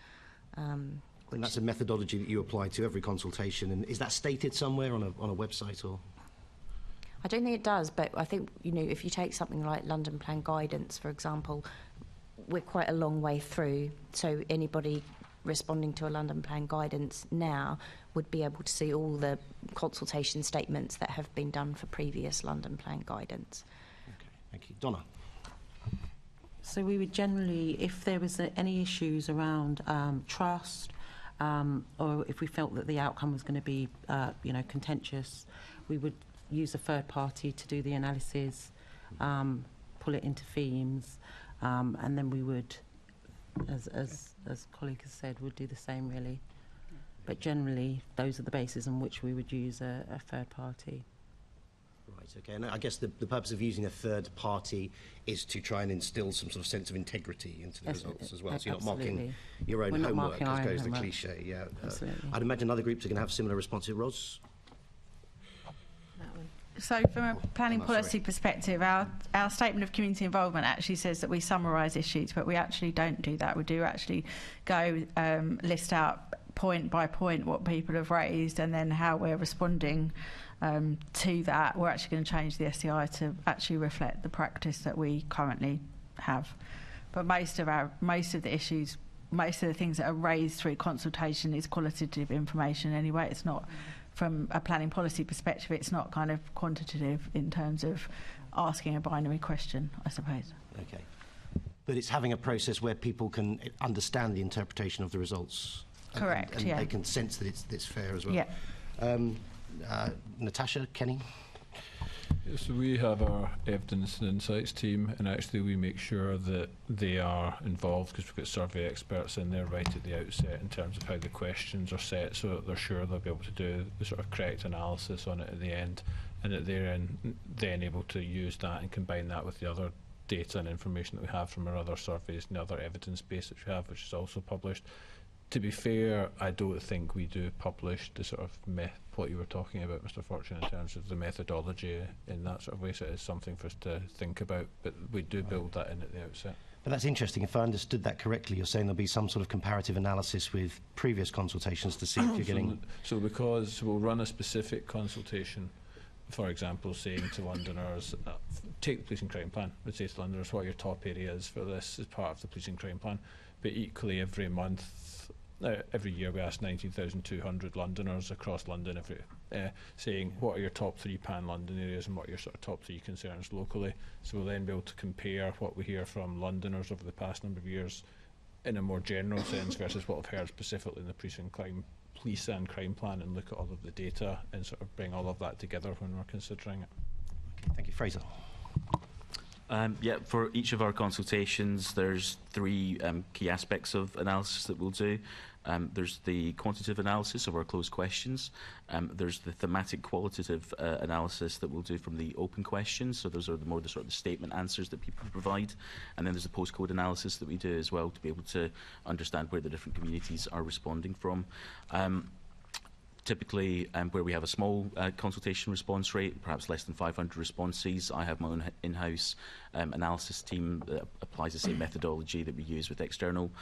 And that's a methodology that you apply to every consultation. And is that stated somewhere on a website or? I don't think it does, but I think, you know, if you take something like London Plan Guidance, for example, we're quite a long way through, so anybody responding to a London Plan Guidance now would be able to see all the consultation statements that have been done for previous London Plan Guidance. Okay, thank you. Donna? So we would generally, if there was any issues around trust, or if we felt that the outcome was going to be, you know, contentious, we would use a third party to do the analysis, pull it into themes, and then we would, as colleague has said, would do the same really. But generally, those are the bases on which we would use a third party. Right, okay. And I guess the purpose of using a third party is to try and instill some sort of sense of integrity into the results as well. So you're not marking your own homework, as goes the cliche. Yeah, I'd imagine other groups are going to have similar responses. Ros? So from a planning policy perspective, our statement of community involvement actually says that we summarise issues, but we actually don't do that. We do actually go list out point by point what people have raised and then how we're responding to that. We're actually going to change the SCI to actually reflect the practice that we currently have. But most of the issues, most of the things that are raised through consultation is qualitative information anyway. It's not, from a planning policy perspective, it's not kind of quantitative in terms of asking a binary question, I suppose. Okay. But it's having a process where people can understand the interpretation of the results. Correct, and they can sense that it's fair as well. Yeah. Natasha, Kenny? So we have our evidence and insights team, and actually we make sure that they are involved because we've got survey experts in there right at the outset in terms of how the questions are set, so that they're sure they'll be able to do the sort of correct analysis on it at the end, and that they're then able to use that and combine that with the other data and information that we have from our other surveys and the other evidence base that we have, which is also published. To be fair, I don't think we do publish the sort of what you were talking about, Mr. Fortune, in terms of the methodology in that sort of way, so it is something for us to think about, but we do build that in at the outset. But that's interesting. If I understood that correctly, you're saying there'll be some sort of comparative analysis with previous consultations to see if you're getting... So because we'll run a specific consultation, for example, saying to Londoners, take the policing crime plan, we'd say to Londoners, what are your top areas for this as part of the policing crime plan? But equally every month, every year we ask 19,200 Londoners across London saying what are your top 3 pan-London areas and what are your sort of top 3 concerns locally. So we'll then be able to compare what we hear from Londoners over the past number of years in a more general sense versus what we've heard specifically in the police and crime plan, and look at all of the data and sort of bring all of that together when we're considering it. Okay, thank you. Fraser. Yeah, for each of our consultations, there's 3 key aspects of analysis that we'll do. There's the quantitative analysis of our closed questions. There's the thematic qualitative analysis that we'll do from the open questions. So those are the sort of the statement answers that people provide. And then there's the postcode analysis that we do as well to be able to understand where the different communities are responding from. Typically, where we have a small consultation response rate, perhaps less than 500 responses, I have my own in-house analysis team that applies the same methodology that we use with external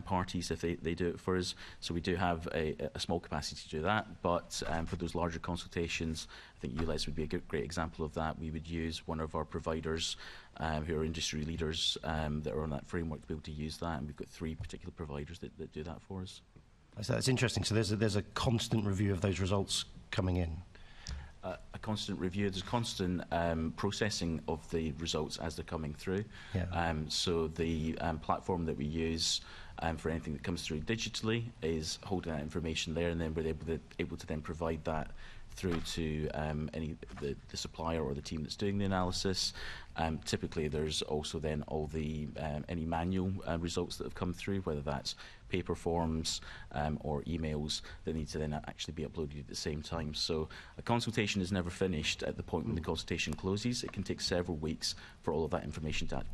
parties if they do it for us. So we do have a small capacity to do that, but for those larger consultations, I think ULEZ would be a great example of that. We would use one of our providers who are industry leaders that are on that framework to be able to use that, and we've got 3 particular providers that do that for us. So that's interesting. So there's a constant review of those results coming in. A constant review. There's constant processing of the results as they're coming through. Yeah. So the platform that we use for anything that comes through digitally is holding that information there, and then we're able to then provide that through to the supplier or the team that's doing the analysis. Typically, there's also then all the any manual results that have come through, whether that's paper forms or emails that need to then actually be uploaded at the same time. So a consultation is never finished at the point when the consultation closes. It can take several weeks for all of that information to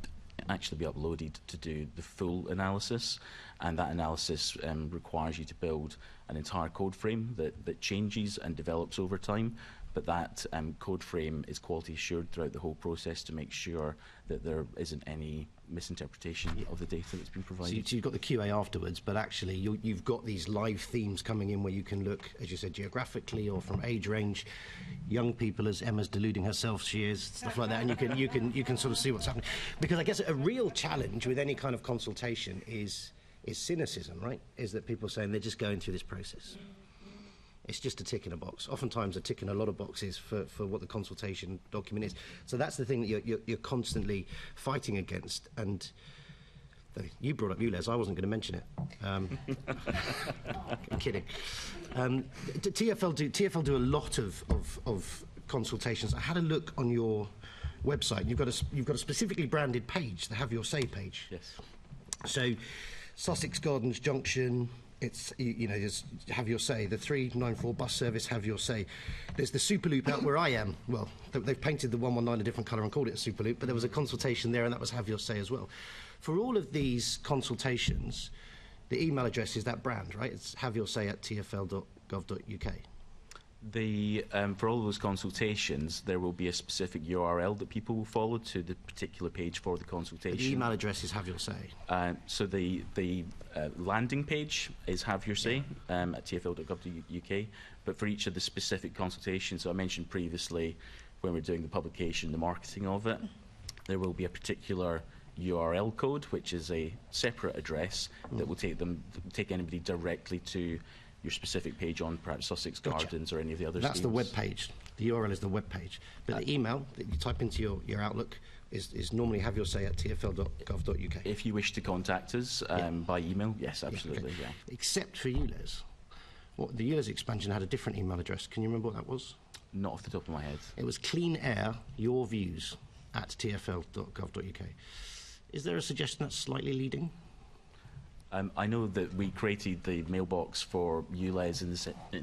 actually be uploaded to do the full analysis. and that analysis requires you to build an entire code frame that changes and develops over time. But that code frame is quality assured throughout the whole process to make sure that there isn't any misinterpretation of the data that's been provided. So you've got the QA afterwards, but actually you've got these live themes coming in where you can look, as you said, geographically or from age range, young people, as Emma's deluding herself she is, stuff like that, and you can sort of see what's happening. Because I guess a real challenge with any kind of consultation is cynicism, right? Is that people saying they're just going through this process. It's just a tick in a box. Oftentimes, a tick in a lot of boxes for what the consultation document is. So that's the thing that you're constantly fighting against. And you brought up ULEZ. I wasn't going to mention it. I'm kidding. TfL do a lot of consultations. I had a look on your website. You've got a specifically branded page, the Have Your Say page. Yes. So, Sussex Gardens Junction. It's, there's Have Your Say, the 394 bus service, Have Your Say. There's the Superloop out where I am. Well, they've painted the 119 a different colour and called it a Superloop, but there was a consultation there, and that was Have Your Say as well. For all of these consultations, the email address is that brand, right? It's haveyoursay@tfl.gov.uk. For all of those consultations, there will be a specific URL that people will follow to the particular page for the consultation. The email address is Have Your Say. So the landing page is Have Your Say at tfl.gov.uk, but for each of the specific consultations, so I mentioned previously when we're doing the publication, the marketing of it, there will be a particular URL code, which is a separate address that will take anybody directly to your specific page on perhaps Sussex Gardens or any of the other That's schemes. the web page. The URL is the web page. But the email that you type into your Outlook is normally haveyoursay@tfl.gov.uk. If you wish to contact us by email, yes, absolutely. Yeah. Except for ULEZ. The ULEZ expansion had a different email address. Can you remember what that was? Not off the top of my head. It was Clean Air, Your Views @tfl.gov.uk. Is there a suggestion that's slightly leading? I know that we created the mailbox for ULEZ in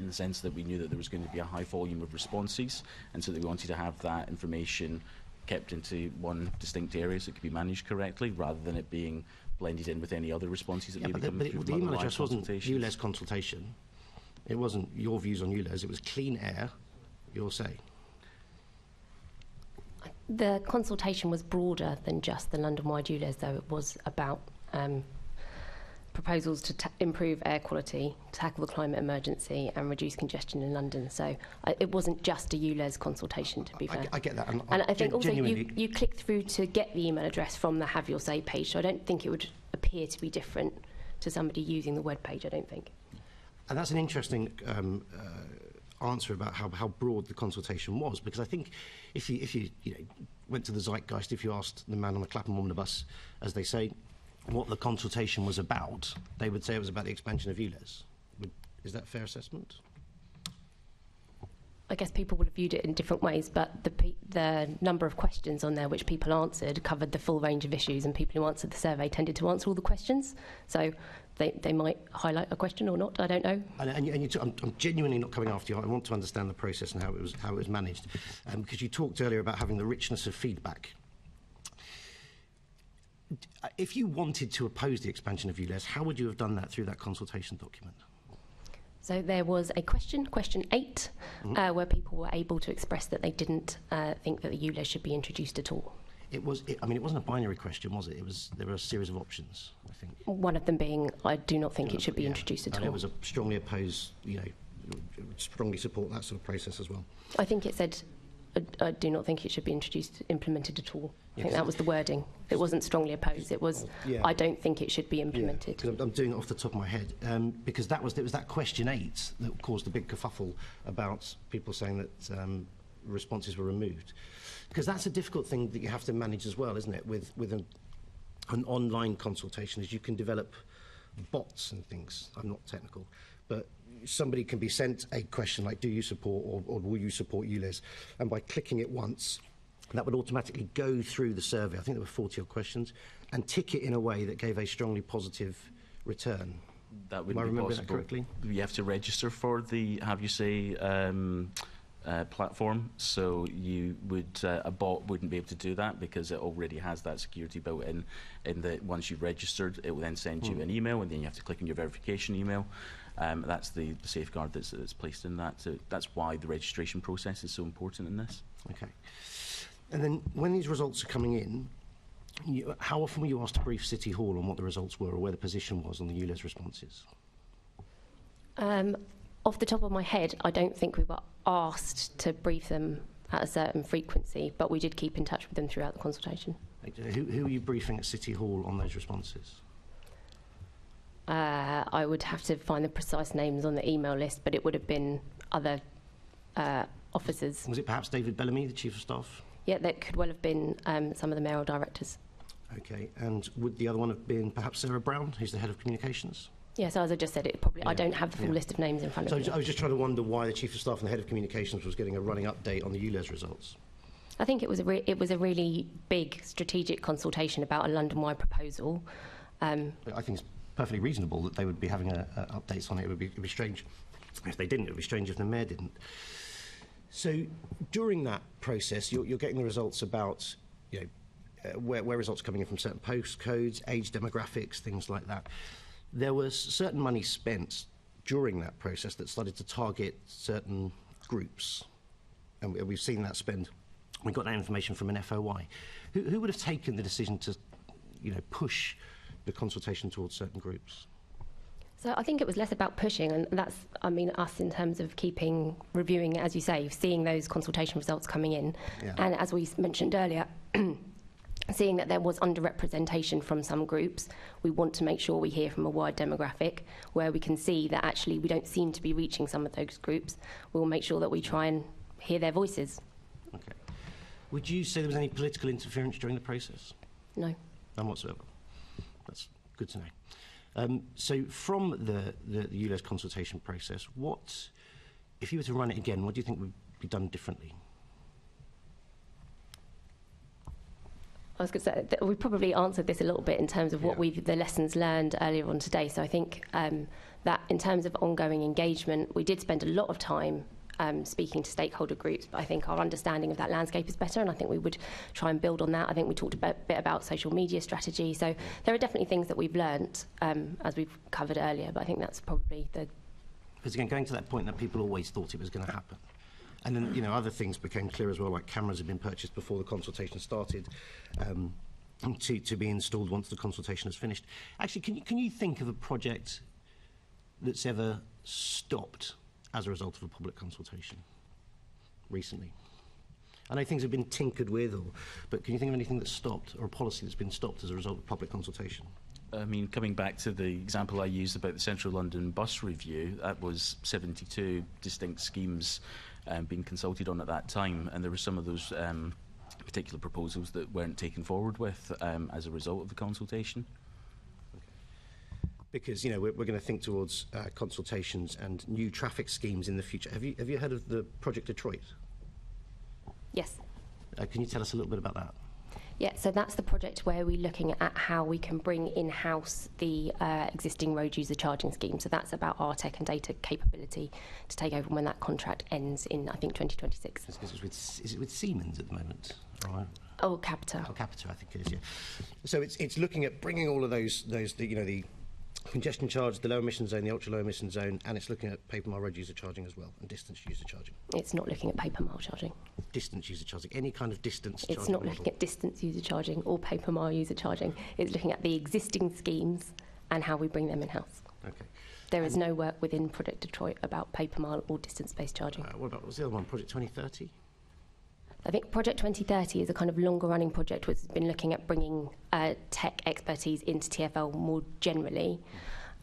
the sense that we knew that there was going to be a high volume of responses, and so that we wanted to have that information kept into one distinct area so it could be managed correctly, rather than it being blended in with any other responses that may be coming through. The email address wasn't ULEZ consultation. It wasn't Your Views on ULEZ. It was Clean Air, Your Say. The consultation was broader than just the London-wide ULEZ, though. It was about proposals to improve air quality, tackle the climate emergency and reduce congestion in London. So it wasn't just a ULEZ consultation, to be fair. I get that. And I think also you click through to get the email address from the Have Your Say page, so I don't think it would appear to be different to somebody using the web page, I don't think. And that's an interesting answer about how broad the consultation was, because I think if you went to the zeitgeist, if you asked the man on the Clapham omnibus, as they say, what the consultation was about, they would say it was about the expansion of ULEZ. Is that a fair assessment? I guess people would have viewed it in different ways, but the number of questions on there which people answered covered the full range of issues, and people who answered the survey tended to answer all the questions. So they might highlight a question or not, I don't know. I'm genuinely not coming after you. I want to understand the process and how it was managed, because you talked earlier about having the richness of feedback. If you wanted to oppose the expansion of ULEZ, how would you have done that through that consultation document? So there was a question 8, where people were able to express that they didn't think that the ULEZ should be introduced at all. It wasn't a binary question, was it? There were a series of options, I think. One of them being, I do not think it should be introduced at all. And it was a strongly oppose, strongly support that sort of process as well. I think it said, I do not think it should be implemented at all. I think that was the wording. It wasn't strongly opposed. It was, I don't think it should be implemented. Yeah, I'm doing it off the top of my head, because it was that question 8 that caused the big kerfuffle about people saying that responses were removed. Because that's a difficult thing that you have to manage as well, isn't it? With an online consultation, is you can develop bots and things. I'm not technical, but somebody can be sent a question like, do you support or will you support ULEZ? And by clicking it once, that would automatically go through the survey. I think there were 40 odd questions, and tick it in a way that gave a strongly positive return. That wouldn't be possible. That correctly? You have to register for the Have You Say platform, so you would a bot wouldn't be able to do that because it already has that security built in that once you've registered, it will then send you an email, and then you have to click on your verification email. That's the safeguard that's placed in that. So that's why the registration process is so important in this. Okay. And then when these results are coming in, how often were you asked to brief City Hall on what the results were or where the position was on the ULEZ responses? Off the top of my head, I don't think we were asked to brief them at a certain frequency, but we did keep in touch with them throughout the consultation. Who were you briefing at City Hall on those responses? I would have to find the precise names on the email list, but it would have been other officers. Was it perhaps David Bellamy, the Chief of Staff? Yeah, that could well have been some of the mayoral directors. Okay, and would the other one have been perhaps Sarah Brown, who's the Head of Communications? Yes, as I just said, it probably. Yeah. I don't have the full list of names in front of me. I was just trying to wonder why the Chief of Staff and the Head of Communications was getting a running update on the ULEZ results. I think it was a really big strategic consultation about a London-wide proposal. I think it's perfectly reasonable that they would be having updates on it. It would be strange if they didn't. It would be strange if the Mayor didn't. So during that process, you're getting the results about where results are coming in from certain postcodes, age demographics, things like that. There was certain money spent during that process that started to target certain groups, and we've seen that spend. We got that information from an FOI. Who would have taken the decision to, push the consultation towards certain groups? So I think it was less about pushing, and that's, us in terms of reviewing, as you say, seeing those consultation results coming in, and as we mentioned earlier. Seeing that there was underrepresentation from some groups, we want to make sure we hear from a wide demographic where we can see that actually we don't seem to be reaching some of those groups. We'll make sure that we try and hear their voices. Okay. Would you say there was any political interference during the process? No. None whatsoever. That's good to know. So from the ULEZ consultation process, if you were to run it again, what do you think would be done differently? I was going to say that we probably answered this a little bit in terms of what the lessons learned earlier on today. So I think that in terms of ongoing engagement, we did spend a lot of time speaking to stakeholder groups, but I think our understanding of that landscape is better, and I think we would try and build on that. I think we talked a bit about social media strategy. So there are definitely things that we've learnt, as we've covered earlier, but I think that's probably the... Because again, going to that point that people always thought it was going to happen. And then, other things became clear as well, like cameras had been purchased before the consultation started to be installed once the consultation is finished. Actually, can you think of a project that's ever stopped as a result of a public consultation recently? I know things have been tinkered with, but can you think of anything that's stopped, or a policy that's been stopped as a result of public consultation? Coming back to the example I used about the Central London bus review, that was 72 distinct schemes being consulted on at that time, and there were some of those particular proposals that weren't taken forward with as a result of the consultation. Okay. Because we're going to think towards consultations and new traffic schemes in the future. Have you heard of the Project Detroit? Yes. Can you tell us a little bit about that? Yeah, so that's the project where we're looking at how we can bring in-house the existing road user charging scheme. So that's about our tech and data capability to take over when that contract ends in, I think, 2026. Is it with Siemens at the moment? Right. Oh, Capita. Oh, Capita, I think it is, yeah. So it's looking at bringing all of those the congestion charge, the low emission zone, the ultra low emission zone, and it's looking at paper mile road user charging as well, and distance user charging. It's not looking at paper mile charging. Distance user charging, any kind of distance charging. It's not looking at distance user charging or paper mile user charging. It's looking at the existing schemes and how we bring them in-house. Okay. There is no work within Project Detroit about paper mile or distance-based charging. What was the other one, Project 2030? I think Project 2030 is a kind of longer-running project which has been looking at bringing tech expertise into TfL more generally,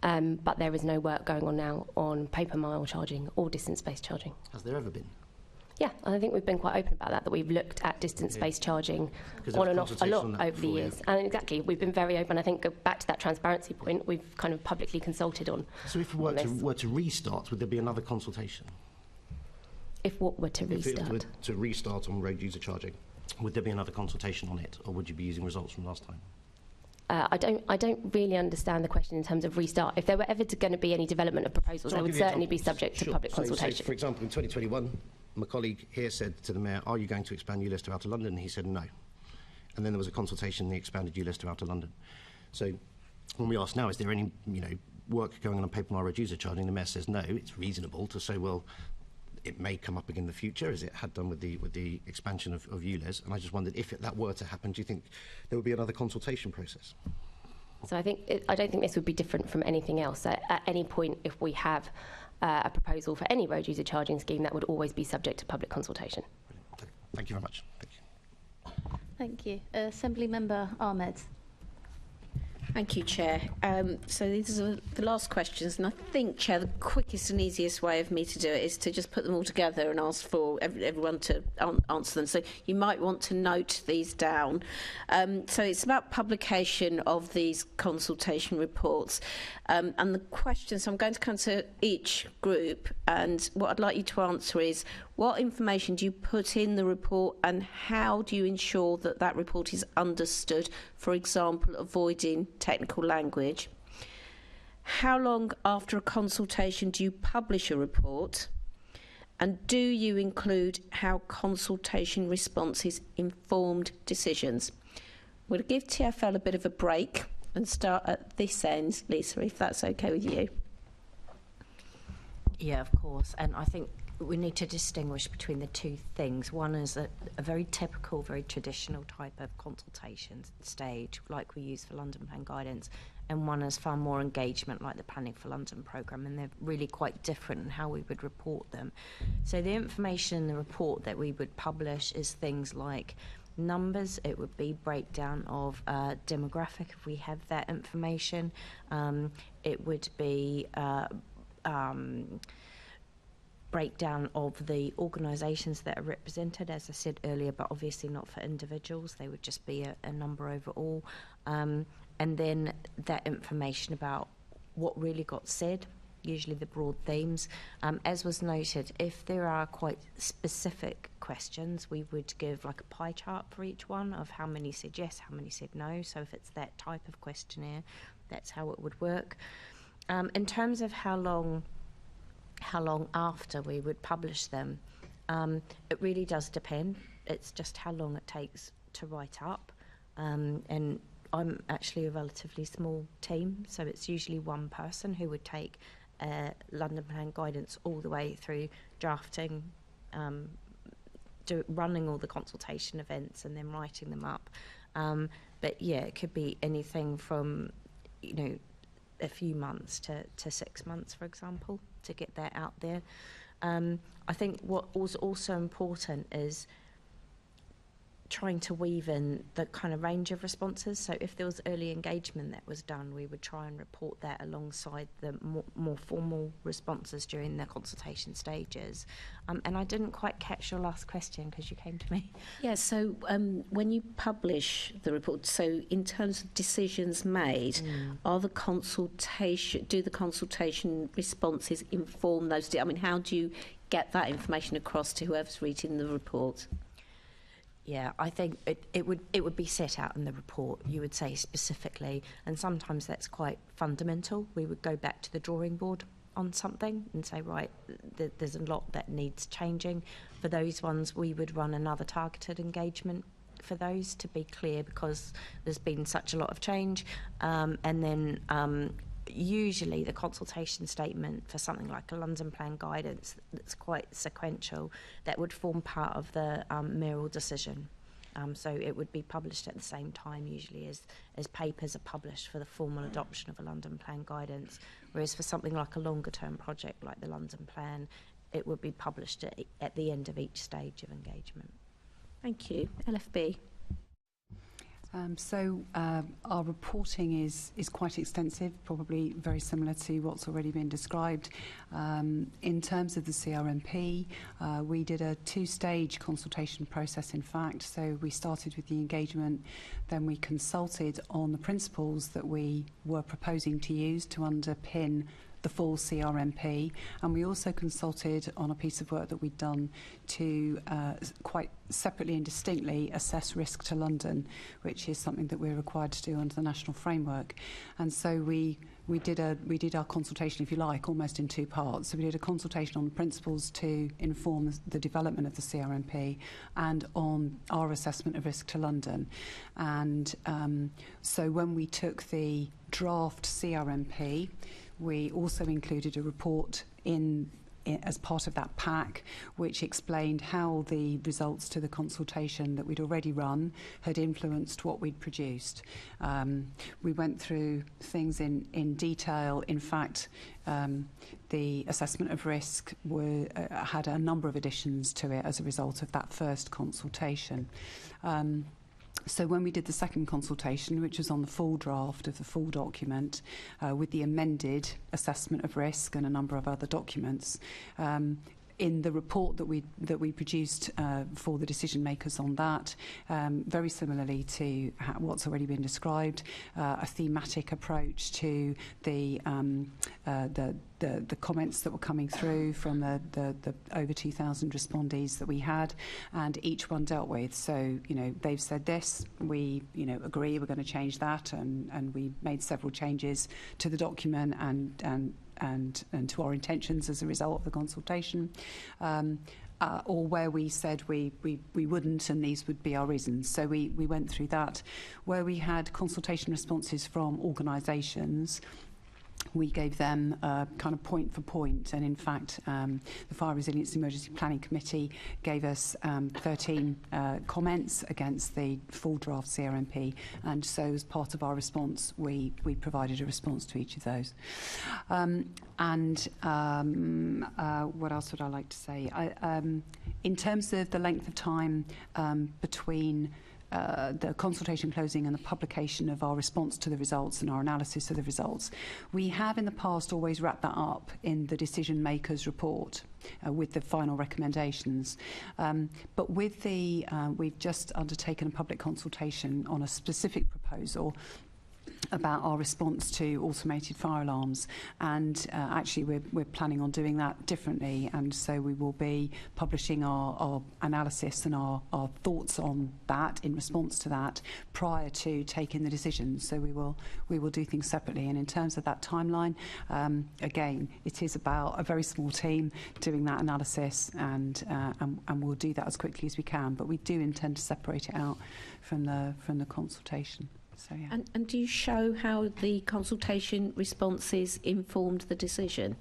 but there is no work going on now on paper mile charging or distance-based charging. Has there ever been? Yeah, I think we've been quite open about that we've looked at distance-based charging on and off a lot over the years. And exactly, we've been very open. I think, go back to that transparency point, we've kind of publicly consulted on. So if we were to restart, would there be another consultation? If what were to restart? If it were to restart on road user charging, would there be another consultation on it, or would you be using results from last time? I don't really understand the question in terms of restart. If there were ever going to be any development of proposals, they would certainly be subject to public consultation. So, for example, in 2021, my colleague here said to the Mayor, are you going to expand ULEZ to Outer London? And he said no. And then there was a consultation and he expanded ULEZ to Outer London. So when we ask now, is there any work going on paper mile road user charging, the Mayor says no. It's reasonable to say, well, it may come up again in the future, as it had done with the expansion of ULEZ. And I just wondered, if that were to happen, do you think there would be another consultation process? So I don't think this would be different from anything else. At any point, if we have a proposal for any road user charging scheme, that would always be subject to public consultation. Thank you very much. Thank you. Thank you. Assembly Member Ahmed. Thank you, Chair. So these are the last questions, and I think, Chair, the quickest and easiest way of me to do it is to just put them all together and ask for everyone to answer them. So you might want to note these down. So it's about publication of these consultation reports. And the questions, so I'm going to come to each group, and what I'd like you to answer is, what information do you put in the report and how do you ensure that that report is understood, for example, avoiding technical language? How long after a consultation do you publish a report? And do you include how consultation responses informed decisions? We'll give TfL a bit of a break and start at this end, Lisa, if that's okay with you. Yeah, of course. And I think we need to distinguish between the two things. One is a very typical, very traditional type of consultation stage, like we use for London Plan guidance, and one is far more engagement, like the Planning for London programme, and they're really quite different in how we would report them. So the information in the report that we would publish is things like numbers. It would be breakdown of demographic, if we have that information. It would be breakdown of the organisations that are represented, as I said earlier, but obviously not for individuals. They would just be a number overall. And then that information about what really got said, usually the broad themes. As was noted, if there are quite specific questions, we would give like a pie chart for each one of how many said yes, how many said no. So if it's that type of questionnaire, that's how it would work. In terms of how long after we would publish them, it really does depend. It's just how long it takes to write up. And I'm actually a relatively small team, so it's usually one person who would take London Plan guidance all the way through drafting, running all the consultation events and then writing them up. But yeah, it could be anything from, a few months to 6 months, for example, to get that out there. I think what was also important is trying to weave in the kind of range of responses. So if there was early engagement that was done, we would try and report that alongside the more formal responses during the consultation stages. And I didn't quite catch your last question because you came to me. Yeah, so when you publish the report, so in terms of decisions made, do the consultation responses inform those? I mean, how do you get that information across to whoever's reading the report? Yeah, I think it would be set out in the report. You would say specifically, and sometimes that's quite fundamental. We would go back to the drawing board on something and say, right, there's a lot that needs changing. For those ones, we would run another targeted engagement for those, to be clear, because there's been such a lot of change. And then usually the consultation statement for something like a London Plan guidance that's quite sequential, that would form part of the mayoral decision. So it would be published at the same time usually as papers are published for the formal adoption of a London Plan guidance, whereas for something like a longer term project like the London Plan, it would be published at the end of each stage of engagement. Thank you. LFB. Our reporting is quite extensive, probably very similar to what's already been described. In terms of the CRMP, we did a two-stage consultation process, in fact. So we started with the engagement, then we consulted on the principles that we were proposing to use to underpin the full CRMP, and we also consulted on a piece of work that we'd done to quite separately and distinctly assess risk to London, which is something that we're required to do under the national framework. And so we did our consultation, if you like, almost in two parts. So we did a consultation on the principles to inform the development of the CRMP and on our assessment of risk to London. And so when we took the draft CRMP, we also included a report as part of that pack, which explained how the results to the consultation that we'd already run had influenced what we'd produced. We went through things in detail. In fact, the assessment of risk had a number of additions to it as a result of that first consultation. So when we did the second consultation, which was on the full draft of the full document, with the amended assessment of risk and a number of other documents, in the report that we produced for the decision makers on that, very similarly to what's already been described, a thematic approach to the comments that were coming through from the over 2,000 respondees that we had, and each one dealt with. So, they've said this, we, agree, we're going to change that, and we made several changes to the document and to our intentions as a result of the consultation, or where we said we wouldn't, and these would be our reasons. So we went through that. Where we had consultation responses from organisations, we gave them kind of point for point, and in fact the Fire Resilience Emergency Planning Committee gave us 13 comments against the full draft CRMP, and so as part of our response we provided a response to each of those. What else would I like to say? In terms of the length of time between the consultation closing and the publication of our response to the results and our analysis of the results, we have in the past always wrapped that up in the decision makers report with the final recommendations. But with we've just undertaken a public consultation on a specific proposal about our response to automated fire alarms, and actually we're planning on doing that differently, and so we will be publishing our analysis and our thoughts on that in response to that prior to taking the decision. So we will do things separately, and in terms of that timeline, again, it is about a very small team doing that analysis, and we'll do that as quickly as we can, but we do intend to separate it out from the consultation. So, yeah. And do you show how the consultation responses informed the decision?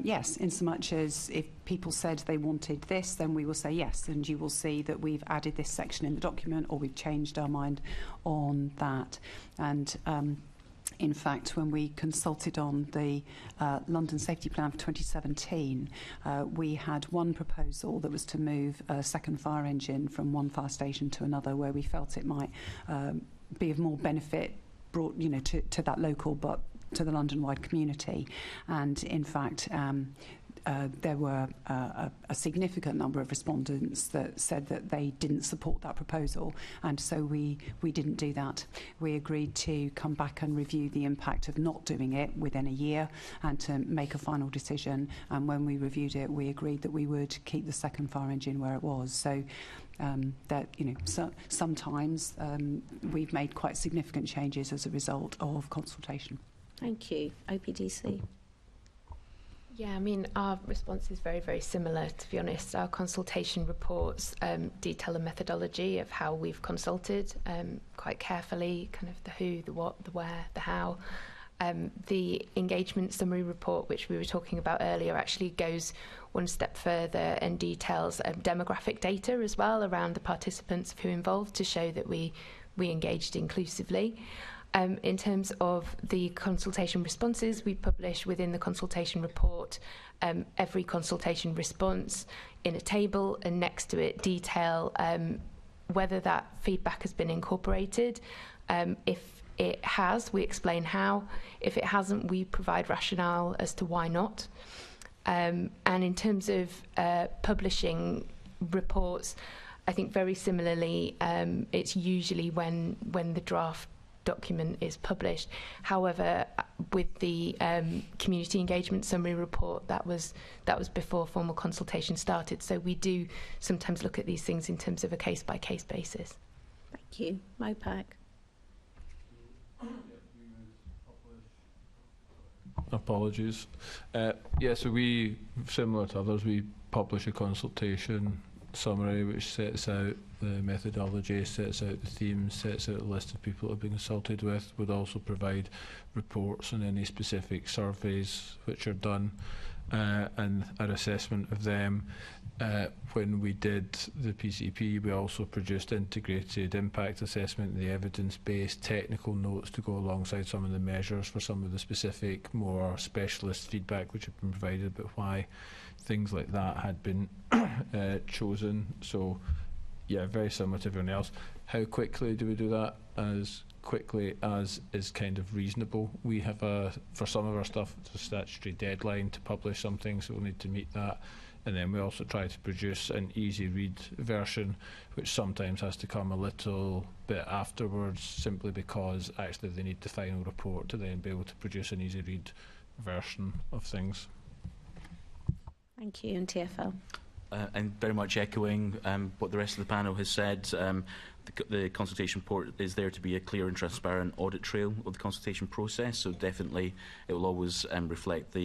Yes, in so much as if people said they wanted this, then we will say yes, and you will see that we've added this section in the document, or we've changed our mind on that. And in fact, when we consulted on the London Safety Plan for 2017, we had one proposal that was to move a second fire engine from one fire station to another, where we felt it might be of more benefit brought, to that local, but to the London-wide community. And in fact, there were a significant number of respondents that said that they didn't support that proposal, and so we didn't do that. We agreed to come back and review the impact of not doing it within a year and to make a final decision, and when we reviewed it, we agreed that we would keep the second fire engine where it was. So sometimes we've made quite significant changes as a result of consultation. Thank you. OPDC. Yeah, I mean, our response is very, very similar, to be honest. Our consultation reports detail a methodology of how we've consulted quite carefully, kind of the who, the what, the where, the how. The engagement summary report, which we were talking about earlier, actually goes one step further and details demographic data as well around the participants of who involved, to show that we engaged inclusively. In terms of the consultation responses, we publish within the consultation report every consultation response in a table, and next to it detail whether that feedback has been incorporated. If it has, we explain how. If it hasn't, we provide rationale as to why not. And in terms of publishing reports, I think very similarly, it's usually when the draft document is published. However, with the community engagement summary report, that was before formal consultation started. So we do sometimes look at these things in terms of a case-by-case basis. Thank you. MOPAC. Apologies. Yeah, so we, similar to others, we publish a consultation summary which sets out the methodology, sets out the themes, sets out a list of people that have been consulted with. Would also provide reports on any specific surveys which are done and our assessment of them. When we did the PCP, we also produced integrated impact assessment and the evidence-based technical notes to go alongside some of the measures for some of the specific, more specialist feedback which had been provided about why things like that had been chosen. So, yeah, very similar to everyone else. How quickly do we do that? As quickly as is kind of reasonable. We have for some of our stuff, it's a statutory deadline to publish something, so we'll need to meet that. And then we also try to produce an easy read version, which sometimes has to come a little bit afterwards, simply because actually they need the final report to then be able to produce an easy read version of things. Thank you. And TFL. And very much echoing what the rest of the panel has said, the consultation report is there to be a clear and transparent audit trail of the consultation process, so definitely it will always reflect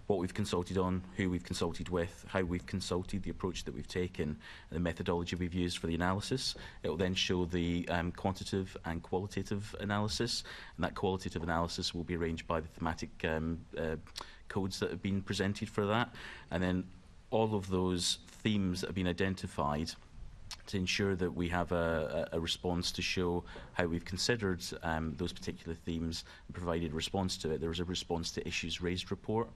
what we've consulted on, who we've consulted with, how we've consulted, the approach that we've taken, and the methodology we've used for the analysis. It will then show the quantitative and qualitative analysis, and that qualitative analysis will be arranged by the thematic codes that have been presented for that, and then all of those themes that have been identified to ensure that we have a response to show how we've considered those particular themes and provided a response to it. There was a response to issues raised report.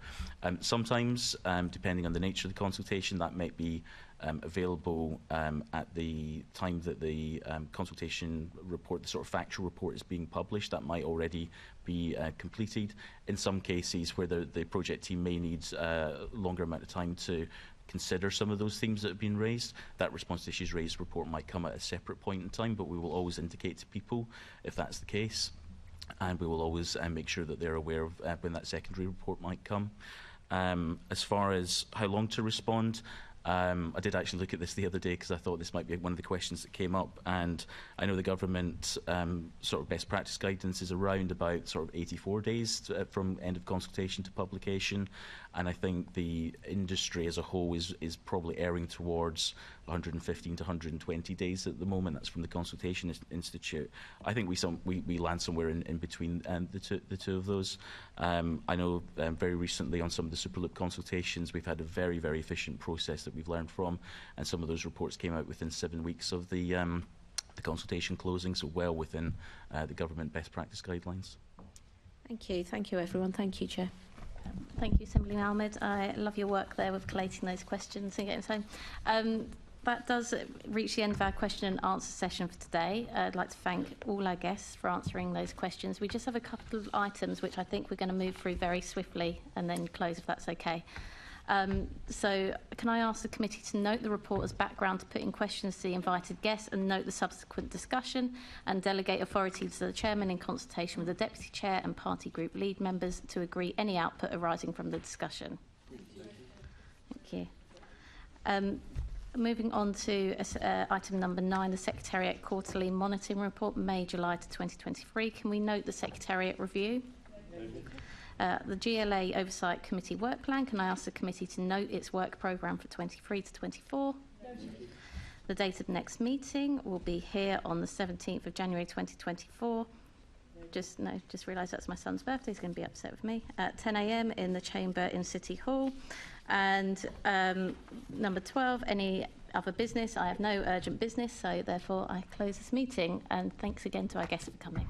Sometimes, depending on the nature of the consultation, that might be available at the time that the consultation report, the sort of factual report, is being published. That might already be completed. In some cases where the project team may need a longer amount of time to consider some of those themes that have been raised, that response to issues raised report might come at a separate point in time, but we will always indicate to people if that's the case, and we will always make sure that they're aware of when that secondary report might come. As far as how long to respond, I did actually look at this the other day because I thought this might be one of the questions that came up, and I know the government sort of best practice guidance is around about sort of 84 days from end of consultation to publication, and I think the industry as a whole is probably erring towards 115 to 120 days at the moment. That's from the Consultation Institute. I think we land somewhere in between the two of those. I know very recently on some of the Superloop consultations we've had a very, very efficient process that we've learned from, and some of those reports came out within 7 weeks of the consultation closing, so well within the government best practice guidelines. Thank you. Thank you, everyone. Thank you, Chair. Thank you, Assemblyman Ahmed. I love your work there with collating those questions and getting them home. That does reach the end of our question and answer session for today. I'd like to thank all our guests for answering those questions. We just have a couple of items which I think we're going to move through very swiftly and then close if that's okay. So can I ask the committee to note the report as background to put in questions to the invited guests and note the subsequent discussion, and delegate authority to the chairman in consultation with the deputy chair and party group lead members to agree any output arising from the discussion. Thank you. Moving on to item number 9, the Secretariat Quarterly Monitoring Report, May-July to 2023. Can we note the Secretariat review? The GLA Oversight Committee work plan. Can I ask the committee to note its work programme for 23 to 24? The date of the next meeting will be here on the 17th of January 2024. Just realised that's my son's birthday. He's going to be upset with me. At 10 a.m. in the chamber in City Hall. And number 12, any other business? I have no urgent business, so therefore I close this meeting. And thanks again to our guests for coming.